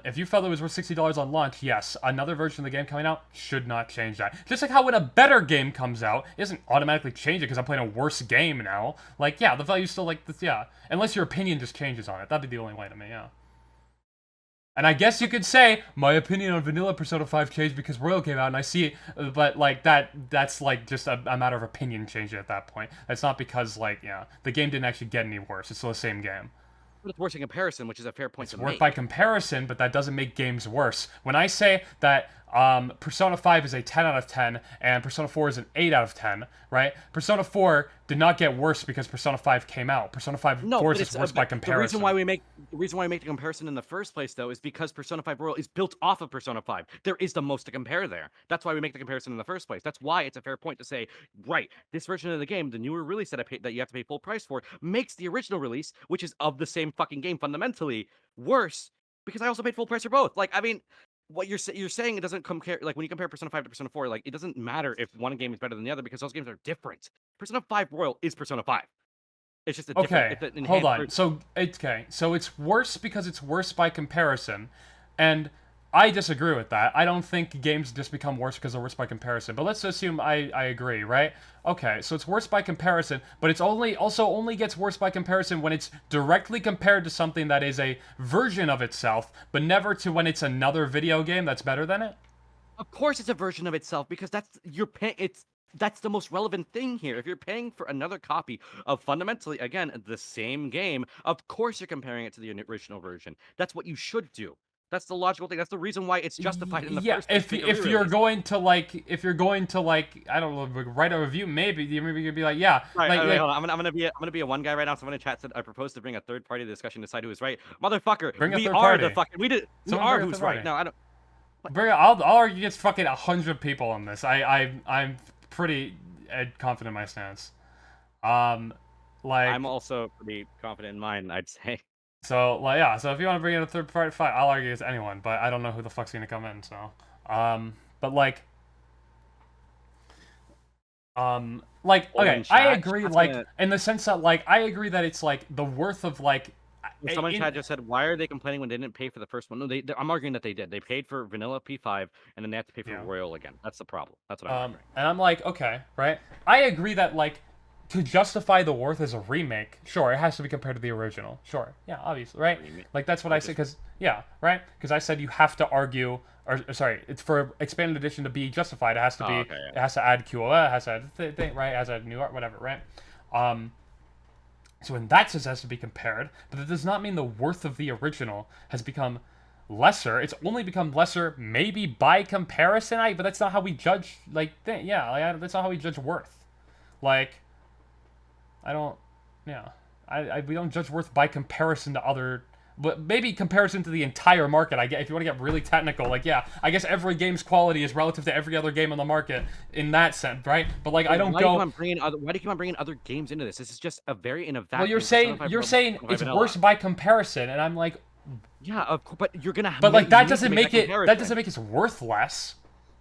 If you felt it was worth $60 on launch, yes, another version of the game coming out should not change that. Just like how when a better game comes out, it doesn't automatically change it because I'm playing a worse game now. Like, yeah, the value's still like this, yeah. Unless your opinion just changes on it. That'd be the only way to me, yeah. And I guess you could say, my opinion on vanilla Persona 5 changed because Royal came out, and I see it, but, like, that's, like, just a matter of opinion changing at that point. That's not because, like, yeah, the game didn't actually get any worse. It's still the same game. But it's worse in comparison, which is a fair point to Work make. by comparison, but that doesn't make games worse. When I say that Persona 5 is a 10 out of 10 and Persona 4 is an 8 out of 10, right? Persona 4 did not get worse because Persona 5 came out. Persona 5 4 is just worse by comparison. The reason why we make the comparison in the first place, though, is because Persona 5 Royal is built off of Persona 5. There is the most to compare there. That's why we make the comparison in the first place. That's why it's a fair point to say, right, this version of the game, the newer release that you have to pay full price for, makes the original release, which is of the same fucking game fundamentally, worse because I also paid full price for both. Like, I mean, what you're saying, it doesn't compare. Like, when you compare Persona 5 to Persona 4, like, it doesn't matter if one game is better than the other because those games are different. Persona 5 Royal is Persona 5. It's just a different. Okay, It's an hold on. version. So it's worse because it's worse by comparison, and I disagree with that. I don't think games just become worse because they're worse by comparison. But let's assume I agree, right? Okay, so it's worse by comparison, but it's only gets worse by comparison when it's directly compared to something that is a version of itself, but never to when it's another video game that's better than it. Of course, it's a version of itself because that's the most relevant thing here. If you're paying for another copy of fundamentally, again, the same game, of course you're comparing it to the original version. That's what you should do. That's the logical thing. That's the reason why it's justified in the first place. If you're going to like I don't know, write a review, maybe you'd be like, yeah. Right, like, hold on. I'm gonna be a one guy right now. Someone in chat said I propose to bring a third party discussion to decide who is right. Motherfucker, Bring a we third are party. the fucking we are who's right. No, I don't. I'll argue against fucking 100 people on this. I'm pretty confident in my stance. Like I'm also pretty confident in mine, I'd say. So, like, yeah, so if you want to bring in a third party fight, I'll argue against anyone, but I don't know who the fuck's gonna come in, so. But, like, okay, I agree, like, in the sense that, like, I agree that it's, like, the worth of, like... Someone in chat just said, why are they complaining when they didn't pay for the first one? No, I'm arguing that they did. They paid for Vanilla P5, and then they have to pay for Royal again. That's the problem. That's what I'm arguing. And I'm like, okay, right? I agree that, like, to justify the worth as a remake, sure, it has to be compared to the original. Sure, yeah, obviously, right? Like, that's what I said, because, yeah, right? Because I said you have to argue, or sorry, it's for expanded edition to be justified, it has to be, it has to add QoE, it has to add thing, right? It has to add new art, whatever, right? So in that sense, it has to be compared, but that does not mean the worth of the original has become lesser. It's only become lesser, maybe by comparison, but that's not how we judge, like, that's not how we judge worth. Like, I don't, we don't judge worth by comparison to other, but maybe comparison to the entire market. I get, if you want to get really technical, like, yeah, I guess every game's quality is relative to every other game on the market in that sense, right? But like, I don't go. Why do you keep on bringing other games into this? This is just a very in a vacuum. Well, you're saying it's worse by comparison, and I'm like, yeah, but you're gonna. But like, that doesn't make it worth less.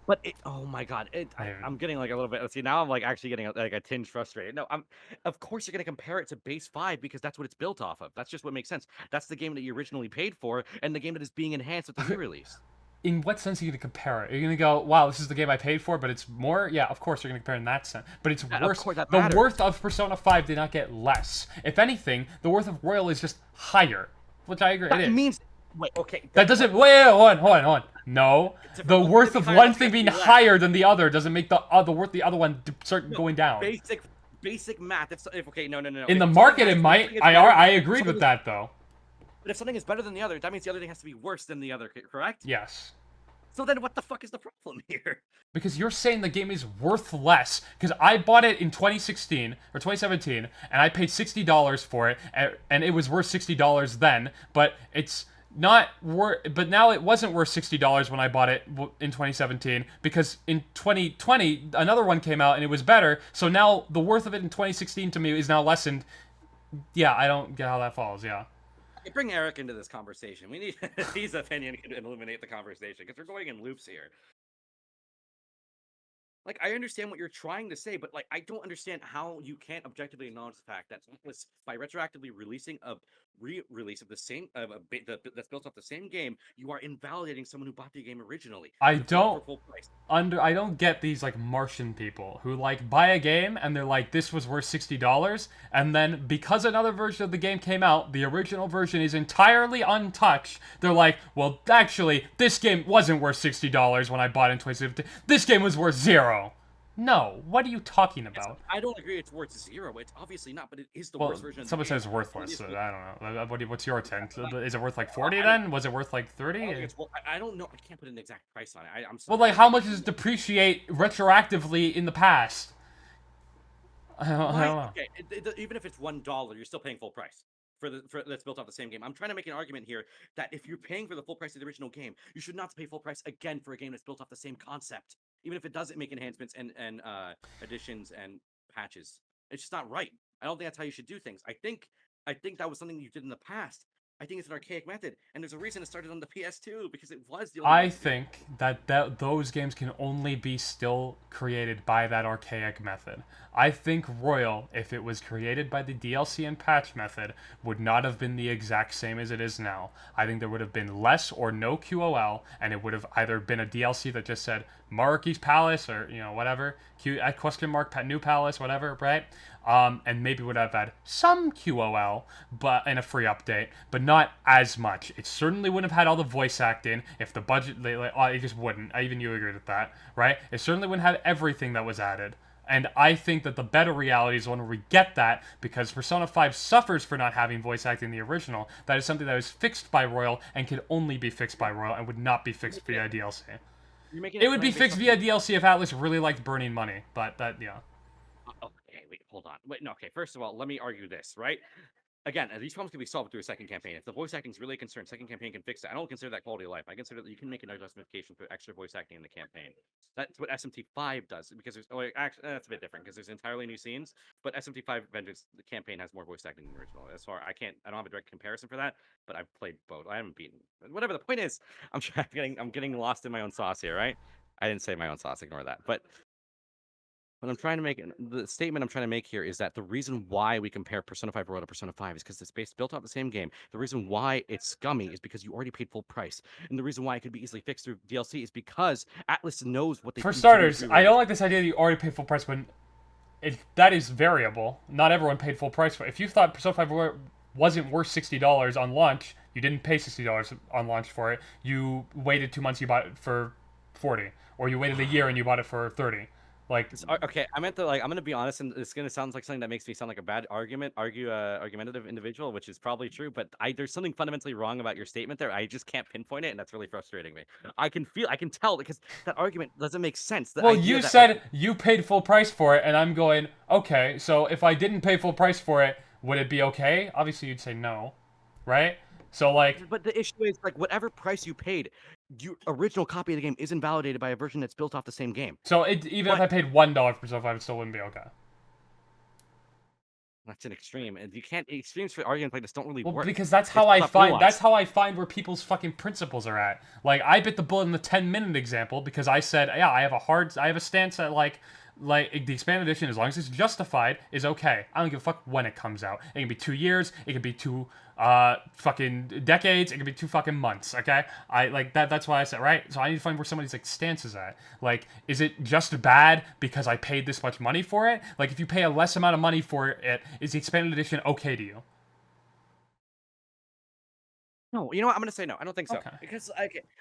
But oh my god, I'm getting like a little bit. See, now I'm like actually getting like a tinge frustrated. No, of course you're gonna compare it to base 5 because that's what it's built off of. That's just what makes sense. That's the game that you originally paid for, and the game that is being enhanced with the re-release. In what sense are you gonna compare it? Are you gonna go, wow, this is the game I paid for, but it's more? Yeah, of course you're gonna compare in that sense. But it's worse. Of course, that the worth of Persona 5 did not get less. If anything, the worth of Royal is just higher, which I agree. That it is. means. Wait, okay. That doesn't. Wait, hold on. No, the worth of one thing being higher than the other doesn't make the worth of the other one start going down. Basic math. If okay, no. In the market, it might. I agree with that though. But if something is better than the other, that means the other thing has to be worse than the other. Correct? Yes. So then, what the fuck is the problem here? Because you're saying the game is worth less. Because I bought it in 2016 or 2017, and I paid $60 for it, and it was worth $60 then. But it's not worth. But now it wasn't worth $60 when I bought it in 2017 because in 2020 another one came out and it was better. So now the worth of it in 2016 to me is now lessened. Yeah, I don't get how that falls. Yeah. Bring Eric into this conversation. We need his opinion to illuminate the conversation because we're going in loops here. Like, I understand what you're trying to say, but like, I don't understand how you can't objectively acknowledge the fact that Atlus, by retroactively releasing a re-release of the same that's built off the same game, you are invalidating someone who bought the game originally. I for don't full price. I don't get these like Martian people who like buy a game and they're like, this was worth $60, and then because another version of the game came out, the original version is entirely untouched. They're like, well, actually, this game wasn't worth $60 when I bought it in 2017. This game was worth $0. No, what are you talking about? I don't agree it's worth 0. It's obviously not, but it is the Well, worst version. someone says worthless. So I don't know. What's your take? Is it worth like 40 then? Was it worth like 30? I don't know. I can't put an exact price on it. I'm Well, sorry. like how much does it depreciate retroactively in the past? I don't know. Okay, even if it's $1, you're still paying full price for that's built off the same game. I'm trying to make an argument here that if you're paying for the full price of the original game, you should not pay full price again for a game that's built off the same concept, even if it doesn't make enhancements and additions and patches. It's just not right. I don't think that's how you should do things. I think that was something you did in the past. I think it's an archaic method, and there's a reason it started on the PS2 because it was the only. I think that those games can only be still created by that archaic method. I think Royal, if it was created by the DLC and patch method, would not have been the exact same as it is now. I think there would have been less or no QOL, and it would have either been a DLC that just said Monarchy's Palace or whatever, question mark new palace, whatever, right? And maybe would have had some QOL, but in a free update, but not as much. It certainly wouldn't have had all the voice acting. If the budget, it just wouldn't. Even you agreed with that, right? It certainly wouldn't have everything that was added. And I think that the better reality is when we get that, because Persona 5 suffers for not having voice acting in the original. That is something that was fixed by Royal and could only be fixed by Royal and would not be fixed via DLC. It would be fixed via DLC if Atlus really liked burning money, but yeah. Okay, wait, hold on. Wait, no, okay. First of all, let me argue this, right? Again, these problems can be solved through a second campaign. If the voice acting is really a concern, second campaign can fix it. I don't consider that quality of life. I consider that you can make another justification for extra voice acting in the campaign. That's what SMT5 does, because actually that's a bit different because there's entirely new scenes. But SMT5 Vengeance, the campaign has more voice acting than the original. As far I don't have a direct comparison for that, but I've played both. I haven't beaten. Whatever the point is, I'm getting lost in my own sauce here, right? I didn't say my own sauce. Ignore that. But what I'm trying to make, the statement I'm trying to make here is that the reason why we compare Persona 5 Royal to Persona 5 is because it's built off the same game. The reason why it's scummy is because you already paid full price. And the reason why it could be easily fixed through DLC is because Atlus knows what they For starters, I don't like this idea that you already paid full price when that is variable. Not everyone paid full price for it. If you thought Persona 5 Royal wasn't worth $60 on launch, you didn't pay $60 on launch for it. You waited 2 months, you bought it for 40, or you waited a year and you bought it for 30. Like, okay, I meant to I'm gonna be honest, and it's gonna sound like something that makes me sound like a bad argumentative individual, which is probably true. But there's something fundamentally wrong about your statement there. I just can't pinpoint it, and that's really frustrating me. I can tell because that argument doesn't make sense. Well, you said you paid full price for it, and I'm going, okay. So if I didn't pay full price for it, would it be okay? Obviously, you'd say no, right? So but the issue is whatever price you paid, your original copy of the game is invalidated by a version that's built off the same game. So even if I paid $1 for Persona 5, it still wouldn't be okay. That's an extreme, and you can't extremes for arguments like this don't really work. Because that's how I find where people's fucking principles are at. Like I bit the bullet in the 10-minute example because I said, yeah, I have a stance that like the expanded edition, as long as it's justified, is okay. I don't give a fuck when it comes out. It can be 2 years. It can be 2 fucking decades. It can be 2 fucking months. Okay, I like that. That's why I said right. So I need to find where somebody's like stance is at. Like, is it just bad because I paid this much money for it? Like, if you pay a less amount of money for it, is the expanded edition okay to you? No, you know what? I'm gonna say no. I don't think so. Okay. Because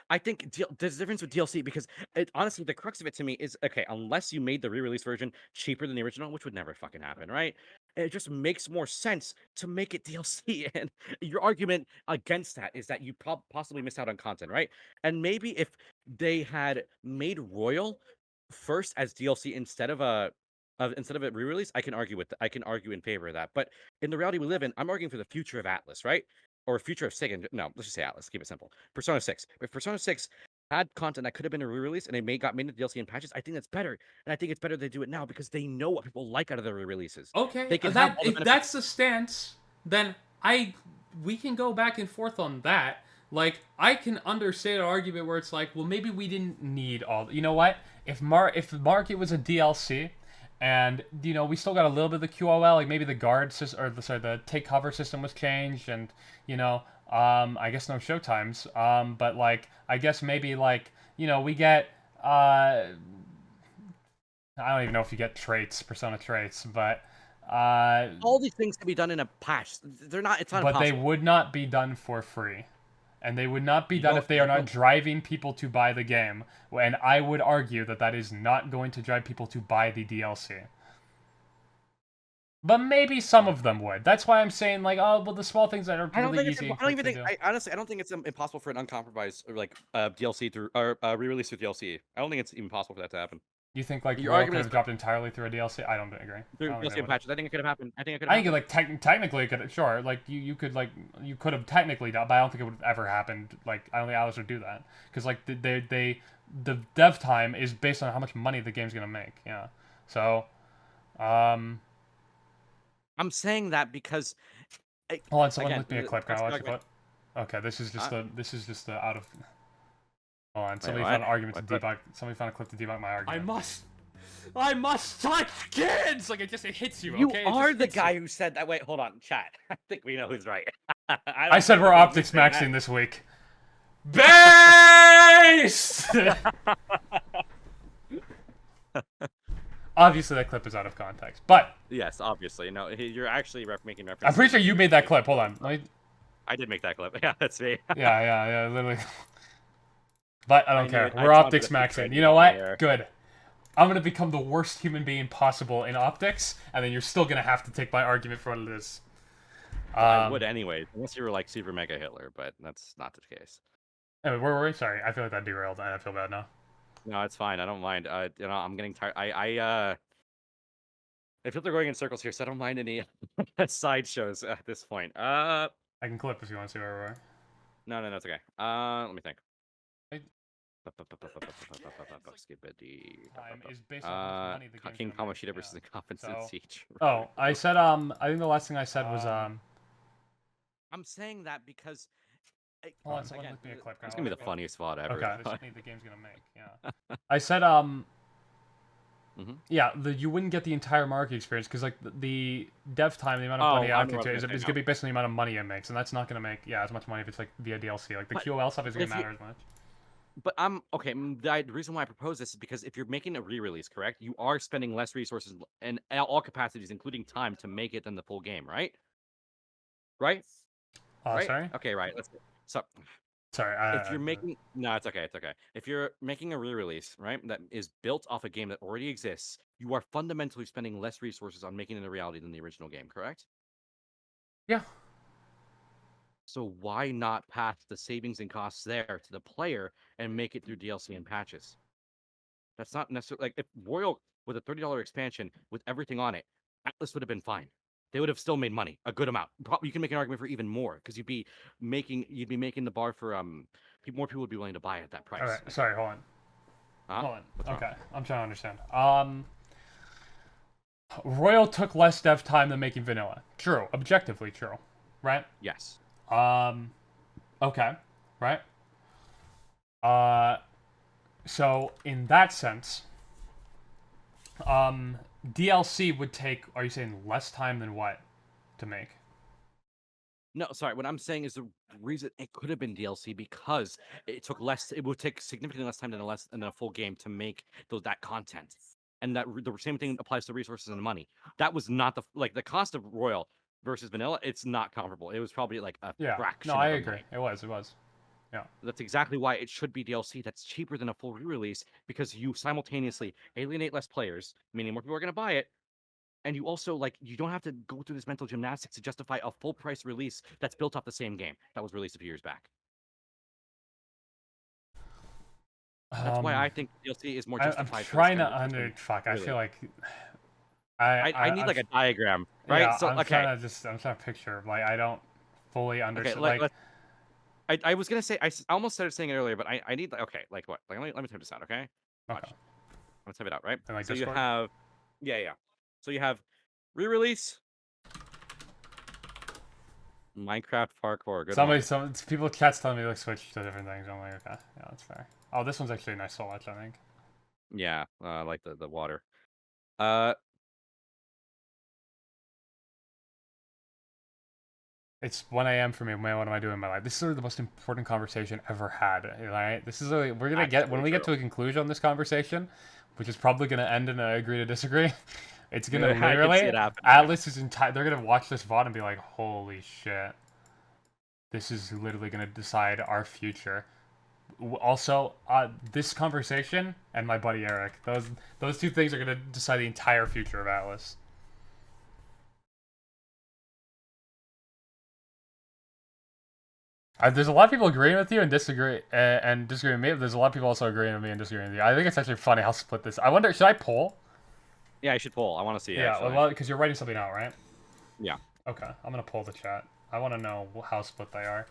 I think there's a difference with DLC because honestly, the crux of it to me is okay. Unless you made the re-release version cheaper than the original, which would never fucking happen, right? It just makes more sense to make it DLC. And your argument against that is that you possibly missed out on content, right? And maybe if they had made Royal first as DLC instead of a re-release, I can argue in favor of that. But in the reality we live in, I'm arguing for the future of Atlus, right? Or future of Sega. No, let's just say Atlus. Keep it simple. Persona 6. If Persona 6 had content that could have been a re-release and they got made into DLC and patches, I think that's better. And I think it's better they do it now because they know what people like out of the re-releases. Okay, if that's the stance, then we can go back and forth on that. Like, I can understand an argument where it's like, well, maybe we didn't need all. You know what? If Market was a DLC, And you know, we still got a little bit of the QOL, like maybe the guard system, or the take cover system was changed, and you know, I guess no showtimes. But like, I guess maybe like, you know, we get I don't even know if you get traits, persona traits, but All these things can be done in a patch. They're not. It's not but they impossible. would not be done for free. And they would not be You done don't. if they are not driving people to buy the game. And I would argue that that is not going to drive people to buy the DLC. But maybe some of them would. That's why I'm saying, like, oh, well, the small things that are I don't really think it's. easy I don't even to think. do. Honestly, I don't think it's impossible for an uncompromised or like DLC through or re-release through DLC. I don't think it's even possible for that to happen. You think like Your Royal could argument have is dropped entirely through a DLC? I don't agree. through I don't think DLC they would. patches. I think it could have happened. I think it could. I think like technically it could, sure, like you could have technically done, but I don't think it would have ever happened. Like I don't think Atlus would do that because like the dev time is based on how much money the game's gonna make. Yeah, so I'm saying that because. hold on, someone Again, left me a clip. Can I watch the clip? Okay, this is just the out of. Hold on, somebody found an argument to debug. Somebody found a clip to debug my argument. I must touch kids! Like, it hits you, You okay? are the guy who said that. Wait, hold on, chat. I think we know who's right. I said we're optics maxing this week. Based! Obviously, that clip is out of context, but... Yes, obviously. No, you're actually making reference. I'm pretty sure you made that clip. Hold on. I did make that clip. Yeah, that's me. Yeah, literally. But I don't care. I We're optics confidently maxing. tried You know to what? fire. Good. I'm gonna become the worst human being possible in optics, and then you're still gonna have to take my argument for what it is. I would anyways, unless you were like super mega Hitler, but that's not the case. Anyway, where were we? Sorry, I feel like that derailed. I feel bad now. No, it's fine. I don't mind. You know, I'm getting tired. I feel like they're going in circles here, so I don't mind any sideshows at this point. I can clip if you want to see where we were. No, it's okay. Let me think. Time is based on how much money the game's Hakim gonna make, Kamoshida versus Incompetent So- Siege. Oh, I said I think the last thing I said was I'm saying that because. Hold on, someone again, look me a clip. it's gonna be the funniest VOD ever. Okay. The game's gonna make. Yeah. I said yeah, you wouldn't get the entire market experience because like the dev time, the amount of money allocated to it is gonna be based on the amount of money it makes, and that's not gonna make as much money if it's like via DLC. Like the QOL stuff isn't gonna matter as much. But I'm okay. The reason why I propose this is because if you're making a re-release, correct, you are spending less resources and all capacities, including time, to make it than the full game, right? Right? Right? Sorry. Okay, right. Let's. So, sorry. If you're making no, it's okay. It's okay. If you're making a re-release, right, that is built off a game that already exists, you are fundamentally spending less resources on making it a reality than the original game, correct? Yeah. So why not pass the savings and costs there to the player and make it through DLC and patches? That's not necessarily like if Royal with a $30 expansion with everything on it, Atlus would have been fine. They would have still made money, a good amount. You can make an argument for even more because you'd be making the bar for more people would be willing to buy at that price. All right. Sorry. Hold on. Huh? Hold on. What's Okay. wrong? I'm trying to understand. Royal took less dev time than making vanilla. True. Objectively true. Right? Yes. Okay. Right? So in that sense, DLC would take, are you saying less time than what to make? No, sorry. What I'm saying is the reason it could have been DLC because it took less. It would take significantly less time than a full game to make that content, and that the same thing applies to resources and money. That was not the cost of Royal versus Vanilla. It's not comparable. It was probably like a fraction. No, I of agree. money. It was. Yeah. That's exactly why it should be DLC. That's cheaper than a full re-release because you simultaneously alienate less players, meaning more people are going to buy it. And you also you don't have to go through this mental gymnastics to justify a full price release that's built off the same game that was released a few years back. That's why I think DLC is more justified. I'm trying to fuck. Really. I feel like I need a diagram, right? Yeah, so I'm trying to picture. Like I don't fully understand. Okay, I was gonna say I almost started saying it earlier, but I need okay, like what? Like let me type this out, okay? Watch. Okay. Let's type it out, right? And so Discord? you have yeah. So you have re-release Minecraft parkour. Good some people chat's telling me to switch to different things. I'm like, okay, yeah, that's fair. Oh, this one's actually a nice to watch, I think. Yeah, I like the water. It's 1 a.m. for me. Man, what am I doing in my life? This is the most important conversation ever had. Right? This is we're gonna That's get really when we get to true. a conclusion on this conversation, which is probably gonna end in a agree to disagree. It's gonna I can see literally it happening. Atlas is entire. They're gonna watch this VOD and be like, "Holy shit! This is literally gonna decide our future." Also, this conversation and my buddy Eric, those two things are gonna decide the entire future of Atlas. There's a lot of people agreeing with you and disagreeing with me. But there's a lot of people also agreeing with me and disagreeing with you. I think it's actually funny how split this. I wonder, should I poll? Yeah, I should poll. I want to see. Yeah, Actually. well, because you're writing something out, right? Yeah. Okay, I'm gonna poll the chat. I want to know how split they are.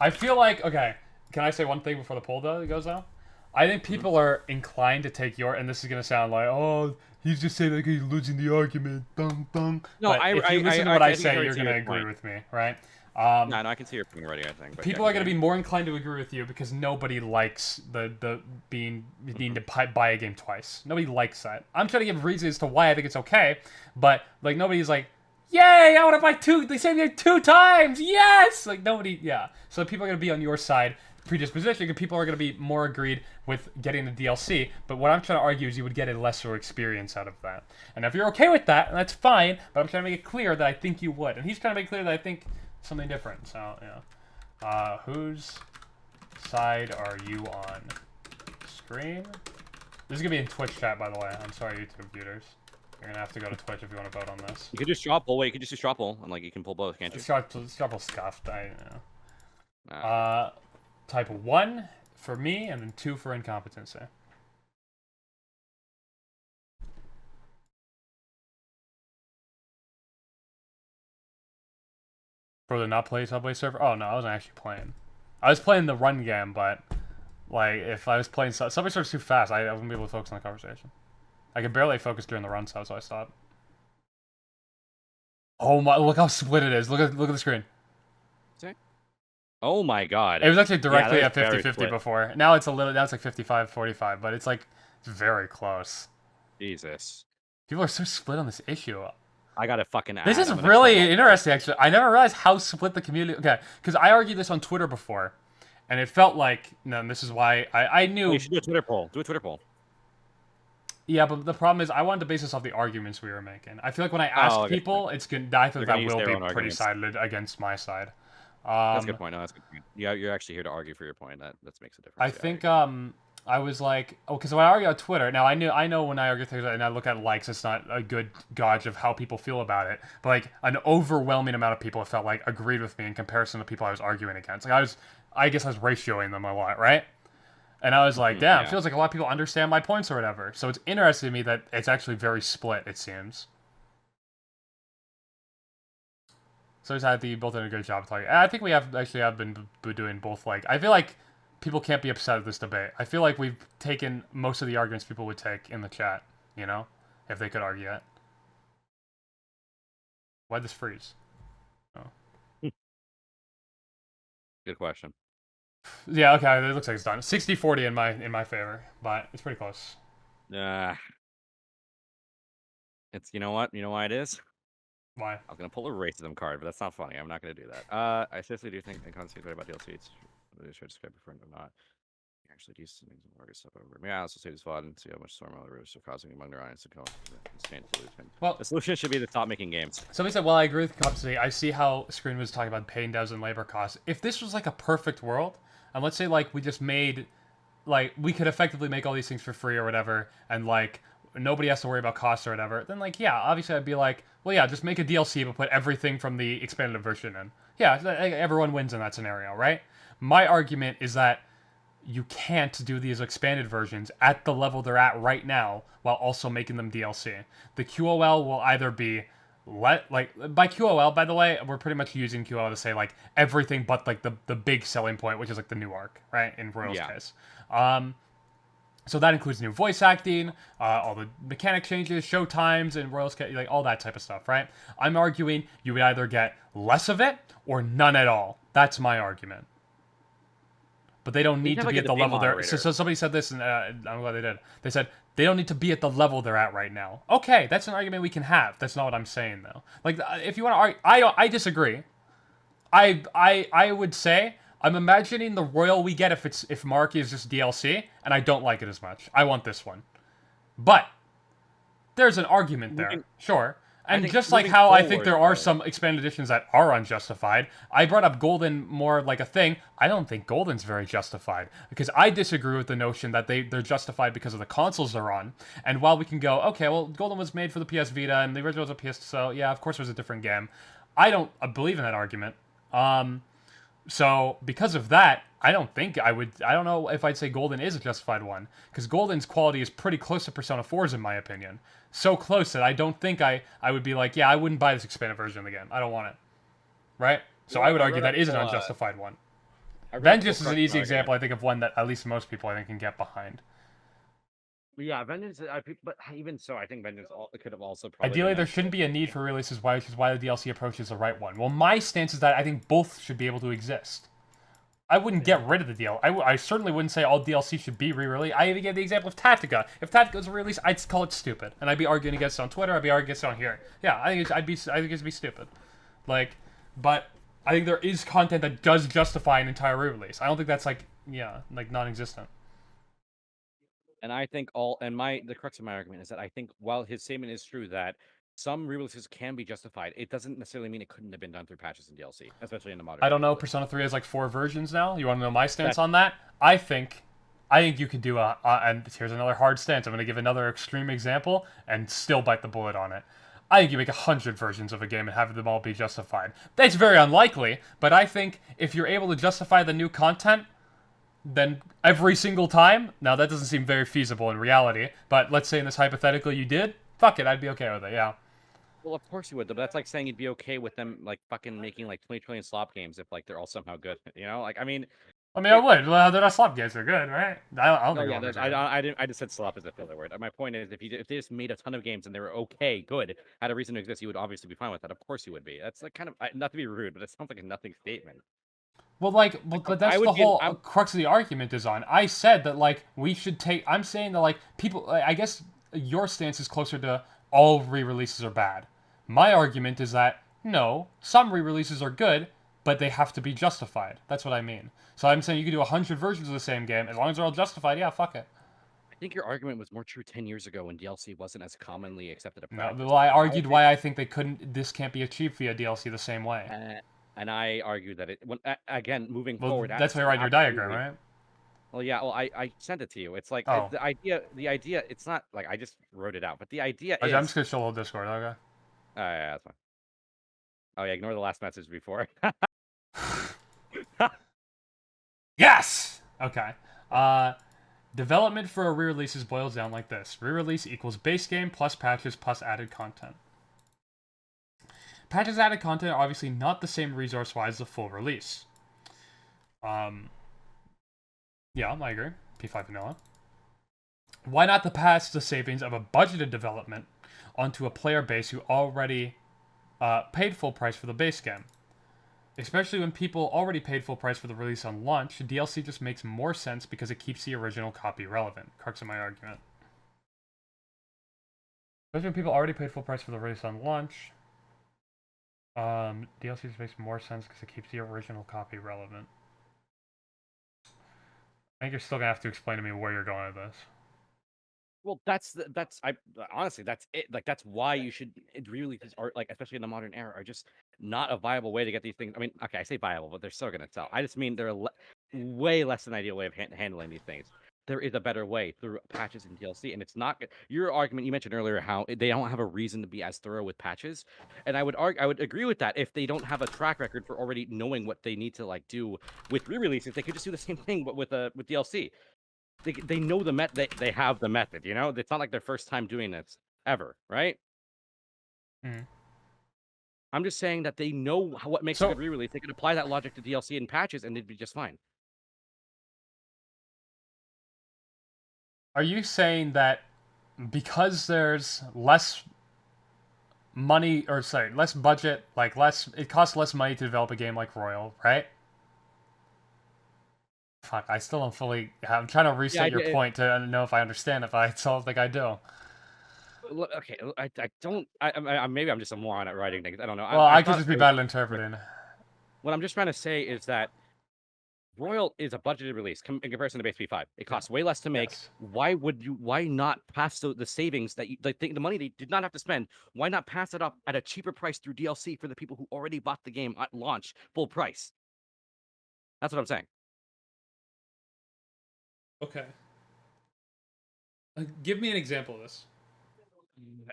I feel like okay. Can I say one thing before the poll goes out? I think people are inclined to take your, and this is gonna sound like, oh, he's just saying like he's losing the argument, dum dum. No, but if you listen to what I say, you're gonna agree with me, right? No, I can see your point already. I think. But people are going to be more inclined to agree with you because nobody likes the being needing to buy a game twice. Nobody likes that. I'm trying to give reasons as to why I think it's okay, but like nobody's like, yay! I want to buy two. They saved me 2 times. Yes! Like nobody. Yeah. So people are going to be on your side. Predisposition, and people are going to be more agreed with getting the DLC. But what I'm trying to argue is you would get a lesser experience out of that. And if you're okay with that, that's fine. But I'm trying to make it clear that I think you would, and he's trying to make clear that I think something different. So yeah, whose side are you on? Scream. This is gonna be in Twitch chat, by the way. I'm sorry, YouTube viewers. You're gonna have to go to Twitch if you want to vote on this. You could just straw poll. Wait, you could just do straw poll, and like you can pull both, can't you? Straw poll scuffed. Type 1 for me, and then 2 for incompetency. For the not play Subway server? Oh no, I wasn't actually playing. I was playing the run game, but like if I was playing Subway server's too fast, I wouldn't be able to focus on the conversation. I could barely focus during the run, so I stopped. Oh my! Look how split it is. Look at the screen. Oh my god. It was actually directly at 50-50 split. before. Now it's like 55-45, but it's like it's very close. Jesus. People are so split on this issue. I gotta fucking. This is really interesting, actually. I never realized how split the community. Okay, because I argued this on Twitter before, and it felt like no. This is why I knew. Well, you should do a Twitter poll. Do a Twitter poll. Yeah, but the problem is I wanted to base this off the arguments we were making. I feel like when I ask people, it's good. I think that will be pretty arguments. sided against my side. That's a good point. No, that's a good point. Yeah, you're actually here to argue for your point. That makes a difference. I think I was like, because when I argue on Twitter, now I know when I argue things and I look at likes, it's not a good gauge of how people feel about it. But like an overwhelming amount of people felt like agreed with me in comparison to people I was arguing against. Like I guess I was ratioing them a lot, right? And I was like, damn, it feels like a lot of people understand my points or whatever. So it's interesting to me that it's actually very split, it seems. So I think you both did a good job talking. I think we have been doing both. Like, I feel like people can't be upset at this debate. I feel like we've taken most of the arguments people would take in the chat, you know, if they could argue it. Why'd this freeze? Oh. Good question. Yeah, okay, it looks like it's done. 60-40 in my favor, but it's pretty close. It's you know what? You know why it is? Why? I was gonna pull a racism card, but that's not funny. I'm not gonna do that. I seriously do think the concept about DLC. It's really should describe before or not. Actually, do some things more stuff over. Yeah, I'll also say this VOD and see how much storm all the roofs are causing among their eyes to come. Well, the solution should be to stop making games. Somebody said, well, I agree with the company. I see how Screen was talking about paying devs and labor costs. If this was like a perfect world, and let's say like we just made, like we could effectively make all these things for free or whatever, and like nobody has to worry about costs or whatever, then like, yeah, obviously I'd be like, well, yeah, just make a DLC but put everything from the expanded version in. Yeah, everyone wins in that scenario, right? My argument is that you can't do these expanded versions at the level they're at right now while also making them DLC. The QOL will either be by QOL, by the way, we're pretty much using QOL to say like everything but like the big selling point, which is like the new arc, right? In Royal's case. So that includes new voice acting, all the mechanic changes, show times, and Royal's like all that type of stuff, right? I'm arguing you would either get less of it or none at all. That's my argument. But they don't need to be at the level they're... So somebody said this, and I'm glad they did. They said, they don't need to be at the level they're at right now. Okay, that's an argument we can have. That's not what I'm saying, though. Like, if you want to argue... I disagree. I would say I'm imagining the Royal we get if Mark is just DLC, and I don't like it as much. I want this one, but there's an argument there, Moving, sure. I And think just like moving how I think forward, there are though. some expanded editions that are unjustified, I brought up Golden more like a thing. I don't think Golden's very justified because I disagree with the notion that they're justified because of the consoles they're on. And while we can go, okay, well, Golden was made for the PS Vita and the original was a PS, so yeah, of course it was a different game. I don't believe in that argument. So because of that, I don't think I would. I don't know if I'd say Golden is a justified one because Golden's quality is pretty close to Persona 4's in my opinion. So close that I don't think I would be like, yeah, I wouldn't buy this expanded version of the game. I don't want it. Right? So Well, I would I argue wrote that up is an full, unjustified one. I wrote up full Vengeance is an correction easy argument. example, I think, of one that at least most people I think can get behind. Yeah, Vengeance. But even so, I think Vengeance could have also probably. Ideally, Been there shouldn't be a need for releases, which is why the DLC approach is the right one. Well, my stance is that I think both should be able to exist. I wouldn't get rid of the DLC. I certainly wouldn't say all DLC should be re-released. I even gave the example of Tactica. If Tactica was re-released, I'd call it stupid, and I'd be arguing against it on Twitter. I'd be arguing against it on here. Yeah, I think it'd be stupid. Like, but I think there is content that does justify an entire re-release. I don't think that's like non-existent. And I think the crux of my argument is that I think while his statement is true that some re-releases can be justified, it doesn't necessarily mean it couldn't have been done through patches and DLC, especially in the modern. I don't know. world. Persona 3 has like 4 versions now. You want to know my stance That's- on that? I think you could do and here's another hard stance. I'm going to give another extreme example and still bite the bullet on it. I think you make 100 versions of a game and have them all be justified. That's very unlikely, but I think if you're able to justify the new content, then every single time, now that doesn't seem very feasible in reality, but let's say in this hypothetical you did, fuck it, I'd be okay with it, yeah. Well, of course you would, but that's like saying you'd be okay with them like fucking making like 20 trillion slop games if like they're all somehow good. You know, like I mean. I mean, I would. Well, they're not slop games, they're good, right? I don't No, think yeah, they're good. I didn't. I just said slop as a filler word. My point is, if they just made a ton of games and they were okay, good, had a reason to exist, you would obviously be fine with that. Of course you would be. That's like kind of not to be rude, but it sounds like a nothing statement. Well, but that's the whole crux of the argument is on. I said that, like, we should take... I'm saying that, like, people... I guess your stance is closer to all re-releases are bad. My argument is that, no, some re-releases are good, but they have to be justified. That's what I mean. So I'm saying you could do 100 versions of the same game. As long as they're all justified, yeah, fuck it. I think your argument was more true 10 years ago when DLC wasn't as commonly accepted. No, well, I argued why I think they couldn't... This can't be achieved via DLC the same way. And I argued that again, moving forward... That's why you're writing your diagram, right? Well, yeah, well, I sent it to you. It's like, the idea, it's not, like, I just wrote it out, but the idea is... I'm just gonna show a little Discord, okay? Yeah, that's fine. Oh, yeah, ignore the last message before. Yes! Okay. Development for a re-release boils down like this. Re-release equals base game plus patches plus added content. Patches added content are obviously not the same resource-wise as the full release. Yeah, I agree. P5 vanilla. Why not pass the savings of a budgeted development onto a player base who already paid full price for the base game? Especially when people already paid full price for the release on launch, DLC just makes more sense because it keeps the original copy relevant. Crux of my argument. Especially when people already paid full price for the release on launch, DLC just makes more sense because it keeps the original copy relevant. I think you're still gonna have to explain to me where you're going with this. Well, honestly, that's it. Like, that's why you should re-releases are, like, especially in the modern era, are just not a viable way to get these things. I mean, okay, I say viable, but they're still going to sell. I just mean they're a way less than ideal way of handling these things. There is a better way through patches and DLC, and it's not your argument. You mentioned earlier how they don't have a reason to be as thorough with patches, and I would agree with that. If they don't have a track record for already knowing what they need to like do with re-releases, they could just do the same thing, but with DLC. They know they have the method, you know? It's not like their first time doing this ever, right? Mm. I'm just saying that they know what makes a good re-release. They could apply that logic to DLC and patches and they'd be just fine. Are you saying that because there's less money, or sorry, less budget, like it costs less money to develop a game like Royal, right? Fuck, I still don't fully... I'm trying to reset your point to know if I understand it, but I still don't think I do. Okay, I don't... maybe I'm just a moron at writing things. I don't know. Well, I could just be bad at interpreting. What I'm just trying to say is that Royal is a budgeted release in comparison to Base P5. It costs way less to make. Yes. Why not pass the savings that the money they did not have to spend? Why not pass it up at a cheaper price through DLC for the people who already bought the game at launch, full price? That's what I'm saying. Okay. Give me an example of this.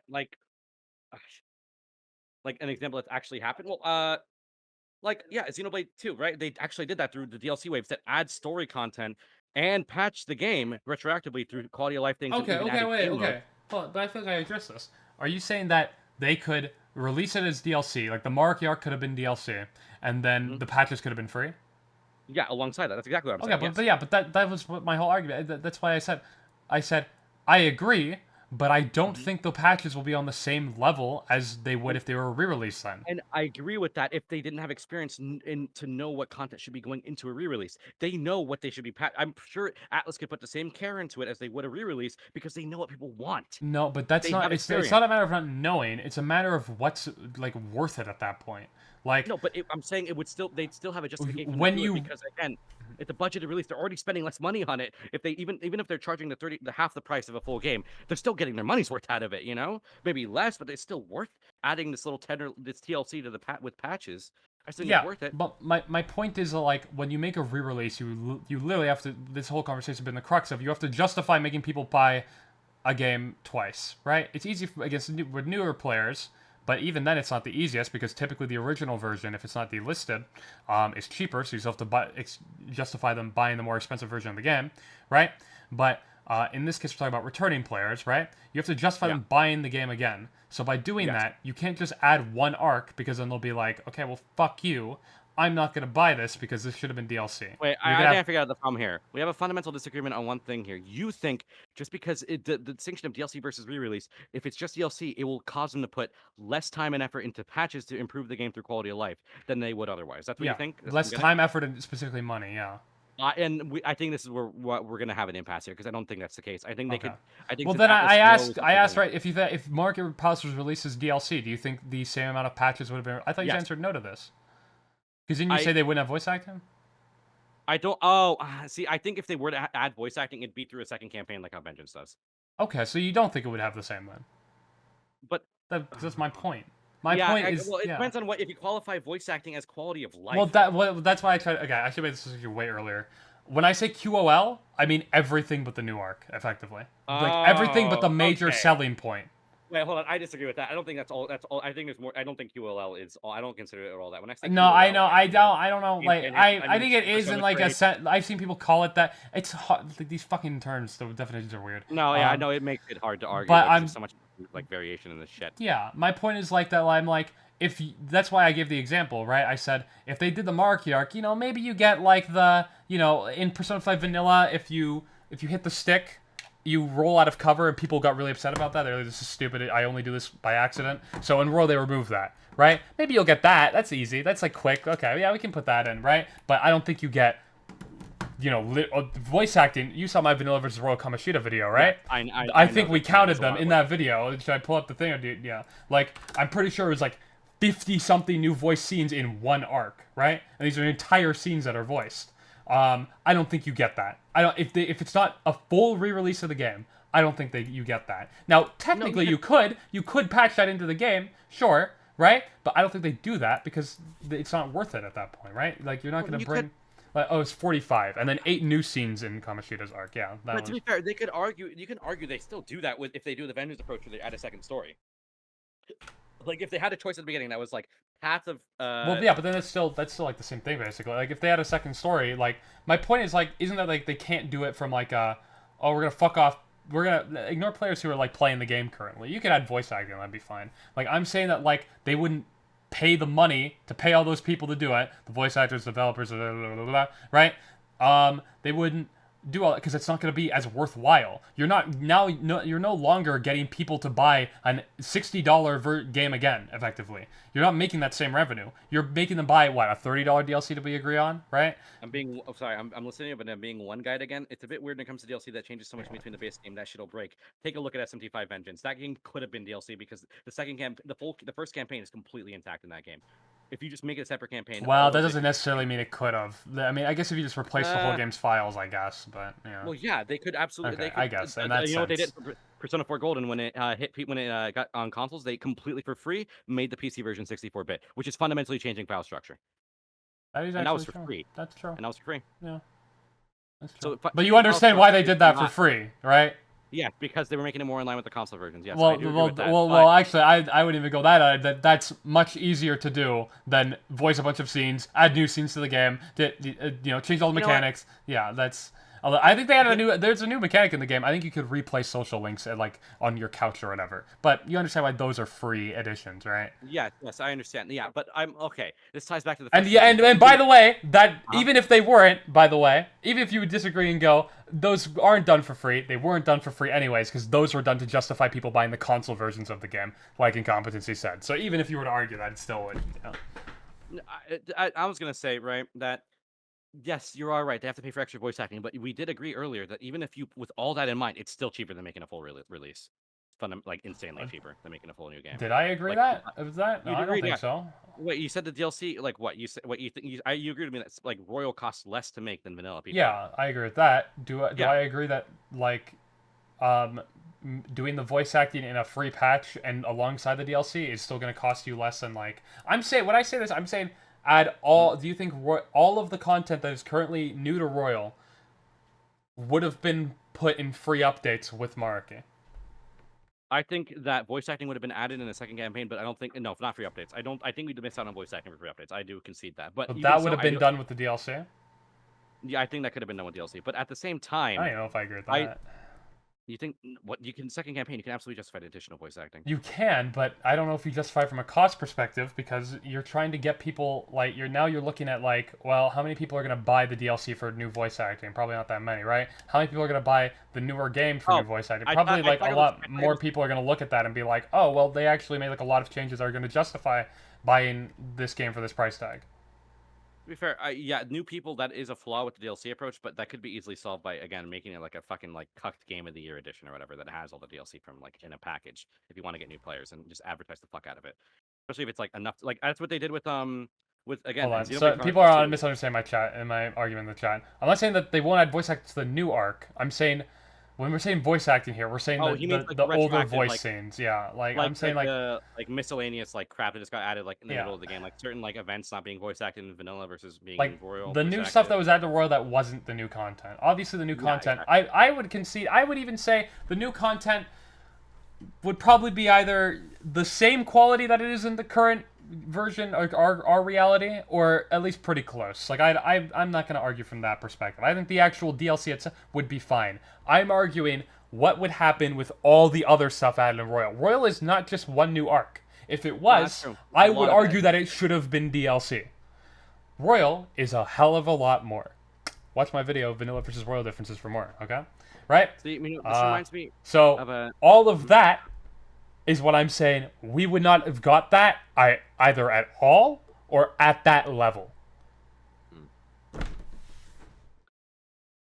Like, like an example that's actually happened. Well, like yeah, Xenoblade 2, right? They actually did that through the DLC waves that add story content and patch the game retroactively through quality of life things. Okay, and even okay, added wait, game mode. okay. But I feel like I addressed this. Are you saying that they could release it as DLC, like the Mark Arc could have been DLC, and then Mhm. the patches could have been free? Yeah, alongside that. That's exactly what I'm Okay, saying. but, Yes. but yeah, but that was what my whole argument. That's why I said I agree, but I don't Mhm. think the patches will be on the same level as they would if they were re-released then. And I agree with that if they didn't have experience in to know what content should be going into a re-release. They know what they should be. I'm sure Atlas could put the same care into it as they would a re-release because they know what people want. No, but that's They not. have It's not experience. a matter of not knowing. It's a matter of what's like worth it at that point. Like No, but I'm saying it would still they'd still have a justification to when do it you because again, it's a budgeted release. They're already spending less money on it. If they even if they're charging the half the price of a full game, they're still getting their money's worth out of it. You know, maybe less, but it's still worth adding this little this TLC to the with patches. I still think it's yeah, worth it. but my point is like when you make a re-release, you literally have to. This whole conversation has been the crux of you have to justify making people buy a game twice, right? It's easy against with newer players, but even then, it's not the easiest because typically the original version, if it's not delisted, is cheaper, so you still have to justify them buying the more expensive version of the game, right? But in this case, we're talking about returning players, right? You have to justify Yeah. them buying the game again. So by doing Yes. that, you can't just add one arc because then they'll be like, okay, well, fuck you. I'm not going to buy this because this should have been DLC. Wait, You're I gonna think I have figured out the problem here. We have a fundamental disagreement on one thing here. You think just because the distinction of DLC versus re-release, if it's just DLC, it will cause them to put less time and effort into patches to improve the game through quality of life than they would otherwise. That's what you yeah, think? That's what I'm less getting? time, effort, and specifically money. Yeah. I think this is where what we're gonna have an impasse here because I don't think that's the case. I think they Okay. could. I think Well, since then Atlas knows what I they're asked doing. right if Market Reposters releases DLC, do you think the same amount of patches would have been? I thought you Yes, answered no to this because didn't you I say they wouldn't have voice acting? I don't. Oh, see, I think if they were to add voice acting, it'd be through a second campaign like how Vengeance does. Okay, so you don't think it would have the same then? But That's my point. My yeah, point is well, it yeah. depends on what if you qualify voice acting as quality of Well, life. Though. that's why I tried. Okay, I should have made this decision way earlier. When I say QOL, I mean everything but the new arc, effectively. Like everything but the Oh, major okay. selling point. Wait, hold on. I disagree with that. I don't think that's all. That's all. I think there's more. I don't think QLL is all. I don't consider it all that. When I say No, QLL, I know, I don't know. Like, I I mean think it is in persona like a traits. set. I've seen people call it that. It's hard, like, these fucking terms. The definitions are weird. No, yeah, I know it makes it hard to argue, But but there's so much like variation in this shit. yeah, my point is like that. I'm like, if that's why I gave the example, right? I said if they did the Marky arc, maybe you get like the, in Persona 5 Vanilla, if you hit the stick, you roll out of cover, and people got really upset about that. They're like, this is stupid. I only do this by accident. So in Royal, they removed that, right? Maybe you'll get that. That's easy. That's like quick. Okay, yeah, we can put that in, right? But I don't think you get, voice acting. You saw my Vanilla versus Royal Kamoshida video, right? Yeah, I know think we that counted there's a them lot in of that video. Should I pull up the thing? Or yeah. Like, I'm pretty sure it was like 50-something new voice scenes in one arc, right? And these are entire scenes that are voiced. I don't think you get that. I don't if it's not a full re-release of the game, I don't think you get that. Now, technically, you could patch that into the game, sure, right? But I don't think they do that because it's not worth it at that point, right? Like you're not going to bring. Like, oh, it's 45, and then 8 new scenes in Kamoshida's arc. Yeah, that But to be fair, they could argue. You can argue they still do that with if they do the Vengeance approach where they add a second story. Like if they had a choice at the beginning that was like path of. Well, yeah, but then that's still like the same thing basically. Like if they had a second story, like my point is like, isn't that like they can't do it from like oh, we're gonna fuck off. We're gonna ignore players who are like playing the game currently. You could add voice acting, that'd be fine. Like I'm saying that like they wouldn't pay the money to pay all those people to do it, the voice actors, developers, blah, blah, blah, blah, right? They wouldn't do all that because it's not going to be as worthwhile. You're no longer getting people to buy a $60 game again. Effectively, you're not making that same revenue. You're making them buy what, a $30 DLC to be agree on, right? Sorry, I'm listening, but I'm being one guide again. It's a bit weird when it comes to DLC that changes so much between the base game. That shit'll break. Take a look at SMT5 Vengeance. That game could have been DLC because the first campaign is completely intact in that game. If you just make it a separate campaign. Well, that doesn't necessarily mean it could have. I mean, I guess if you just replace the whole Uh, game's files, I guess, but yeah. Well, yeah, they could absolutely. Okay, They I could. guess in that You know what they sense. did for Persona 4 Golden when it got on consoles? They completely for free made the PC version 64-bit, which is fundamentally changing file structure, That is and that actually was for true. free. That's true. And that was for free. Yeah, that's So, true. But you understand why they did that for free, right? Yeah, because they were making it more in line with the console versions. Yes, I Well, do agree well, with that. well, actually, I wouldn't even go that high. That's much easier to do than voice a bunch of scenes, add new scenes to the game, change all the mechanics. Yeah, that's. Although I think they had there's a new mechanic in the game. I think you could replay social links like on your couch or whatever. But you understand why those are free editions, right? Yes, I understand. Yeah, but I'm okay. This ties back to the And yeah, and by the way, that even if they weren't, by the way, even if you would disagree and go, those aren't done for free. They weren't done for free anyways, because those were done to justify people buying the console versions of the game, like Incompetency said. So even if you were to argue that, it still would. I was gonna say right that. Yes, you are right. They have to pay for extra voice acting, but we did agree earlier that even if you, with all that in mind, it's still cheaper than making a full release. Like insanely cheaper than making a full new game. Did I agree like, that? Was that? No, I don't think so. Wait, you said the DLC, like what? You said what you think? You agree with me that like Royal costs less to make than vanilla people. Yeah, I agree with that. Do I agree that like, doing the voice acting in a free patch and alongside the DLC is still going to cost you less than like I'm saying when I say this I'm saying add all. Do you think all of the content that is currently new to Royal would have been put in free updates with Maraki? I think that voice acting would have been added in the second campaign, but I don't think not free updates. I think we'd miss out on voice acting for free updates. I do concede that, but that would have been done with the DLC. Yeah, I think that could have been done with DLC, but at the same time, I don't know if I agree with that. You think what you can second campaign? You can absolutely justify the additional voice acting. You can, but I don't know if you justify it from a cost perspective because you're trying to get people like you're looking at like, well, how many people are going to buy the DLC for new voice acting? Probably not that many, right? How many people are going to buy the newer game for new voice acting? Probably like a lot more people are going to look at that and be like, oh, well, they actually made like a lot of changes that are going to justify buying this game for this price tag. To be fair, yeah, new people, that is a flaw with the DLC approach, but that could be easily solved by, again, making it like a fucking like cucked Game of the Year edition or whatever that has all the DLC from like in a package if you want to get new players and just advertise the fuck out of it. Especially if it's like enough, like that's what they did with again. Hold on. So people are misunderstanding my chat and my argument in the chat. I'm not saying that they won't add voice acting to the new arc. I'm saying when we're saying voice acting here, we're saying the older voice scenes. Yeah, I'm saying like miscellaneous like crap that just got added like in the middle of the game, like certain like events not being voice acted in vanilla versus being in Royal. The new stuff that was added to Royal that wasn't the new content. Obviously, the new content. Exactly. I would concede. I would even say the new content would probably be either the same quality that it is in the current version or our reality, or at least pretty close. Like I'm not gonna argue from that perspective. I think the actual DLC itself would be fine. I'm arguing what would happen with all the other stuff added in Royal. Royal is not just one new arc. If it was, I would argue that it should have been DLC. Royal is a hell of a lot more. Watch my video, Vanilla versus Royal differences for more. Okay, right? See, this reminds me. So all of that is what I'm saying. We would not have got that either at all or at that level.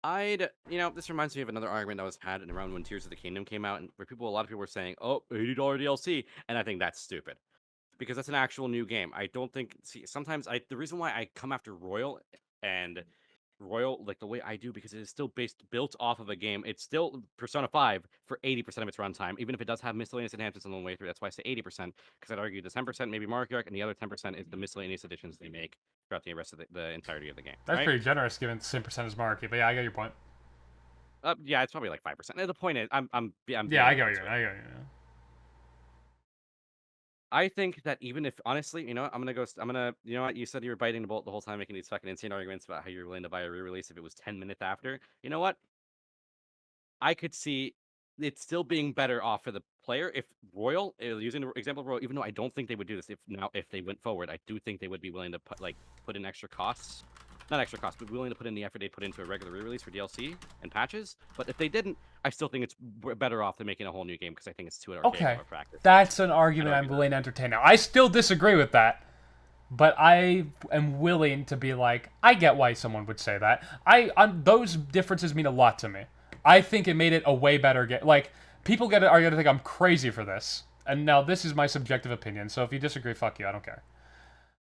This reminds me of another argument that was had around when Tears of the Kingdom came out, and where a lot of people were saying, "Oh, $80 DLC," and I think that's stupid, because that's an actual new game. I don't think. See, sometimes the reason why I come after Royal like the way I do, because it is still built off of a game. It's still Persona 5 for 80% of its runtime, even if it does have miscellaneous enhancements on the way through. That's why I say 80%, because I'd argue the 10% maybe Mario Kart, and the other 10% is the miscellaneous additions they make throughout the rest of the entirety of the game. That's pretty generous given the same percent as Mario Kart, but yeah, I get your point. Yeah, it's probably like 5%. The point is, I get you. I think that even if, honestly, you know what, you said you were biting the bullet the whole time making these fucking insane arguments about how you're willing to buy a re-release if it was 10 minutes after. You know what? I could see it still being better off for the player if Royal, using the example of Royal, even though I don't think they would do this if they went forward, I do think they would be willing to put in extra costs. Not extra costs, but willing to put in the effort they put into a regular re-release for DLC and patches. But if they didn't, I still think it's better off than making a whole new game, because I think it's too archaic of a practice. That's an argument I'm willing to entertain now. I still disagree with that, but I am willing to be like, I get why someone would say that. Those differences mean a lot to me. I think it made it a way better game. Like, people are going to think I'm crazy for this. And now this is my subjective opinion, so if you disagree, fuck you, I don't care.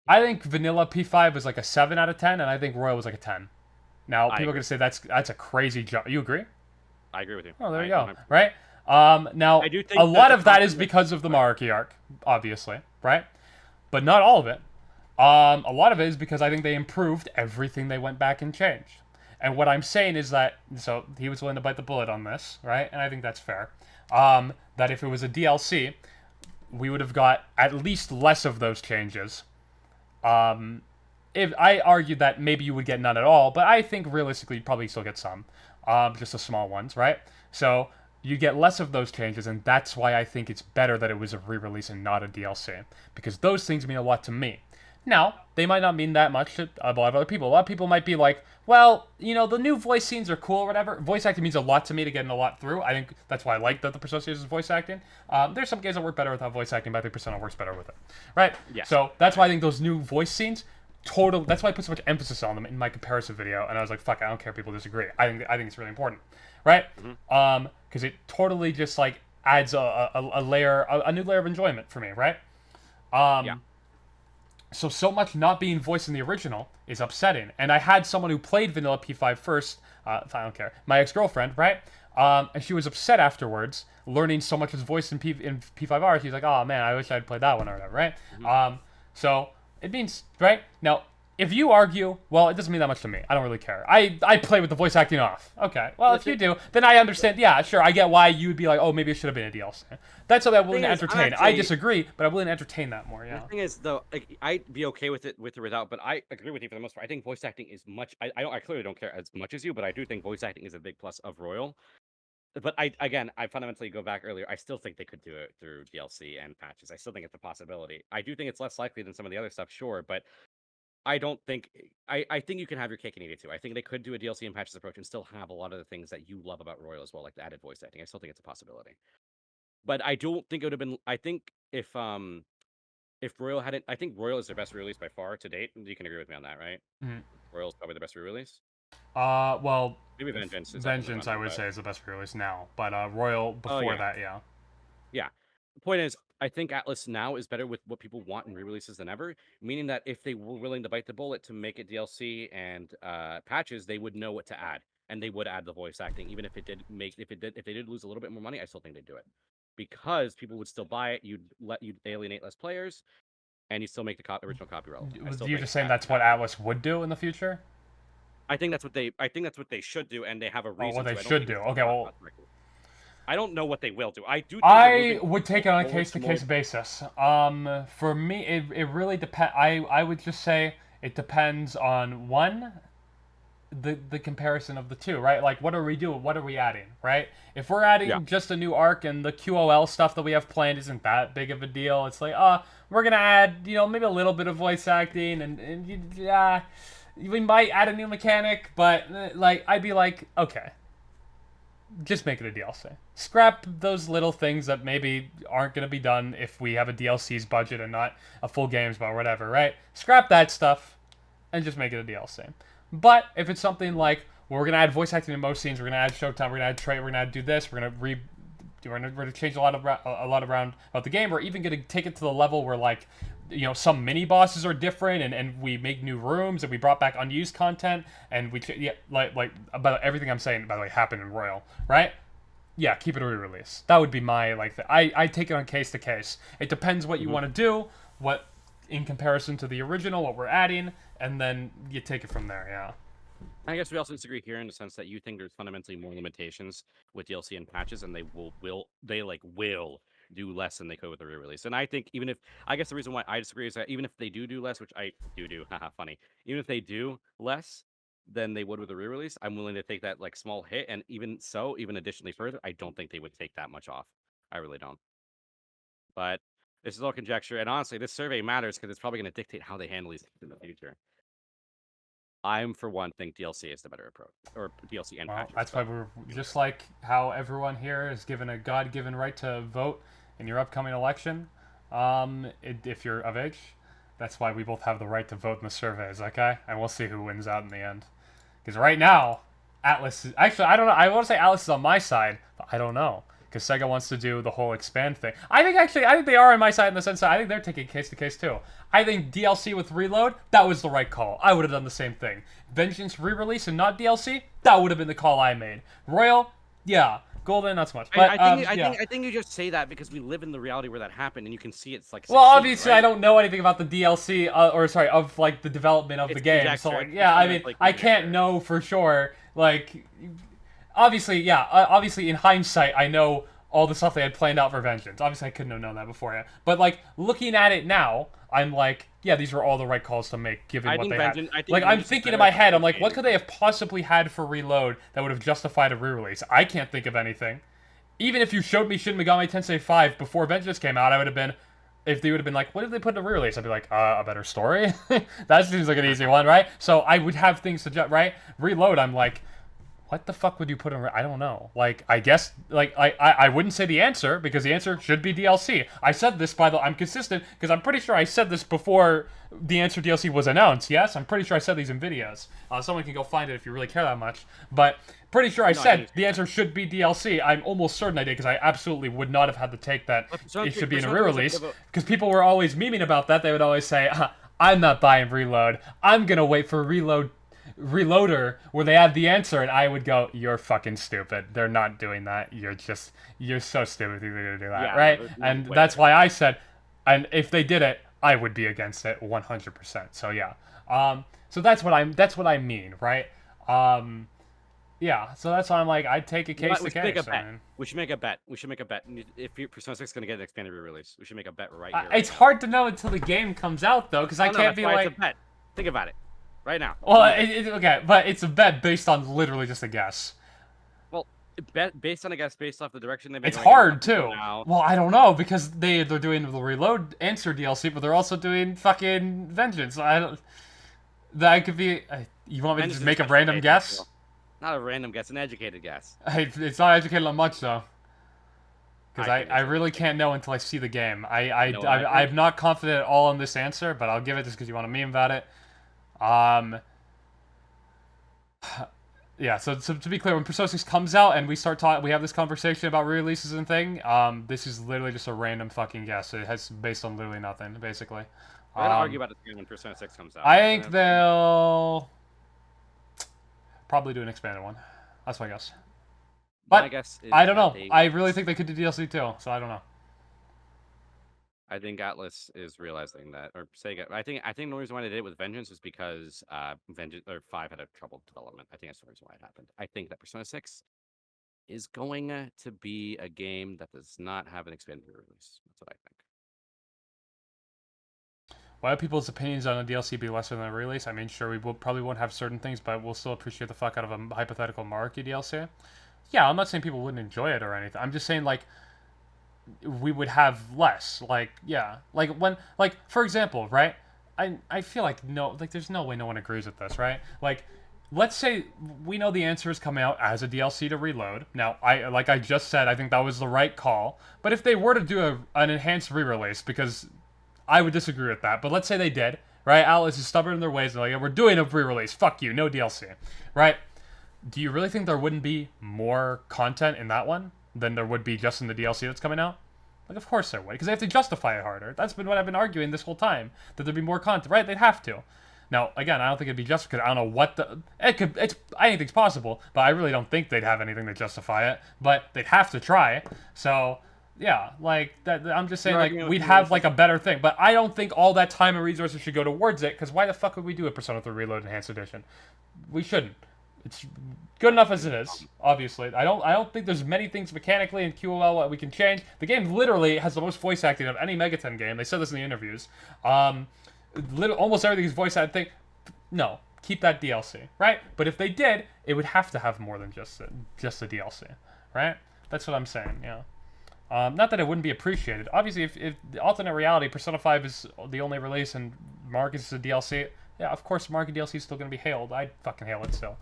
I think vanilla P5 was like a 7 out of 10, and I think Royal was like a 10. Now, I people are agree. going to say that's a crazy jump. You agree? I agree with you. Oh, there I you go. 100%. Right? I Now, do a think that lot the of that is content. because of the Sorry. monarchy arc, obviously, right? But not all of it. A lot of it is because I think they improved everything they went back and changed. And what I'm saying is that, so he was willing to bite the bullet on this, right? And I think that's fair. That if it was a DLC, we would have got at least less of those changes. If I argued that maybe you would get none at all, but I think realistically you'd probably still get some, just the small ones, right? So you get less of those changes, and that's why I think it's better that it was a re-release and not a DLC, because those things mean a lot to me. Now, they might not mean that much to a lot of other people. A lot of people might be like, well, the new voice scenes are cool or whatever. Voice acting means a lot to me to getting a lot through. I think that's why I like that the Persona series is voice acting. There's some games that work better without voice acting, but I think Persona works better with it. Right? Yeah. So that's why I think those new voice scenes, that's why I put so much emphasis on them in my comparison video, and I was like, fuck, I don't care if people disagree. I think it's really important. Right? Because it totally just like adds a layer, a new layer of enjoyment for me, right? Yeah. So much not being voiced in the original is upsetting. And I had someone who played Vanilla P5 first, I don't care, my ex-girlfriend, right? And she was upset afterwards, learning so much was voiced in P5R. She's like, oh man, I wish I'd played that one or whatever, right? So it means, right? Now, if you argue, well, it doesn't mean that much to me. I don't really care. I play with the voice acting off. Okay. Well, if you do, then I understand. Yeah, sure. I get why you would be like, oh, maybe it should have been a DLC. That's something I'm willing to entertain. I disagree, but I'm willing to entertain that more. Yeah. The thing is, though, like, I'd be okay with it with or without, but I agree with you for the most part. I think voice acting is much. I clearly don't care as much as you, but I do think voice acting is a big plus of Royal. But I fundamentally go back earlier. I still think they could do it through DLC and patches. I still think it's a possibility. I do think it's less likely than some of the other stuff, sure, but I don't think I think you can have your cake and eat it too. I think they could do a DLC and patches approach and still have a lot of the things that you love about Royal as well, like the added voice acting. I still think it's a possibility. But I don't think it would have been. I think if Royal hadn't, I think Royal is their best release by far to date. You can agree with me on that, right? Mhm. Royal's probably the best release. Well, Maybe Vengeance is up in the Vengeance, I running, would but say, is the best release now. But Royal before yeah. that, yeah. Yeah. The point is, I think Atlus now is better with what people want in re-releases than ever. Meaning that if they were willing to bite the bullet to make it DLC and patches, they would know what to add, and they would add the voice acting, even if they did lose a little bit more money. I still think they'd do it because people would still buy it. You'd alienate less players, and you still make the original copy relevant. You're just saying that's what Atlus would do in the future? I think that's what they should do, and they have a Oh, reason. what they to. should do. Okay, well, I don't know what they will do. I do. Think I would take it on a towards case-to-case more- basis. For me, it really depends. I would just say it depends on one, the comparison of the two, right? Like, what are we doing? What are we adding, right? If we're adding Yeah. just a new arc and the QOL stuff that we have planned isn't that big of a deal, it's like, we're gonna add, maybe a little bit of voice acting and yeah, we might add a new mechanic, but like, I'd be like, okay, just make it a DLC. Scrap those little things that maybe aren't going to be done if we have a DLC's budget and not a full game's budget or whatever, right? Scrap that stuff and just make it a DLC. But if it's something like, well, we're going to add voice acting in most scenes, we're going to add showtime, we're going to add trade, we're going to do this, we're going to change a lot around about the game, we're even going to take it to the level where, like, some mini bosses are different, and we make new rooms, and we brought back unused content, and like about everything I'm saying, by the way, happened in Royal, right? Yeah, keep it a re-release. That would be my I take it on case to case. It depends what you want to do, what in comparison to the original, what we're adding, and then you take it from there. Yeah. I guess we also disagree here in the sense that you think there's fundamentally more limitations with DLC and patches, and they will do less than they could with the re-release. And I think I guess the reason why I disagree is that even if they do less, which I do, haha, funny. Even if they do less than they would with a re-release, I'm willing to take that like small hit. And even additionally further, I don't think they would take that much off. I really don't. But this is all conjecture, and honestly, this survey matters because it's probably going to dictate how they handle these things in the future. I'm, for one, think DLC is the better approach, or DLC and patches. That's why we're just like how everyone here is given a God-given right to vote in your upcoming election, if you're of age. That's why we both have the right to vote in the surveys, okay? And we'll see who wins out in the end. Because right now, Atlus is... Actually, I don't know. I want to say Atlus is on my side, but I don't know. because Sega wants to do the whole expand thing. I think they are on my side in the sense that I think they're taking case to case too. I think DLC with Reload, that was the right call. I would have done the same thing. Vengeance re-release and not DLC, that would have been the call I made. Royal, yeah. Golden, not so much. But I think you just say that because we live in the reality where that happened, and you can see it's like. Well, obviously, right? I don't know anything about the DLC, of like the development of the game. So, like, yeah, I mean, I can't know for sure. Like, obviously, in hindsight, I know all the stuff they had planned out for Vengeance. Obviously, I couldn't have known that beforehand. But like looking at it now, I'm like, yeah, these were all the right calls to make, given what they had. Like, I'm thinking in my head, I'm like, what could they have possibly had for Reload that would have justified a re-release? I can't think of anything. Even if you showed me Shin Megami Tensei 5 before Vengeance came out, I would have been, if they would have been like, what did they put in a re-release? I'd be like, a better story? That seems like an easy one, right? So I would have things to, right? Reload, I'm like, what the fuck would you put in? I don't know. Like, I guess, like, I wouldn't say the answer, because the answer should be DLC. I said this, I'm consistent, because I'm pretty sure I said this before the answer DLC was announced, yes? I'm pretty sure I said these in videos. Someone can go find it if you really care that much. But pretty sure I said the answer should be DLC. I'm almost certain I did, because I absolutely would not have had the take that it should be in a re-release. Because people were always memeing about that. They would always say, I'm not buying Reload. I'm going to wait for Reloader, where they add the answer, and I would go, you're fucking stupid. They're not doing that. You're so stupid if they're gonna do that, right? And that's why I said, and if they did it, I would be against it 100%. So yeah, so that's what I mean, right? Yeah, so that's why I'm like, I'd take a case to case. We should make a bet. If Persona 6 is gonna get an expanded re-release, we should make a bet right here. It's hard to know until the game comes out, though, because I can't be like. It's a bet. Think about it. Right now. Well, okay, but it's a bet based on literally just a guess. Well, based on a guess, based off the direction they've been It's hard, too. Now. Well, I don't know, because they're doing the Reload answer DLC, but they're also doing fucking Vengeance. That could be... You want me to just make a random guess? Not a random guess, an educated guess. It's not educated on much, though. Because I really can't know until I see the game. I'm not confident at all on this answer, but I'll give it just because you want to meme about it. Yeah, so to be clear, when Persona 6 comes out and we have this conversation about re-releases and thing, this is literally just a random fucking guess. It has based on literally nothing, basically. We're gonna argue about this game when Persona 6 comes out. I think they'll probably do an expanded one. That's my guess. But I don't know. I really think they could do DLC too, so I don't know. I think Atlus is realizing that, or Sega. I think the reason why they did it with Vengeance is because Vengeance or 5 had a troubled development. I think that's the reason why it happened. I think that Persona 6 is going to be a game that does not have an expanded release. That's what I think. Why do people's opinions on a DLC be lesser than a release? I mean, sure, we probably won't have certain things, but we'll still appreciate the fuck out of a hypothetical Maruki DLC. Yeah, I'm not saying people wouldn't enjoy it or anything. I'm just saying, like, we would have less, like, yeah, like when, like, for example, right, I feel like there's no way no one agrees with this, right? Like, let's say we know the answer is coming out as a DLC to Reload. Now, like I just said, I think that was the right call, but if they were to do an enhanced re-release, because I would disagree with that, but let's say they did, right? Atlus is stubborn in their ways, and they're like, we're doing a re-release, fuck you, no DLC, right? Do you really think there wouldn't be more content in that one than there would be just in the DLC that's coming out? Like, of course there would, because they have to justify it harder. That's been what I've been arguing this whole time, that there'd be more content, right? They'd have to. Now, again, I don't think it'd be just because I don't know what anything's possible, but I really don't think they'd have anything to justify it, but they'd have to try. So, yeah, like, that. I'm just saying, like, we'd have, like, a better thing, but I don't think all that time and resources should go towards it, because why the fuck would we do a Persona 3 Reload Enhanced Edition? We shouldn't. It's good enough as it is, obviously. I don't think there's many things mechanically in QOL that we can change. The game literally has the most voice acting of any Megaten game. They said this in the interviews. Almost everything is voice acting. No, keep that DLC, right? But if they did, it would have to have more than just the DLC, right? That's what I'm saying, yeah. Not that it wouldn't be appreciated. Obviously, if the alternate reality, Persona 5 is the only release and Marcus is a DLC, yeah, of course, Market DLC is still going to be hailed. I'd fucking hail it still.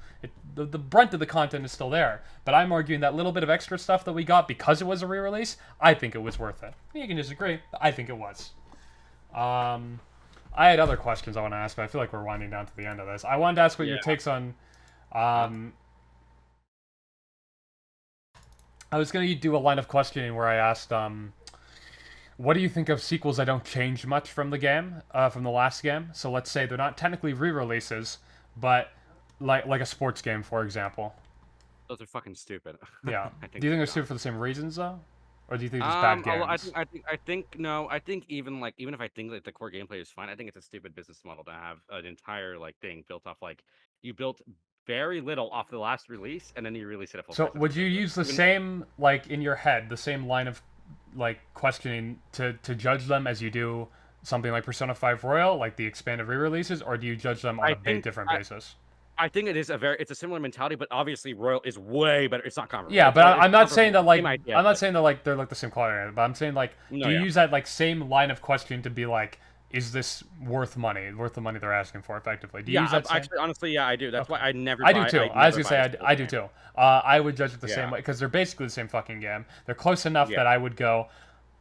The brunt of the content is still there. But I'm arguing that little bit of extra stuff that we got because it was a re-release, I think it was worth it. You can disagree, but I think it was. I had other questions I want to ask, but I feel like we're winding down to the end of this. I wanted to ask what your takes on... I was gonna do a line of questioning where I asked, what do you think of sequels that don't change much from the game, from the last game? So let's say they're not technically re-releases, but like a sports game, for example. Those are fucking stupid. Yeah. I Do think you think they're they're dumb. stupid for the same reasons though, or do you think just bad I games? think, I think, no, I think even if I think that the core gameplay is fine, I think it's a stupid business model to have an entire like thing built off like you built very little off the last release and then you release it at full So price. That's would you ridiculous. use the Even same like in your head, the same line of like questioning to judge them as you do something like Persona 5 Royal, like the expanded re-releases, or do you judge them on I a think different basis? I think it's a similar mentality, but obviously Royal is way better. It's not comparable. Yeah, but It's I'm not saying comparable. that like Same idea, I'm not but saying that like they're like the same quality, but I'm saying like no, do you yeah. use that like same line of questioning to be like, is this worth the money they're asking for effectively? Do you Yeah, use that same? actually, honestly, yeah, I do. That's Okay. why I never I do buy. too. I I was never gonna buy say a full I do game. too. I would judge it the same Yeah, way because they're basically the same fucking game. They're close enough yeah. that I would go,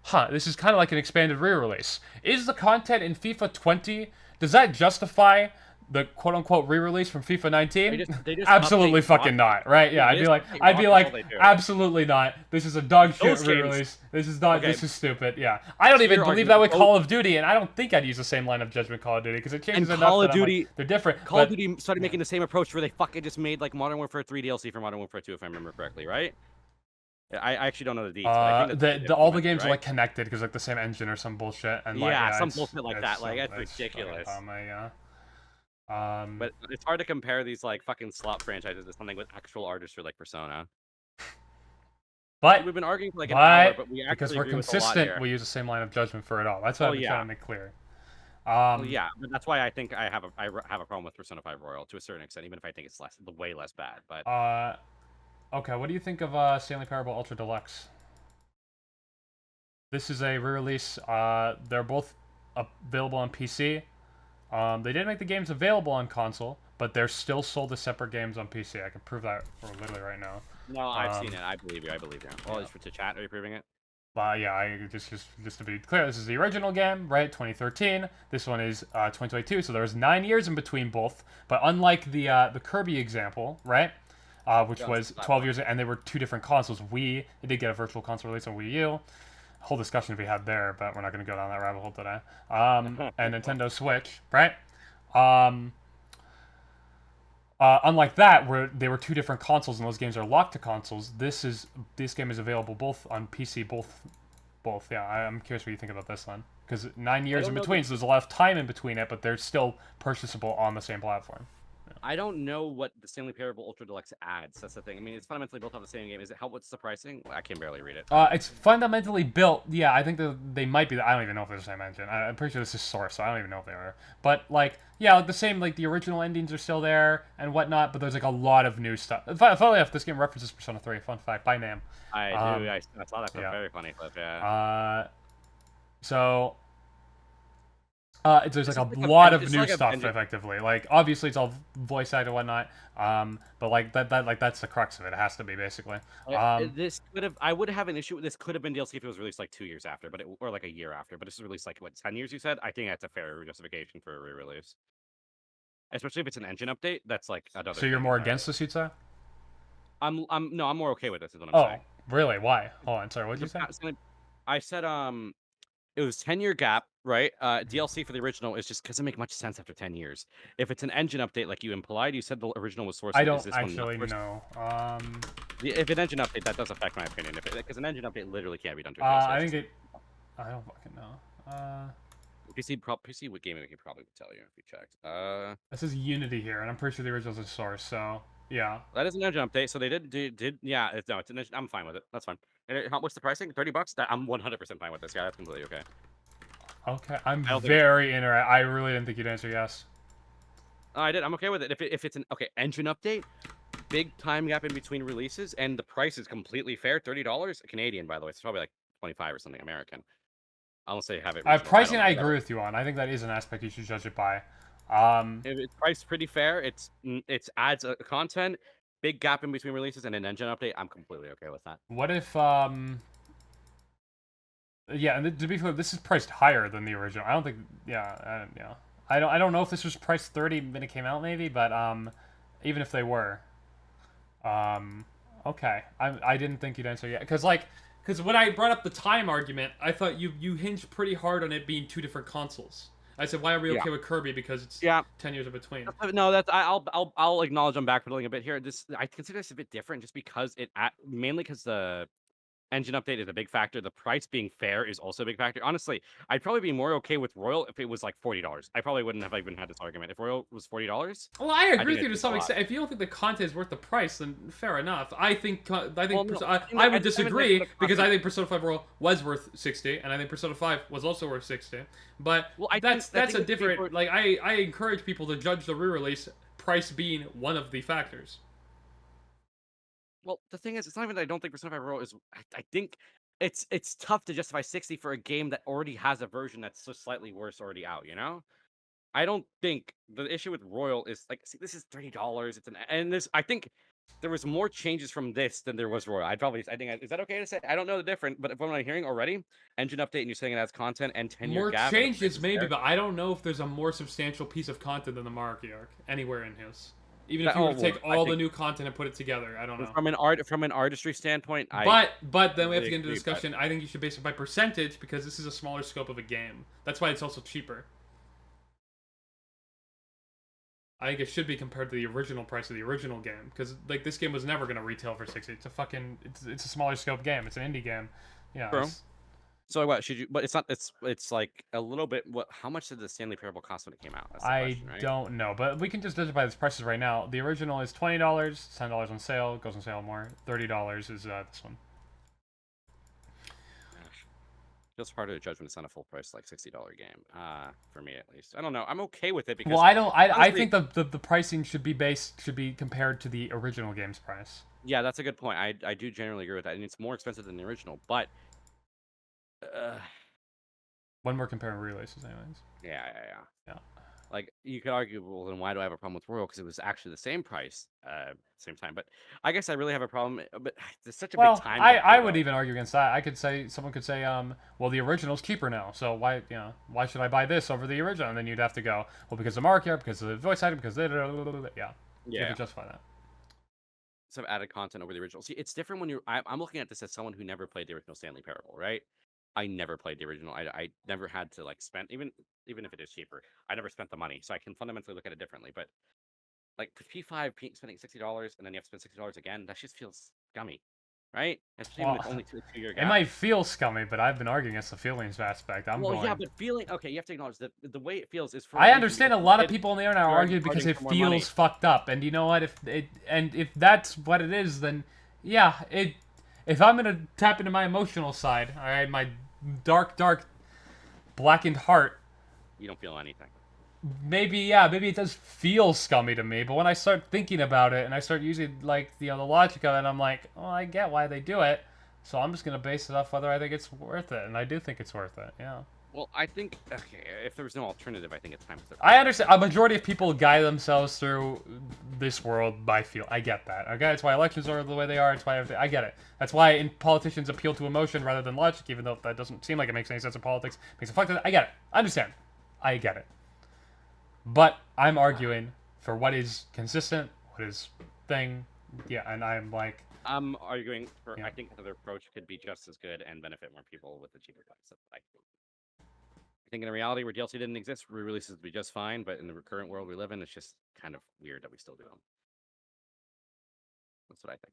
huh, this is kind of like an expanded re-release. Is the content in FIFA 20, does that justify the quote-unquote re-release from FIFA 19? They just Absolutely update fucking mods. not, right? Yeah, Yeah, they just update I'd be mods. That's all like, they do. absolutely not. This is a dog shit Those games. re-release. This is not. Okay. This is stupid. Yeah, I don't To even your believe argument, that with oh, Call of Duty, and I don't think I'd use the same line of judgment Call of Duty because it changes And enough Call that of I'm like, Duty, they're different. Call of But Duty started making the same approach where they fucking just made like Modern Warfare 3 DLC for Modern Warfare 2, if I remember correctly, right? I actually don't know the deets, but I think that's all the games are right? like connected because like the same engine or some bullshit, and like Yeah, some it's, bullshit like that. Like that's it's fucking ridiculous. dumb, yeah. But it's hard to compare these like fucking slop franchises to something with actual artistry like Persona. But We've been arguing for like an hour, but we actually because we're agree with a lot consistent, here. we use the same line of judgment for it all. That's what Oh I'm yeah, trying to make clear. well, yeah, but that's why I think I have a problem with Persona 5 Royal to a certain extent, even if I think it's way less bad. But Okay, what do you think of Stanley Parable Ultra Deluxe? This is a re-release. They're both available on PC. They did make the games available on console, but they're still sold as separate games on PC. I can prove that literally right now. no, I've seen it. I believe you. I believe you. Well, Yeah. it's for to chat. Are you proving it? Yeah, just to be clear, this is the original game, right? 2013. This one is 2022, so there was 9 years in between both. But unlike the Kirby example, right, which was 12 years, and they were two different consoles. It did get a virtual console release on Wii U. Whole discussion we had there, but we're not going to go down that rabbit hole today. And Nintendo Switch, right? Unlike that, where they were two different consoles and those games are locked to consoles, this game is available both on PC, both. Yeah, I'm curious what you think about this one, because 9 years in between, so there's a lot of time in between it, but they're still purchasable on the same platform. I don't know what the Stanley Parable Ultra Deluxe adds. That's the thing. I mean, it's fundamentally built off the same game. Is it what's the pricing? I can barely read it. It's fundamentally built. Yeah, I think that they might be. I don't even know if they're the same engine. I'm pretty sure this is Source, so I don't even know if they are. But like, yeah, like the same. Like the original endings are still there and whatnot. But there's like a lot of new stuff. Funnily enough, this game references Persona 3. Fun fact by name. I do. I saw that very funny clip. Yeah. So. There's like a lot of new stuff, effectively. Like, obviously, it's all voice acted and whatnot. But like that's the crux of it. It has to be basically. This could have. I would have an issue with this. Could have been DLC if it was released like 2 years after, or like a year after. But this is released like what 10 years? You said. I think that's a fair justification for a re-release, especially if it's an engine update. That's like another. So you're more against this, you'd say? I'm more okay with this. Is what I'm saying. Oh, really? Why? Hold on. Sorry. What did you say? I said it was 10-year gap, right? DLC for the original is just doesn't make much sense after 10 years. If it's an engine update, like you implied, you said the original was sourced. I don't actually know. If an engine update, that does affect my opinion. Because an engine update literally can't be done to. I think it. I don't fucking know. PC with gaming, we can probably tell you if you checked. This is Unity here, and I'm pretty sure the original's a source. So yeah. That is an engine update. So they did yeah. It's an engine. I'm fine with it. That's fine. What's the pricing? $30? I'm 100% fine with this guy. That's completely okay. Okay, I'm very interested. I really didn't think you'd answer yes. I did. I'm okay with it. If it's an engine update, big time gap in between releases, and the price is completely fair. $30 Canadian, by the way. It's probably like 25 or something American. Unless they have it. Pricing, I agree with you on. I think that is an aspect you should judge it by. If it's priced pretty fair, it's adds content, big gap in between releases, and an engine update. I'm completely okay with that. What if yeah, and to be fair, this is priced higher than the original. I don't think. Yeah, I don't know if this was priced 30 when it came out, maybe, but even if they were, Okay, I didn't think you'd answer yet, because when I brought up the time argument, I thought you hinged pretty hard on it being two different consoles. I said, why are we Yeah. okay with Kirby? Because it's Yeah. 10 years in between. No, that's I'll acknowledge I'm backpedaling a bit here. This I consider this a bit different just because mainly because the engine update is a big factor. The price being fair is also a big factor. Honestly, I'd probably be more okay with Royal if it was like $40. I probably wouldn't have even had this argument. If Royal was $40, Well, I agree with you to it's some a lot. extent. If you don't think the content is worth the price, then fair enough. I think Well, no, I would I disagree the because I content. think Persona 5 Royal was worth 60, and I think Persona 5 was also worth 60. But Well, I that's think a different. people- Like I encourage people to judge the re-release price being one of the factors. Well, the thing is, it's not even that I don't think Persona 5 Royal is. I think it's tough to justify 60 for a game that already has a version that's just slightly worse already out. You know, I don't think the issue with Royal is like, see, this is $30. It's and this. I think there was more changes from this than there was Royal. I think is that okay to say? I don't know the difference, but from what I'm hearing already, engine update and you're saying it has content and 10-year More gap. changes maybe, but I don't know if there's a more substantial piece of content than the Monarchy arc anywhere in his. Even if you were to take all the new content and put it together, I don't know. From an artistry standpoint, but then we have to really get into agree, discussion. I think you should base it by percentage because this is a smaller scope of a game. That's why it's also cheaper. I think it should be compared to the original price of the original game because like this game was never going to retail for 60. It's a fucking it's a smaller scope game. It's an indie game. Yeah. True. So what should you? But it's not. It's like a little bit. What? How much did the Stanley Parable cost when it came out? That's the question, right? Don't know, but we can just judge it by its prices right now. The original is $20, $10 on sale. Goes on sale more. $30 is this one. Feels harder to judge when it's not a full price like $60 game. For me at least. I don't know. I'm okay with it because. Well, I don't. I honestly, think the pricing should be compared to the original game's price. Yeah, that's a good point. I do generally agree with that, and it's more expensive than the original, but. When we're comparing releases, anyways. Yeah. Yeah. Like you could argue, well, then why do I have a problem with Royal? Because it was actually the same price, same time. But I guess I really have a problem. But it's such a big time. I would even argue against that. I could say someone could say, well, the original's cheaper now, so why should I buy this over the original? And then you'd have to go, well, because of market, because of the voice item, because yeah. You could justify that. Some added content over the original. See, it's different when you're. I'm looking at this as someone who never played the original Stanley Parable, right? I never played the original. I never had to like spend even if it is cheaper. I never spent the money, so I can fundamentally look at it differently. But like for P5, spending $60 and then you have to spend $60 again, that just feels scummy, right? Especially when it's only two-year gap. It might feel scummy, but I've been arguing against the feelings aspect. Yeah, but feeling okay. You have to acknowledge that the way it feels is for. I understand a lot of people on the internet argue because it feels fucked up, and you know what? If that's what it is, then yeah, it. If I'm gonna tap into my emotional side, all right, my dark, blackened heart. You don't feel anything. Maybe it does feel scummy to me, but when I start thinking about it and I start using like the logic of it, I'm like, oh, I get why they do it. So I'm just gonna base it off whether I think it's worth it, and I do think it's worth it. Yeah. Well, I think if there was no alternative, I think it's time for. I understand. A majority of people guide themselves through this world by feel. I get that. Okay, that's why elections are the way they are. It's why everything. I get it. That's why politicians appeal to emotion rather than logic, even though that doesn't seem like it makes any sense in politics. It makes it fucked up. I get it. I understand. I get it. But I'm arguing for what is consistent, what is thing. Yeah, and I'm like. I'm arguing for. Yeah. I think another approach could be just as good and benefit more people with the cheaper price. I think in a reality where DLC didn't exist, re-releases would be just fine, but in the current world we live in, it's just kind of weird that we still do them. That's what I think.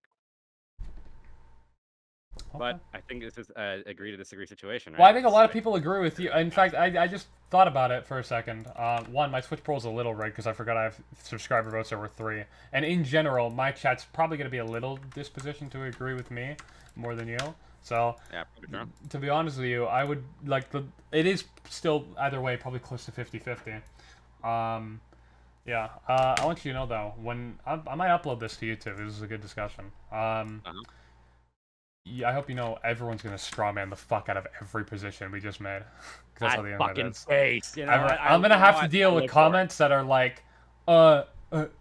Okay. But I think this is an agree to disagree situation, right? Well, I think a lot of people agree with you. In fact, I just thought about it for a second. One, my Switch Pro is a little rigged because I forgot I have subscriber votes over 3. And in general, my chat's probably going to be a little disposition to agree with me more than you. So, yeah, to be honest with you, I would like it is still either way probably close to 50-50. Yeah. I want you to know though, when I might upload this to YouTube. This is a good discussion. Yeah, I hope you know everyone's gonna strawman the fuck out of every position we just made. That's how the internet is. Face, you know, I'm gonna have to deal with comments that are like,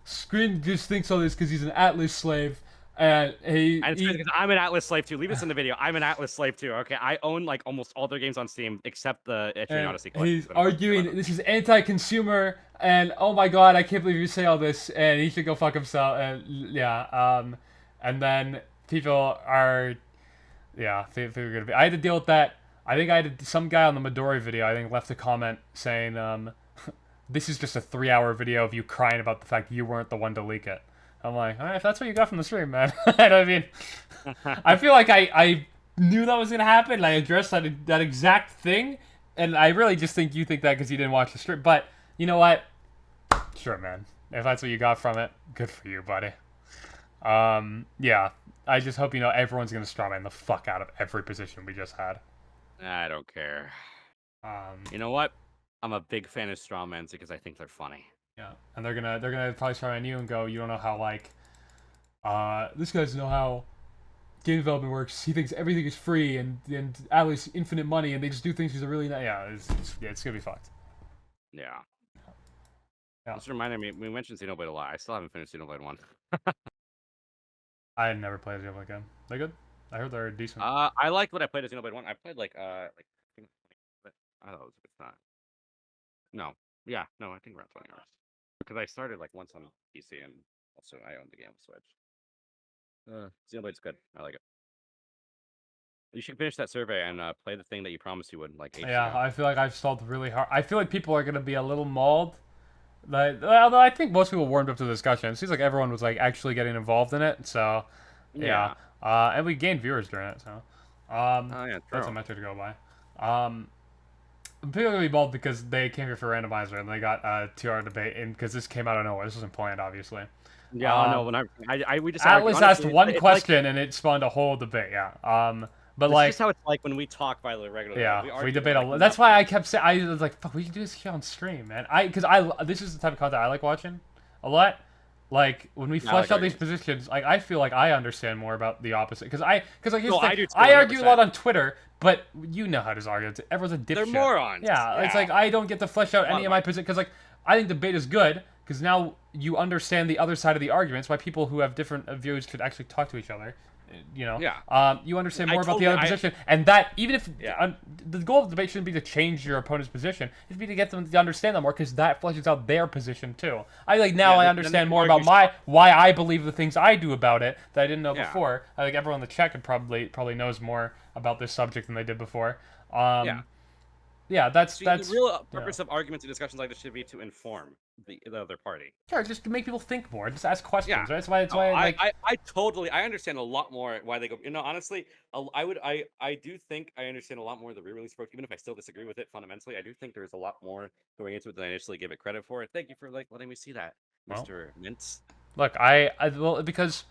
Screen just thinks all this because he's an Atlus slave. And it's because I'm an Atlus slave too. Leave this in the video. I'm an Atlus slave too. Okay, I own like almost all their games on Steam except the Odyssey collection. He's arguing this is anti-consumer, and oh my god, I can't believe you say all this, and he should go fuck himself. And yeah, and then people are, yeah, people are gonna be. I had to deal with that. I think I had some guy on the Midori video. I think left a comment saying, "This is just a 3-hour video of you crying about the fact you weren't the one to leak it." I'm like, all right, if that's what you got from the stream, man. And I mean, I feel like I knew that was gonna happen. And I addressed that exact thing, and I really just think you think that because you didn't watch the stream. But you know what? Sure, man. If that's what you got from it, good for you, buddy. Yeah. I just hope you know everyone's gonna strawman the fuck out of every position we just had. I don't care. You know what? I'm a big fan of strawmans because I think they're funny. Yeah, and they're gonna probably strawman you and go, you don't know how like, this guy doesn't know how game development works. He thinks everything is free and Atlus infinite money and they just do things because they're really not. Yeah, it's gonna be fucked. Yeah. Yeah. Just reminded me, we mentioned Xenoblade a lot. I still haven't finished Xenoblade 1. I never played a Xenoblade game. They good? I heard they're decent. I liked what I played at Xenoblade 1. I played like I think I thought it was a good time. No. Yeah, no, I think around 20 hours. Because I started like once on PC and also I owned the game on Switch. Xenoblade's good. I like it. You should finish that survey and play the thing that you promised you would, like Yeah, I feel like I've stalled really hard. I feel like people are gonna be a little mauled. Like, although I think most people warmed up to the discussion. It seems like everyone was like actually getting involved in it. So, yeah. And we gained viewers during it. So, yeah, that's a metric to go by. People are gonna be mauled because they came here for randomizer and they got a 2-hour debate, and because this came out of nowhere. This wasn't planned, obviously. Yeah, I know. When we just Atlus asked one question and it spawned a whole debate. Yeah. But like, just how it's like when we talk by the regular. Yeah, we debate a lot. That's why I kept saying, I was like, fuck, we can do this here on stream, man. This is the type of content I like watching a lot. Like when we flesh out these positions, like I feel like I understand more about the opposite because like I argue a lot on Twitter, but you know how to argue. Everyone's a dipshit. They're morons. Yeah, it's like I don't get to flesh out any of my positions because like I think debate is good because now you understand the other side of the arguments. Why people who have different views could actually talk to each other. You know, you understand more about the other position, and that even if the goal of the debate shouldn't be to change your opponent's position, it'd be to get them to understand them more, because that fleshes out their position too. I I understand more about why I believe the things I do about it that I didn't know before. I think everyone in the chat could probably knows more about this subject than they did before. Yeah, that's the real purpose of arguments and discussions like this should be to inform the other party. Sure, just to make people think more, just ask questions. Right? That's why. I understand a lot more why they go. You know, honestly, I do think I understand a lot more of the re-release approach, even if I still disagree with it fundamentally. I do think there's a lot more going into it than I initially give it credit for. Thank you for like letting me see that, Mr. Mintz. Look, well, because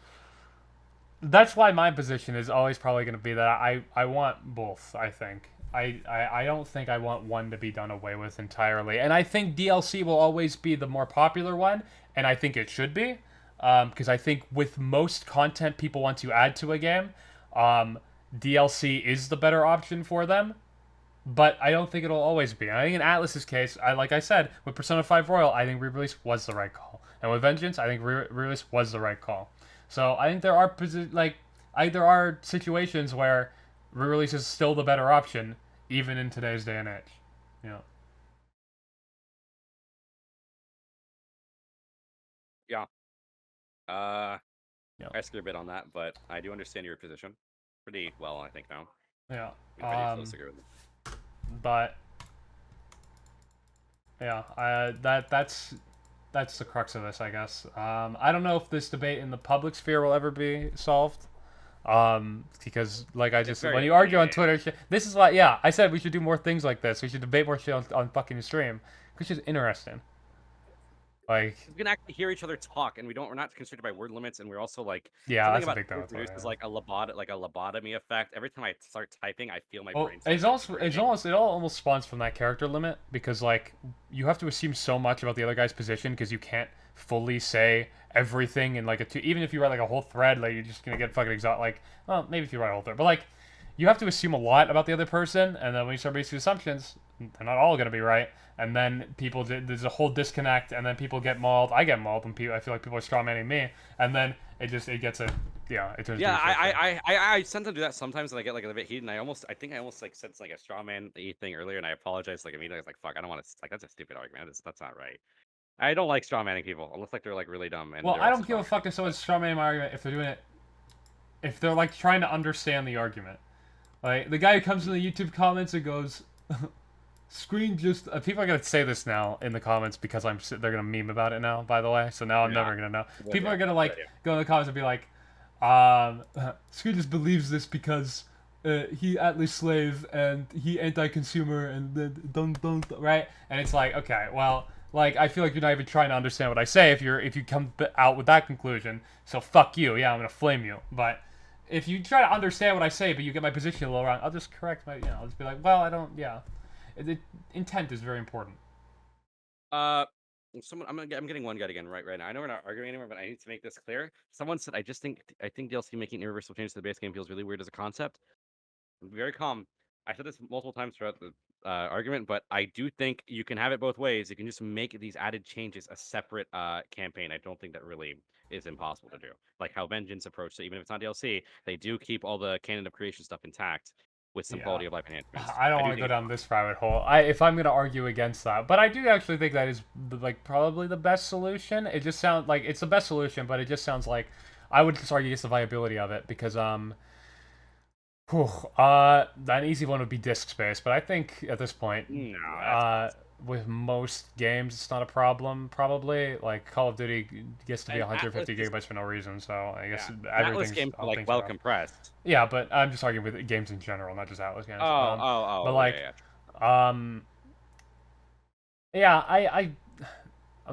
that's why my position is always probably going to be that I want both. I think. I don't think I want one to be done away with entirely. And I think DLC will always be the more popular one, and I think it should be. Because I think with most content people want to add to a game, DLC is the better option for them. But I don't think it'll always be. And I think in Atlus's case, like I said, with Persona 5 Royal, I think re-release was the right call. And with Vengeance, I think re-release was the right call. So I think there are situations where re-release is still the better option, even in today's day and age. Yeah. Yeah. I screw a bit on that, but I do understand your position pretty well, I think, now. Yeah. But yeah, that's the crux of this, I guess. I don't know if this debate in the public sphere will ever be solved. Because like I just said, when you argue on Twitter, this is like, I said we should do more things like this. We should debate more shit on fucking stream, which is interesting. Like, we can actually hear each other talk, and we're not constricted by word limits, and we're also like, that's a big thing. There's like a lobotomy effect. Every time I start typing, I feel my brain. It all almost spawns from that character limit, because like you have to assume so much about the other guy's position because you can't fully say everything in like even if you write like a whole thread, like you're just gonna get fucking exhausted. Like, well, maybe if you write a whole thread, but like you have to assume a lot about the other person, and then when you start basing assumptions, they're not all gonna be right. And then there's a whole disconnect, and then people get mauled. I get mauled when I feel like people are strawmanning me, and then it gets a it turns. Yeah, I tend to do that sometimes, and I get like a bit heated, and I think I almost like said like a strawman thing earlier, and I apologized like immediately. I was like, fuck, I don't want to like that's a stupid argument. That's not right. I don't like strawmanning people unless like they're like really dumb. And well, I don't give a fuck if someone's strawmanning my argument if they're doing it if they're like trying to understand the argument. Like the guy who comes in the YouTube comments and goes, "Screen just." People are gonna say this now in the comments because they're gonna meme about it now. By the way, so now I'm never gonna know. People are gonna like go in the comments and be like, "Screen just believes this because he Atlus slave and he anti-consumer and don't right." And it's like, okay, well, like I feel like you're not even trying to understand what I say if you come out with that conclusion. So fuck you. Yeah, I'm gonna flame you, but. If you try to understand what I say, but you get my position a little wrong, I'll just correct my, I'll just be like, well, I don't, yeah. Intent is very important. I'm getting one gut again right now. I know we're not arguing anymore, but I need to make this clear. Someone said, I think DLC making irreversible changes to the base game feels really weird as a concept. I'm very calm. I said this multiple times throughout the argument, but I do think you can have it both ways. You can just make these added changes a separate campaign. I don't think that really is impossible to do. Like how Vengeance approached it, even if it's not DLC, they do keep all the canon of creation stuff intact with some quality of life enhancements. I don't want to go down this rabbit hole. If I'm gonna argue against that, but I do actually think that is like probably the best solution. It just sounds like it's the best solution, but it just sounds like I would just argue against the viability of it because an easy one would be disk space, but I think at this point, with most games, it's not a problem. Probably like Call of Duty gets to be 150 gigabytes for no reason, so I guess everything's games are like well compressed. Yeah, but I'm just arguing with games in general, not just Atlus games. But like, I'm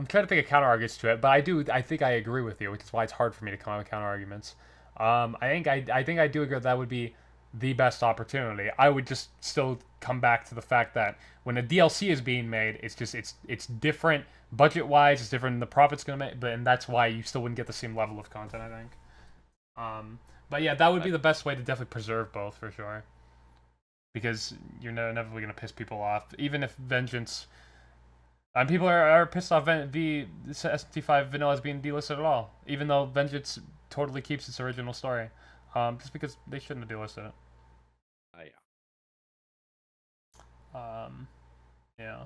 trying to think of counter arguments to it, but I think I agree with you, which is why it's hard for me to come up with counter arguments. I think I do agree that would be the best opportunity. I would just still come back to the fact that when a DLC is being made, it's different budget wise, it's different. The profit's gonna make, and that's why you still wouldn't get the same level of content. I think. But yeah, that would be the best way to definitely preserve both for sure. Because you're inevitably gonna piss people off, even if Vengeance. And people are pissed off SMT5 Vanilla is being delisted at all, even though Vengeance totally keeps its original story. Just because they shouldn't have delisted it. Yeah.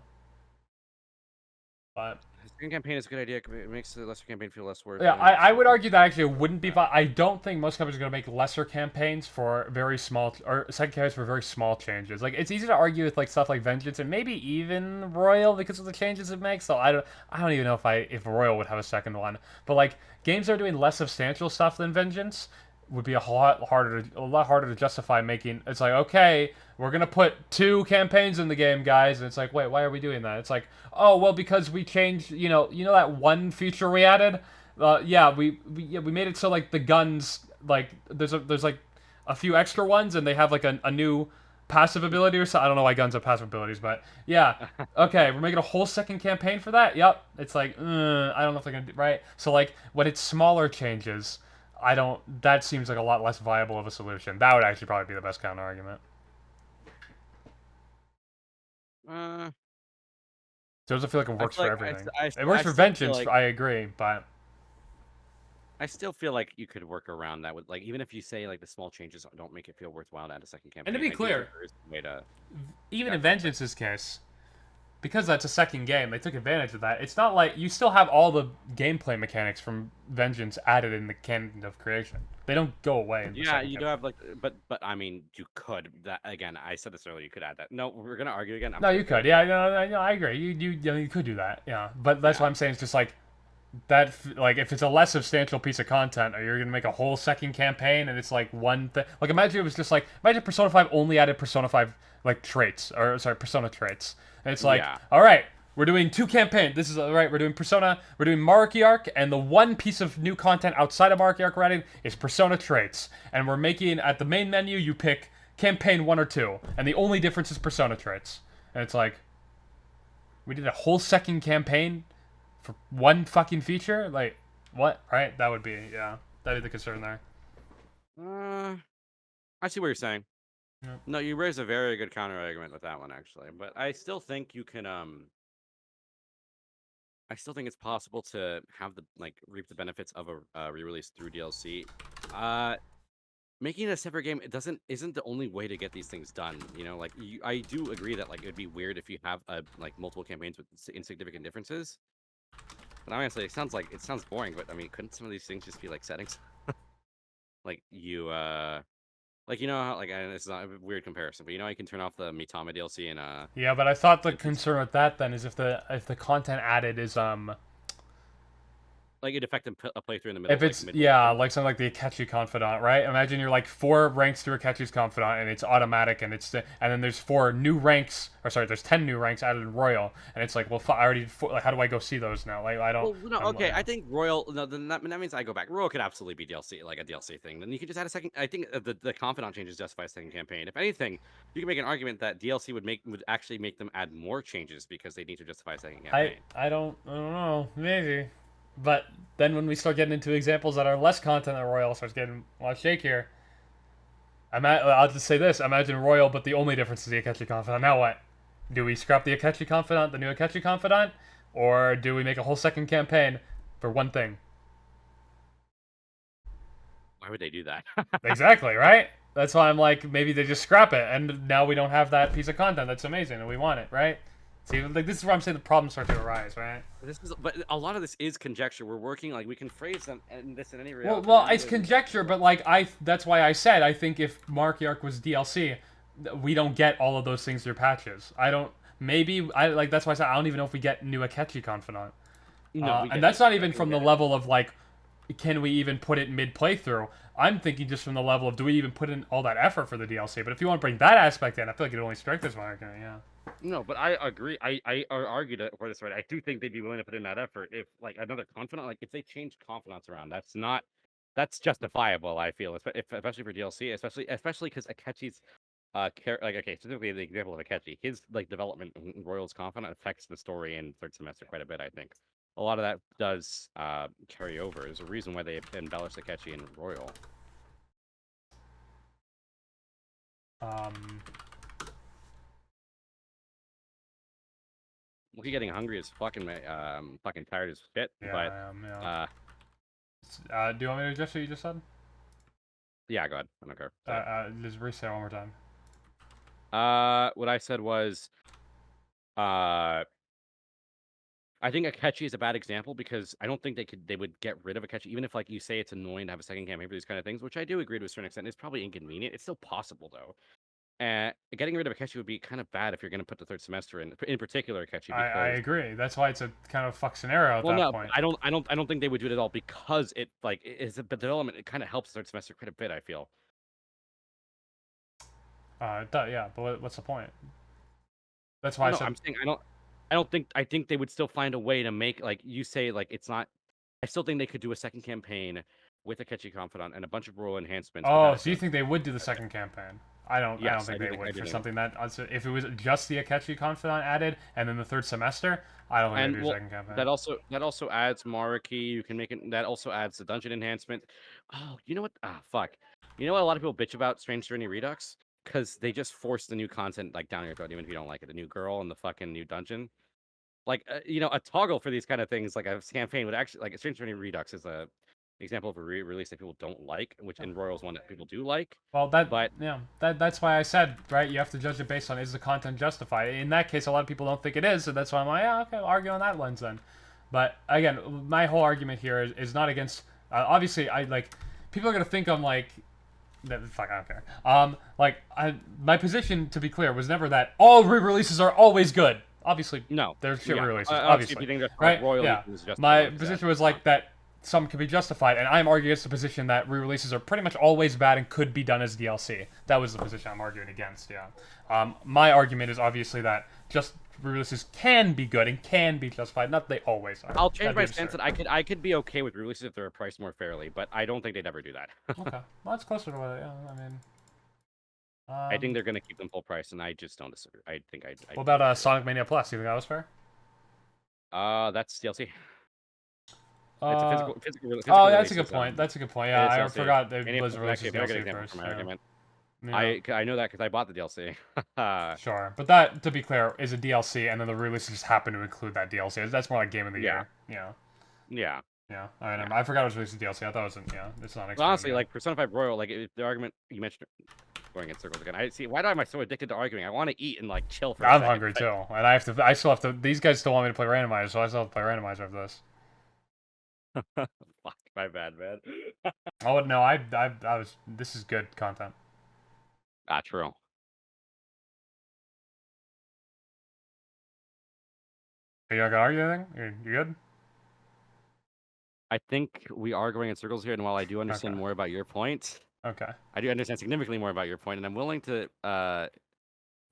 But the second campaign is a good idea. It makes the lesser campaign feel less worth. Yeah, I would argue that actually it wouldn't be. I don't think most companies are going to make lesser campaigns for very small or second campaigns for very small changes. Like it's easy to argue with like stuff like Vengeance and maybe even Royal because of the changes it makes. So I don't even know if Royal would have a second one. But like games that are doing less substantial stuff than Vengeance would be a lot harder to justify making. It's like, okay, we're gonna put 2 campaigns in the game, guys, and it's like, wait, why are we doing that? It's like, oh well, because we changed, you know that one feature we added. We made it so like the guns, like there's like a few extra ones, and they have like a new passive ability or something. I don't know why guns have passive abilities, but yeah, okay, we're making a whole second campaign for that. Yep, it's like, I don't know if they're gonna do right. So like when it's smaller changes. That seems like a lot less viable of a solution. That would actually probably be the best counter argument. It doesn't feel like it works for everything. It works for Vengeance, I agree, but I still feel like you could work around that with, like, even if you say like the small changes don't make it feel worthwhile to add a second campaign. And to be clear, even in Vengeance's case, because that's a second game, they took advantage of that. It's not like you still have all the gameplay mechanics from Vengeance added in the canon of creation. They don't go away. Yeah, you do have like, but I mean, you could. That again, I said this earlier. You could add that. No, we're gonna argue again. No, you could. Yeah, no, I agree. You could do that. Yeah, but that's what I'm saying. It's just like that. Like if it's a less substantial piece of content, or you're gonna make a whole second campaign, and it's like one thing. Like imagine it was just like Persona 5 only added Persona 5 like traits, or sorry, Persona traits. And it's like, all right, we're doing 2 campaigns. This is all right. We're doing Persona. We're doing Matriarch, and the one piece of new content outside of Matriarch we're adding is Persona traits. And we're making at the main menu, you pick campaign 1 or 2, and the only difference is Persona traits. And it's like, we did a whole second campaign for one fucking feature. Like, what? Right? That'd be the concern there. I see what you're saying. Yep. No, you raise a very good counter argument with that one, actually. But I still think you can. I still think it's possible to have reap the benefits of a re-release through DLC. Making it a separate game isn't the only way to get these things done. I do agree that it'd be weird if you have multiple campaigns with insignificant differences. But honestly, it sounds boring. But I mean, couldn't some of these things just be like settings? like you like you know how like and this is not a weird comparison, but you know how you can turn off the Mitama DLC and Yeah, but I thought the concern with that then is if the content added is like it affect a playthrough in the middle, if of, like it's mid yeah, playthrough. like something like the Akechi Confidant, right? Imagine you're like 4 ranks to Akechi's Confidant, and it's automatic, and then there's 4 new ranks, or sorry, there's 10 new ranks added in Royal, and it's like, well, I already like, how do I go see those now? Like, I don't. Well, no, okay. I think Royal. No, then that means I go back. Royal could absolutely be DLC, like a DLC thing. Then you could just add a second. I think the confidant changes justify a second campaign. If anything, you can make an argument that DLC would actually make them add more changes because they need to justify a second campaign. I don't know, maybe, but then when we start getting into examples that are less content than Royal starts getting a lot shakier. I'll just say this: imagine Royal, but the only difference is the Akechi Confidant. Now what? Do we scrap the Akechi Confidant, the new Akechi Confidant, or do we make a whole second campaign for one thing? Why would they do that? Exactly, right? That's why I'm like, maybe they just scrap it, and now we don't have that piece of content that's amazing, and we want it, right? See, like this is where I'm saying the problems start to arise, right? But a lot of this is conjecture. We're working like we can phrase them and this in any Well, reality. well, it's conjecture, but like that's why I said I think if Mark Yark was DLC, we don't get all of those things through patches. I don't. Maybe I like that's why I said I don't even know if we get new Akechi Confidant. No, And that's not even from the level of like, can we even put it mid playthrough? I'm thinking just from the level of do we even put in all that effort for the DLC? But if you want to bring that aspect in, I feel like it only strengthens my argument. Yeah. No, but I agree. I argued it for this right. I do think they'd be willing to put in that effort if like another confidant, like if they change confidants around, that's justifiable. I feel, especially for DLC, especially because Akechi's like okay, specifically the example of Akechi, his like development in Royal's confidant affects the story in third semester quite a bit. I think a lot of that does carry over. There's a reason why they embellished Akechi in Royal. Well, he getting hungry as fucking fucking tired as shit. Yeah, But I am. Yeah. Do you want me to adjust what you just said? yeah, go ahead. I don't care. Just reset one more time. What I said was, I think Akechi is a bad example because I don't think they would get rid of Akechi, even if like you say it's annoying to have a second campaign for these kind of things, which I do agree to a certain extent. It's probably inconvenient. It's still possible though. Getting rid of Akechi would be kind of bad if you're going to put the third semester in particular Akechi. Because I agree. That's why it's a kind of fuck scenario at that point. I don't think they would do it at all because it like is a development. It kind of helps third semester quite a bit. I feel. Yeah, but what's the point? That's why I said. I'm saying I think they would still find a way to make like you say like it's not. I still think they could do a second campaign with Akechi Confidant and a bunch of role enhancements. Oh, so you think they would do the second campaign? I don't think they would I for something that if it was just the Akechi Confidant added and then the third semester, I don't think they'd do a second campaign. That also adds Maruki. You can make it. That also adds the dungeon enhancement. Oh, you know what? Ah, fuck. You know what? A lot of people bitch about Strange Journey Redux because they just force the new content like down your throat, even if you don't like it. The new girl and the fucking new dungeon. Like you know, a toggle for these kind of things, like a campaign would actually like Strange Journey Redux is a example of a release that people don't like, which in Royal's one that people do like. Well, that's why I said, right, you have to judge it based on is the content justified. In that case, a lot of people don't think it is, so that's why I'm like, yeah, okay, I'll argue on that lens then. But again, my whole argument here is not against. Obviously, I like people are gonna think I'm like. Fuck, I don't care. My position, to be clear, was never that all re-releases are always good. Obviously, no, they're shit re-releases. Obviously, if you think right? Royal Yeah. My position was like that. Some can be justified, and I'm arguing against the position that re-releases are pretty much always bad and could be done as DLC. That was the position I'm arguing against. Yeah. My argument is obviously that just re-releases can be good and can be justified. Not that they always are. I'll change my stance that I could be okay with re-releases if they're priced more fairly, but I don't think they'd ever do that. Okay, well that's closer to what I mean. I think they're gonna keep them full price, and I just don't disagree. I think I. What about Sonic Mania Plus? Do you think that was fair? That's DLC. It's a physical oh, that's a good point. That's a good point. Yeah, I forgot they was released DLC first. I know that because I bought the DLC. Sure, but that, to be clear, is a DLC, and then the release just happened to include that DLC. That's more like Game of the Year. Yeah. Yeah. Yeah. All right. I forgot it was released as DLC. I thought it wasn't. Yeah, it's not. Well, honestly, like Persona 5 Royal, like the argument you mentioned, going in circles again. I see. Why am I so addicted to arguing? I want to eat and like chill for. I'm hungry too, and I still have to. These guys still want me to play randomizer, so I still have to play randomizer after this. Fuck. My bad, man. Oh no, I was. This is good content. True. Are you not gonna argue anything? You good? I think we are going in circles here, and while I do understand Okay. more about your point, Okay. I do understand significantly more about your point, and I'm willing to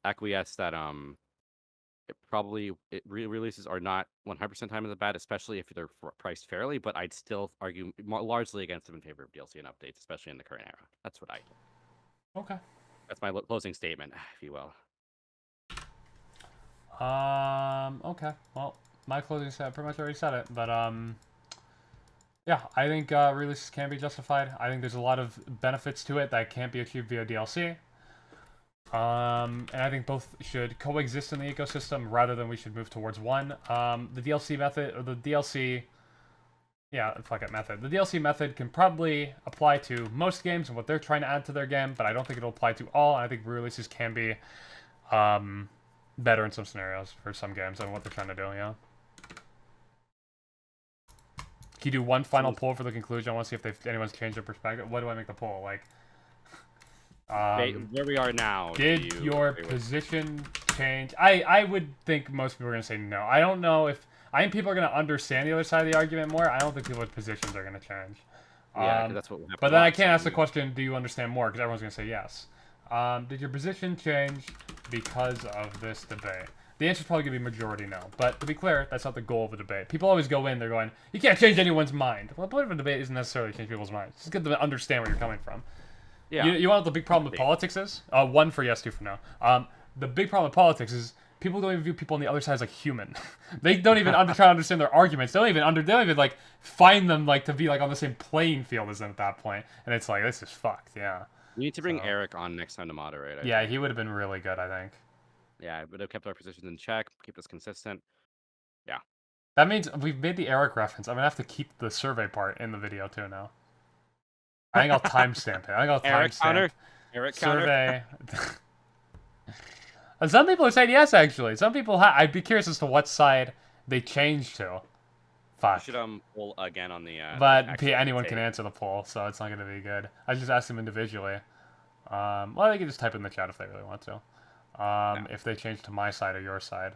acquiesce that re-releases are not 100% time of the bad, especially if they're priced fairly. But I'd still argue largely against them in favor of DLC and updates, especially in the current era. That's what I. Okay. That's my closing statement, if you will. Okay. Well, my closing set pretty much already said it, but yeah, I think releases can be justified. I think there's a lot of benefits to it that can't be achieved via DLC. And I think both should coexist in the ecosystem rather than we should move towards one. The DLC method, or the DLC, yeah, fuck it, method. The DLC method can probably apply to most games and what they're trying to add to their game, but I don't think it'll apply to all. And I think releases can be better in some scenarios for some games and what they're trying to do, yeah. Can you do one final poll for the conclusion? I want to see if anyone's changed their perspective. What do I make the poll? Like, where we are now. Did your position change? I would think most people are going to say no. I don't know if... I think people are going to understand the other side of the argument more. I don't think people's positions are going to change. Yeah, that's what but then I can't ask the question, do you understand more? Because everyone's going to say yes. Did your position change because of this debate? The answer's probably going to be majority no. But to be clear, that's not the goal of a debate. People always go in, they're going, you can't change anyone's mind. Well, the point of a debate isn't necessarily to change people's minds. Just get them to understand where you're coming from. Yeah. You want what the big problem with politics is? One for yes, two for no. The big problem with politics is people don't even view people on the other side as like human. They don't even try to understand their arguments. They don't even like find them like to be like on the same playing field as them at that point. And it's like, this is fucked. Yeah. We need to bring Eric on next time to moderate. I think he would have been really good, I think. Yeah, it would have kept our positions in check, keep us consistent. Yeah. That means we've made the Eric reference. I'm gonna have to keep the survey part in the video too now. I think I'll timestamp it. I think I'll timestamp Eric survey. And some people are saying yes, actually. Some people I'd be curious as to what side they changed to. Fuck. We should poll again on the. But anyone can answer the poll, so it's not gonna be good. I just asked them individually. Well, they can just type in the chat if they really want to. If they change to my side or your side.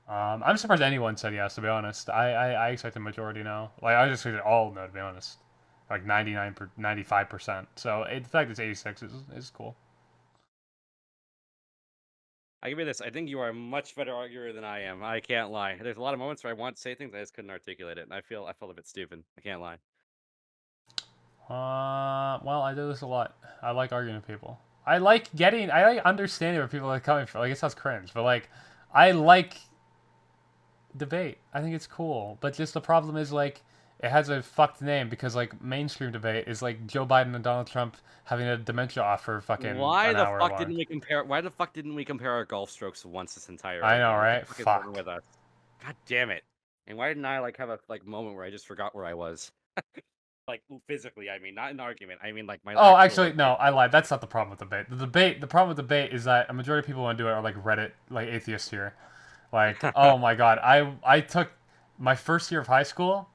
I'm surprised anyone said yes, to be honest. I expected majority no. Like, I just expected all no, to be honest. Like 95%. So the fact it's 86 is cool. I give you this. I think you are a much better arguer than I am. I can't lie. There's a lot of moments where I want to say things, I just couldn't articulate it, and I feel a bit stupid. I can't lie. Well, I do this a lot. I like arguing with people. I like understanding where people are coming from. Like, it sounds cringe, but like, I like debate. I think it's cool. But just the problem is, like, it has a fucked name because, like, mainstream debate is like Joe Biden and Donald Trump having a dementia off for fucking Why an the hour fuck long. didn't we compare? Why the fuck didn't we compare our golf strokes once this entire? I know, right? Fuck. With us. God damn it! And why didn't I like have a moment where I just forgot where I was? Like, physically, I mean, not an argument. I mean, like my. Oh, actually, no, I lied. That's not the problem with debate. The problem with debate is that a majority of people want to do it are like Reddit, like atheists here. Like, oh my god, I took my first year of high school.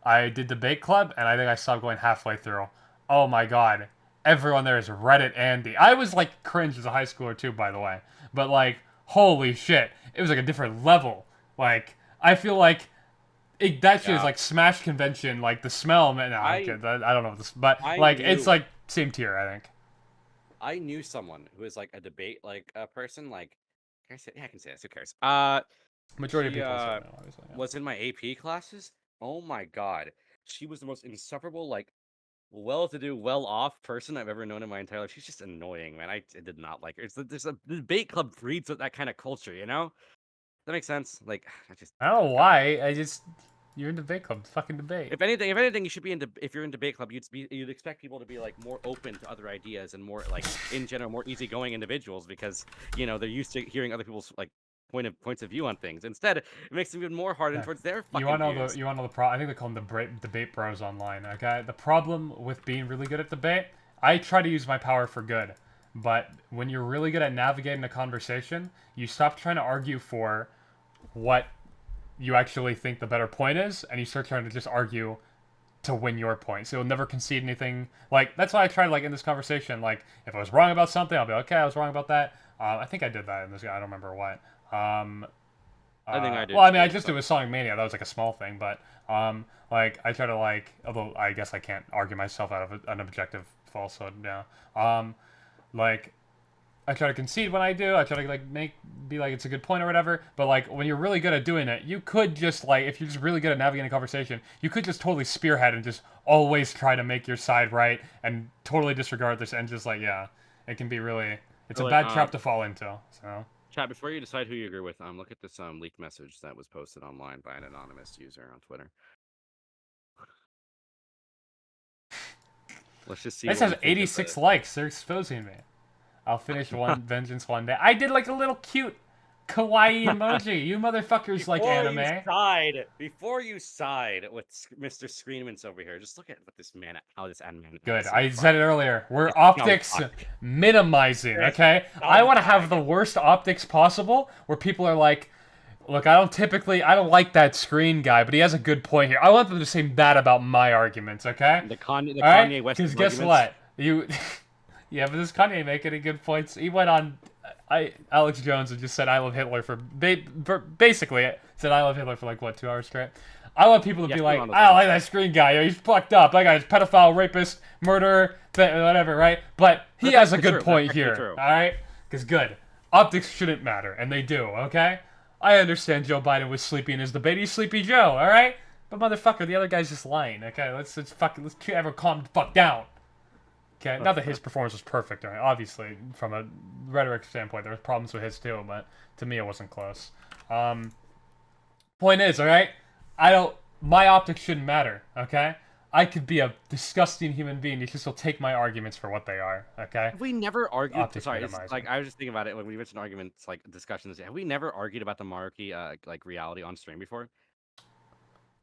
I did debate club, and I think I stopped going halfway through. Oh my god, everyone there is Reddit Andy. I was like cringe as a high schooler too, by the way. But like, holy shit, it was like a different level. Like, I feel like that shit is like Smash Convention, like the smell. Man, no, I don't know what this, but like it's like same tier, I think. I knew someone who was like a debate person. Like, can I say? Yeah, I can say this. Who cares? Majority of people say no, obviously. Yeah. Was in my AP classes. Oh my god, she was the most insufferable, like, well-to-do, well-off person I've ever known in my entire life. She's just annoying, man. I did not like her. There's a debate club breeds with that kind of culture, you know? That makes sense. Like, I don't know why. You're in debate club. Fucking debate. If anything, you should be if you're in debate club, you'd expect people to be like more open to other ideas and more like in general more easygoing individuals because they're used to hearing other people's like points of view on things. Instead, it makes them even more hardened towards their fucking views. You want to know the problem? I think they call them the debate bros online. Okay, the problem with being really good at debate, I try to use my power for good, but when you're really good at navigating a conversation, you stop trying to argue for what you actually think the better point is, and you start trying to just argue to win your point. So you'll never concede anything. Like, that's why I tried, like, in this conversation, like, if I was wrong about something, I'll be like, okay, I was wrong about that. I think I did that in this. I don't remember what. I think I did. Well, I mean, I just did with Sonic Mania. That was like a small thing, but like I try to like, although I guess I can't argue myself out of an objective falsehood. Yeah. Like I try to concede when I do. I try to like be like it's a good point or whatever. But like when you're really good at doing it, you could just like if you're just really good at navigating a conversation, you could just totally spearhead and just always try to make your side right and totally disregard this and just like yeah, it can be really it's a bad trap to fall into. So. Chat, before you decide who you agree with, look at this leaked message that was posted online by an anonymous user on Twitter. Let's just see. This has 86 likes. They're exposing me. I'll finish one Vengeance one day. I did like a little cute kawaii emoji. You motherfuckers like anime. Before you side with Mr. Screenments over here, just look at what this man, how this anime. Good. I said it earlier. We're optics minimizing, okay? I want to have the worst optics possible, where people are like, look, I don't like that screen guy, but he has a good point here. I want them to say that about my arguments, okay? The Kanye West. Because guess what? Yeah, but this Kanye making any good points? He went on Alex Jones and just said I love Hitler for basically said I love Hitler for like what 2 hours straight. I want people to be like, I don't like that screen guy. He's fucked up. That guy's pedophile, rapist, murderer, whatever, right? But he has a good point here, all right? Because good optics shouldn't matter, and they do. Okay, I understand Joe Biden was sleepy in his debate. He's Sleepy Joe, all right? But motherfucker, the other guy's just lying. Okay, let's everyone calm the fuck down. Okay, not that his performance was perfect. Right? Obviously, from a rhetoric standpoint, there was problems with his too, but to me, it wasn't close. Point is, all right, my optics shouldn't matter. Okay, I could be a disgusting human being. You should still take my arguments for what they are. Okay. Have we never argued? Optics Sorry, minimizing. like I was just thinking about it when we mentioned arguments, like discussions. Have we never argued about the monarchy, like reality on stream before?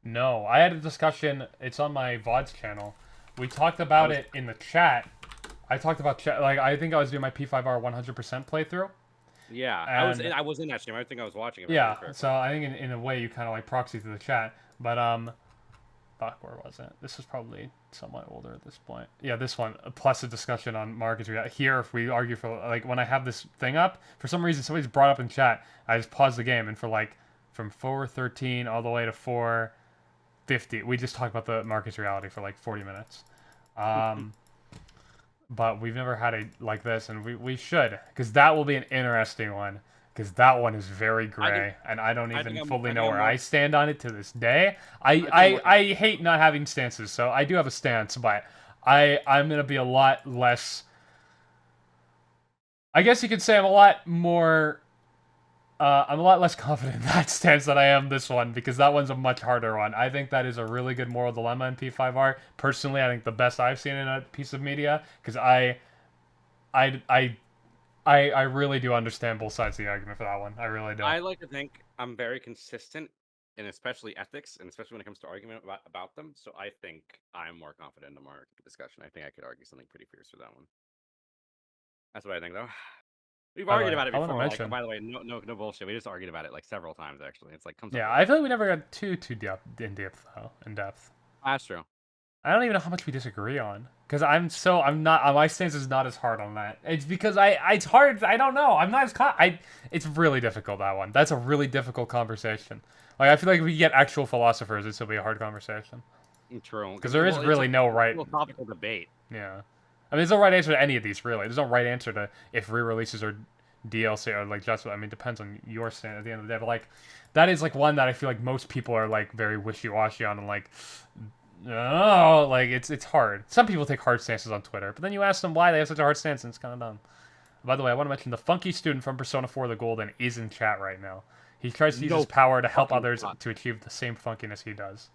No, I had a discussion. It's on my VOD channel. We talked about it in the chat. I talked about chat. Like I think I was doing my P5R 100% playthrough. Yeah, and I was in that stream. I think I was watching it. Yeah, so I think in a way you kind of like proxy through the chat. But fuck, where was it? This is probably somewhat older at this point. Yeah, this one. Plus a discussion on markets. Here, if we argue for like when I have this thing up, for some reason somebody's brought up in chat. I just paused the game and for like from 4:13 all the way to 4:50, we just talked about the market's reality for like 40 minutes. But we've never had it like this, and we should, because that will be an interesting one, because that one is very gray, and I don't even fully know where I stand on it to this day. I hate not having stances, so I do have a stance, but I'm going to be a lot less... I guess you could say I'm a lot more... I'm a lot less confident in that stance than I am this one, because that one's a much harder one. I think that is a really good moral dilemma in P5R. Personally, I think the best I've seen in a piece of media, because I really do understand both sides of the argument for that one. I really do. I like to think I'm very consistent, and especially ethics, and especially when it comes to argument about them. So I think I'm more confident in the market discussion. I think I could argue something pretty fierce for that one. That's what I think, though. We've argued about it before. Like, by the way, no bullshit. We just argued about it like several times actually. It's like comes. Yeah, I feel like we never got too in depth though. That's true. I don't even know how much we disagree on, because I'm not. My stance is not as hard on that. It's because it's hard. I don't know. I'm not as it's really difficult, that one. That's a really difficult conversation. Like I feel like if we get actual philosophers, this will be a hard conversation. True. Because there is really no right philosophical debate. Yeah. I mean, there's no right answer to any of these, really. There's no right answer to if re-releases or DLC or, like, just... I mean, it depends on your stand at the end of the day. But, like, that is, like, one that I feel like most people are, like, very wishy-washy on. And, like, oh, like, it's hard. Some people take hard stances on Twitter. But then you ask them why they have such a hard stance, and it's kind of dumb. By the way, I want to mention the funky student from Persona 4 The Golden is in chat right now. He tries to use his power to help others to achieve the same funkiness he does.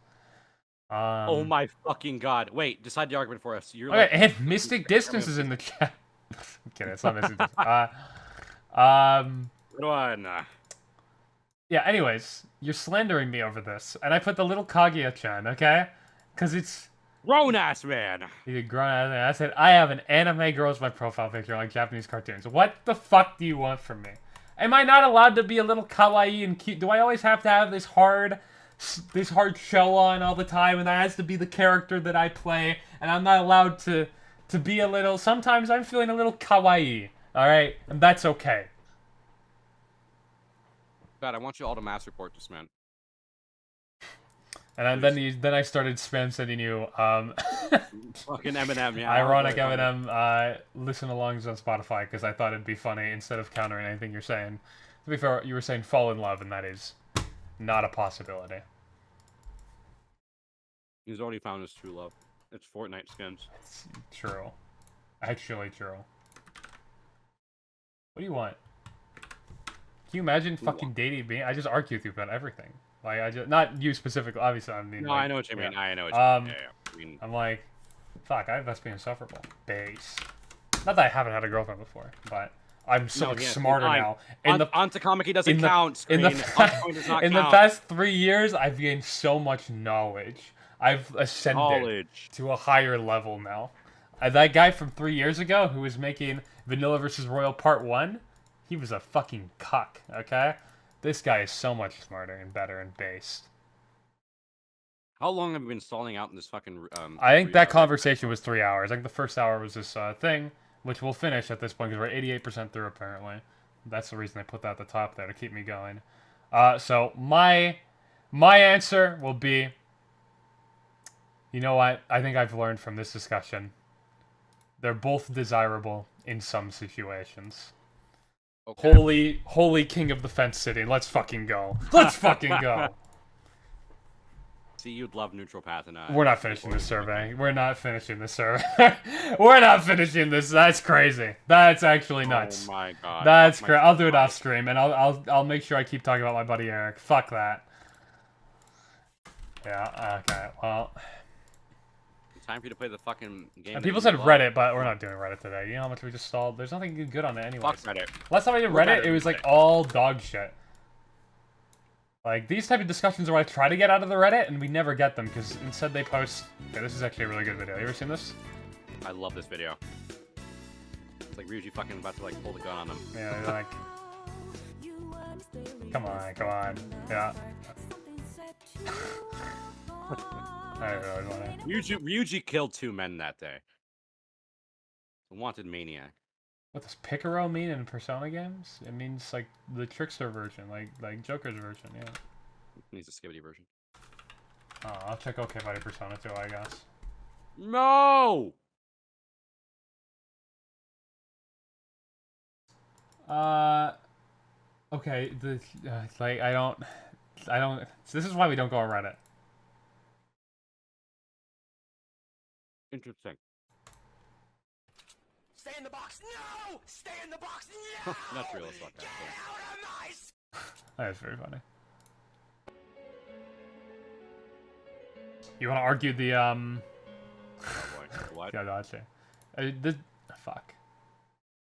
Oh my fucking god! Wait, decide the argument for us. You're okay, like, and Mystic Distance is in the chat. I'm kidding, it's not Mystic Distance. Good one. Yeah. Anyways, you're slandering me over this, and I put the little Kaguya-chan, okay? Because it's grown ass man. He's a grown ass man. I said I have an anime girl as my profile picture, like Japanese cartoons. What the fuck do you want from me? Am I not allowed to be a little kawaii and cute? Do I always have to have this hard this hard shell on all the time, and that has to be the character that I play, and I'm not allowed to be a little. Sometimes I'm feeling a little kawaii. All right, and that's okay. God, I want you all to mass report this man. And then I started spam sending you Fucking Eminem, yeah. ironic Eminem listen-alongs on Spotify because I thought it'd be funny instead of countering anything you're saying. To be fair, you were saying fall in love, and that is not a possibility. He's already found his true love. It's Fortnite skins. It's true. Actually true. What do you want? Can you imagine fucking dating me? I just argue with you about everything. Like, I just, not you specifically, obviously, I mean. No, like, I know what you mean. yeah. I know what you mean. Yeah. I mean, I'm like, fuck, that's being insufferable. Base. Not that I haven't had a girlfriend before, but I'm so much smarter now. Onto Comic doesn't count. In the past 3 years, I've gained so much knowledge. I've ascended to a higher level now. That guy from 3 years ago who was making Vanilla vs. Royal Part 1, he was a fucking cuck, okay? This guy is so much smarter and better and based. How long have you been stalling out in this fucking... I think that conversation was 3 hours. I think the first hour was this thing, which we'll finish at this point because we're 88% through, apparently. That's the reason I put that at the top there, to keep me going. So my answer will be... You know what? I think I've learned from this discussion. They're both desirable in some situations. Okay. Holy king of the fence city. Let's fucking go. Let's fucking go. See, you'd love neutral path and we're not finishing this survey. We're not finishing this survey. We're not finishing this. That's crazy. That's actually nuts. Oh my god. That's crazy. I'll do it off stream, and I'll make sure I keep talking about my buddy Eric. Fuck that. Yeah. Okay. Well. Time for you to play the fucking game. And people said Reddit, but we're not doing Reddit today. You know how much we just stalled? There's nothing good on it anyway. Fuck Reddit. Last time I did Reddit, it was like all dog shit. Like, these type of discussions are what I try to get out of the Reddit, and we never get them, because instead they post... Okay, this is actually a really good video. You ever seen this? I love this video. It's like Ryuji fucking about to, like, pull the gun on them. Yeah, you're like... Come on, come on. Yeah. I really want to... Ryuji killed 2 men that day. A wanted maniac. What does Picaro mean in Persona games? It means like the trickster version, like Joker's version, yeah. It needs a skibbity version. Oh, I'll check OK Buddy Persona 2, I guess. No! Okay, like, I don't, so this is why we don't go on Reddit. Interesting. Stay in the box. No! Stay in the box. No! That's real as fuck. Get out of my... That is very funny. You want to argue the Oh boy. What? Yeah, gotcha. Fuck.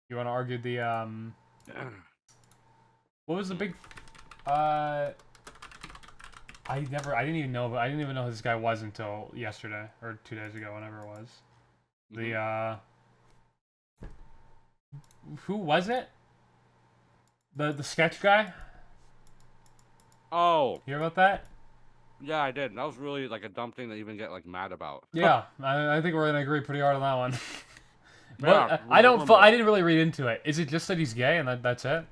You want to argue the What was the big? I didn't even know who this guy was until yesterday or 2 days ago, whenever it was. The who was it? The sketch guy? Oh. You hear about that? Yeah, I did. That was really like a dumb thing to even get like mad about. Yeah, I think we're gonna agree pretty hard on that one. Yeah, I didn't really read into it. Is it just that he's gay and that's it?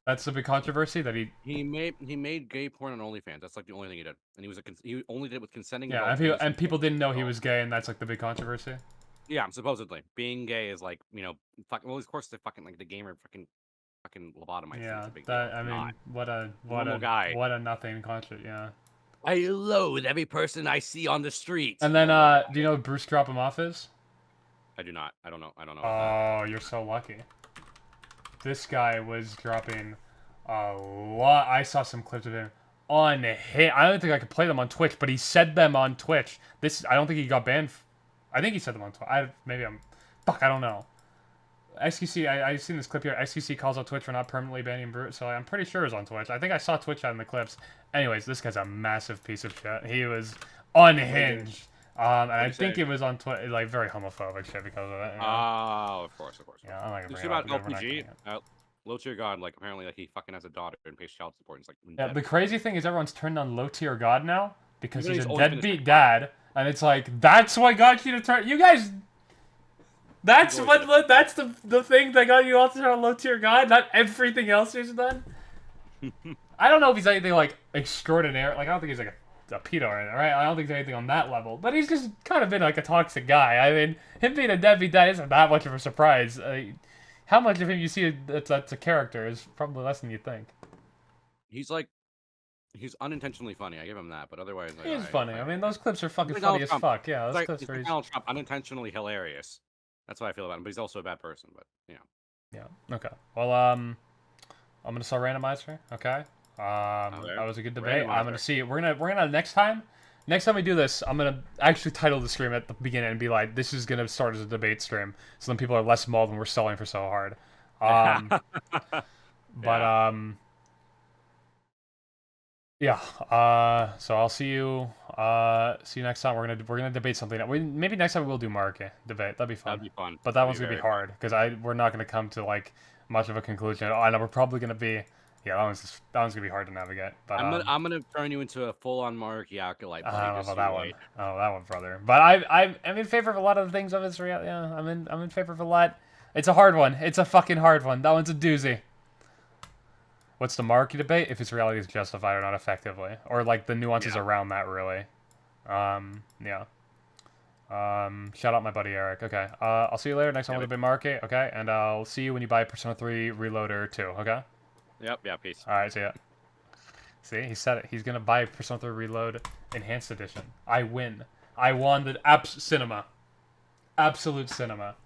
That's the big controversy that he made gay porn on OnlyFans. That's like the only thing he did, and he only did it with consenting. Yeah, and people didn't know he was gay, and that's like the big controversy. Yeah, supposedly being gay is like, you know, well, of course they fucking like the gamer fucking lobotomized. Yeah, that I mean, what a nothing concept. Yeah. I loathe every person I see on the street. And then, do you know who Bruce Drop Him Off is? I do not. I don't know. Oh, you're so lucky. This guy was dropping a lot. I saw some clips of him on hit. I don't think I could play them on Twitch, but he said them on Twitch. I don't think he got banned. I think he said them on Twitch. Fuck, I don't know. XQC, I've seen this clip here. XQC calls out Twitch for not permanently banning Brute, so I'm pretty sure it was on Twitch. I think I saw Twitch out in the clips. Anyways, this guy's a massive piece of shit. He was unhinged. And I think it was on Twitter, like, very homophobic shit because of it. You know? Oh, of course. Yeah, I'm not gonna bring it up. About LPG? Low tier god, like apparently, like he fucking has a daughter and pays child support. And it's like Yeah, the crazy thing is everyone's turned on low tier God now because Even he's though a he's always been a deadbeat strict dad, and it's like that's why God should have turned. You guys, that's He's always what that's the thing that got you all to turn on low tier God. Not everything else he's done. I don't know if he's anything like extraordinary. Like I don't think he's like a pedo or anything, right? I don't think there's anything on that level. But he's just kind of been like a toxic guy. I mean, him being a deadbeat dad isn't that much of a surprise. How much of him you see that's a character is probably less than you think. he's unintentionally funny. I give him that, but otherwise, like, He is funny. I mean, those clips are fucking like funny Donald as Trump. fuck. Yeah, those He's like clips he's where like he's... Donald Trump, unintentionally hilarious. That's what I feel about him. But he's also a bad person. But Yeah. Okay. Well, I'm gonna start randomizer. Okay. That was a good debate. I'm gonna see. We're gonna next time. Next time we do this, I'm gonna actually title the stream at the beginning and be like, "This is gonna start as a debate stream," so then people are less mauled when we're stalling for so hard. Yeah. So I'll see you. See you next time. We're gonna debate something. Maybe next time we'll do Market debate. That'd be fun. that'd be fun. But that one's gonna be hard because we're not gonna come to like much of a conclusion. I know we're probably gonna be. Yeah, that one's gonna be hard to navigate. But I'm gonna turn you into a full-on monarchy acolyte. I don't know about that one. Oh, that one, brother. But I'm in favor of a lot of the things of his reality. Yeah, I'm in favor of a lot. It's a hard one. It's a fucking hard one. That one's a doozy. What's the market debate? If his reality is justified or not effectively, or like the nuances around that, really. Yeah. Shout out my buddy Eric. Okay. I'll see you later. Next time we'll debate market. Okay, and I'll see you when you buy Persona 3 Reloader 2. Okay. Yep. Yeah. Peace. All right. See ya. See, he said it. He's gonna buy Persona 3 Reload Enhanced Edition. I win. I won the Absolute Cinema.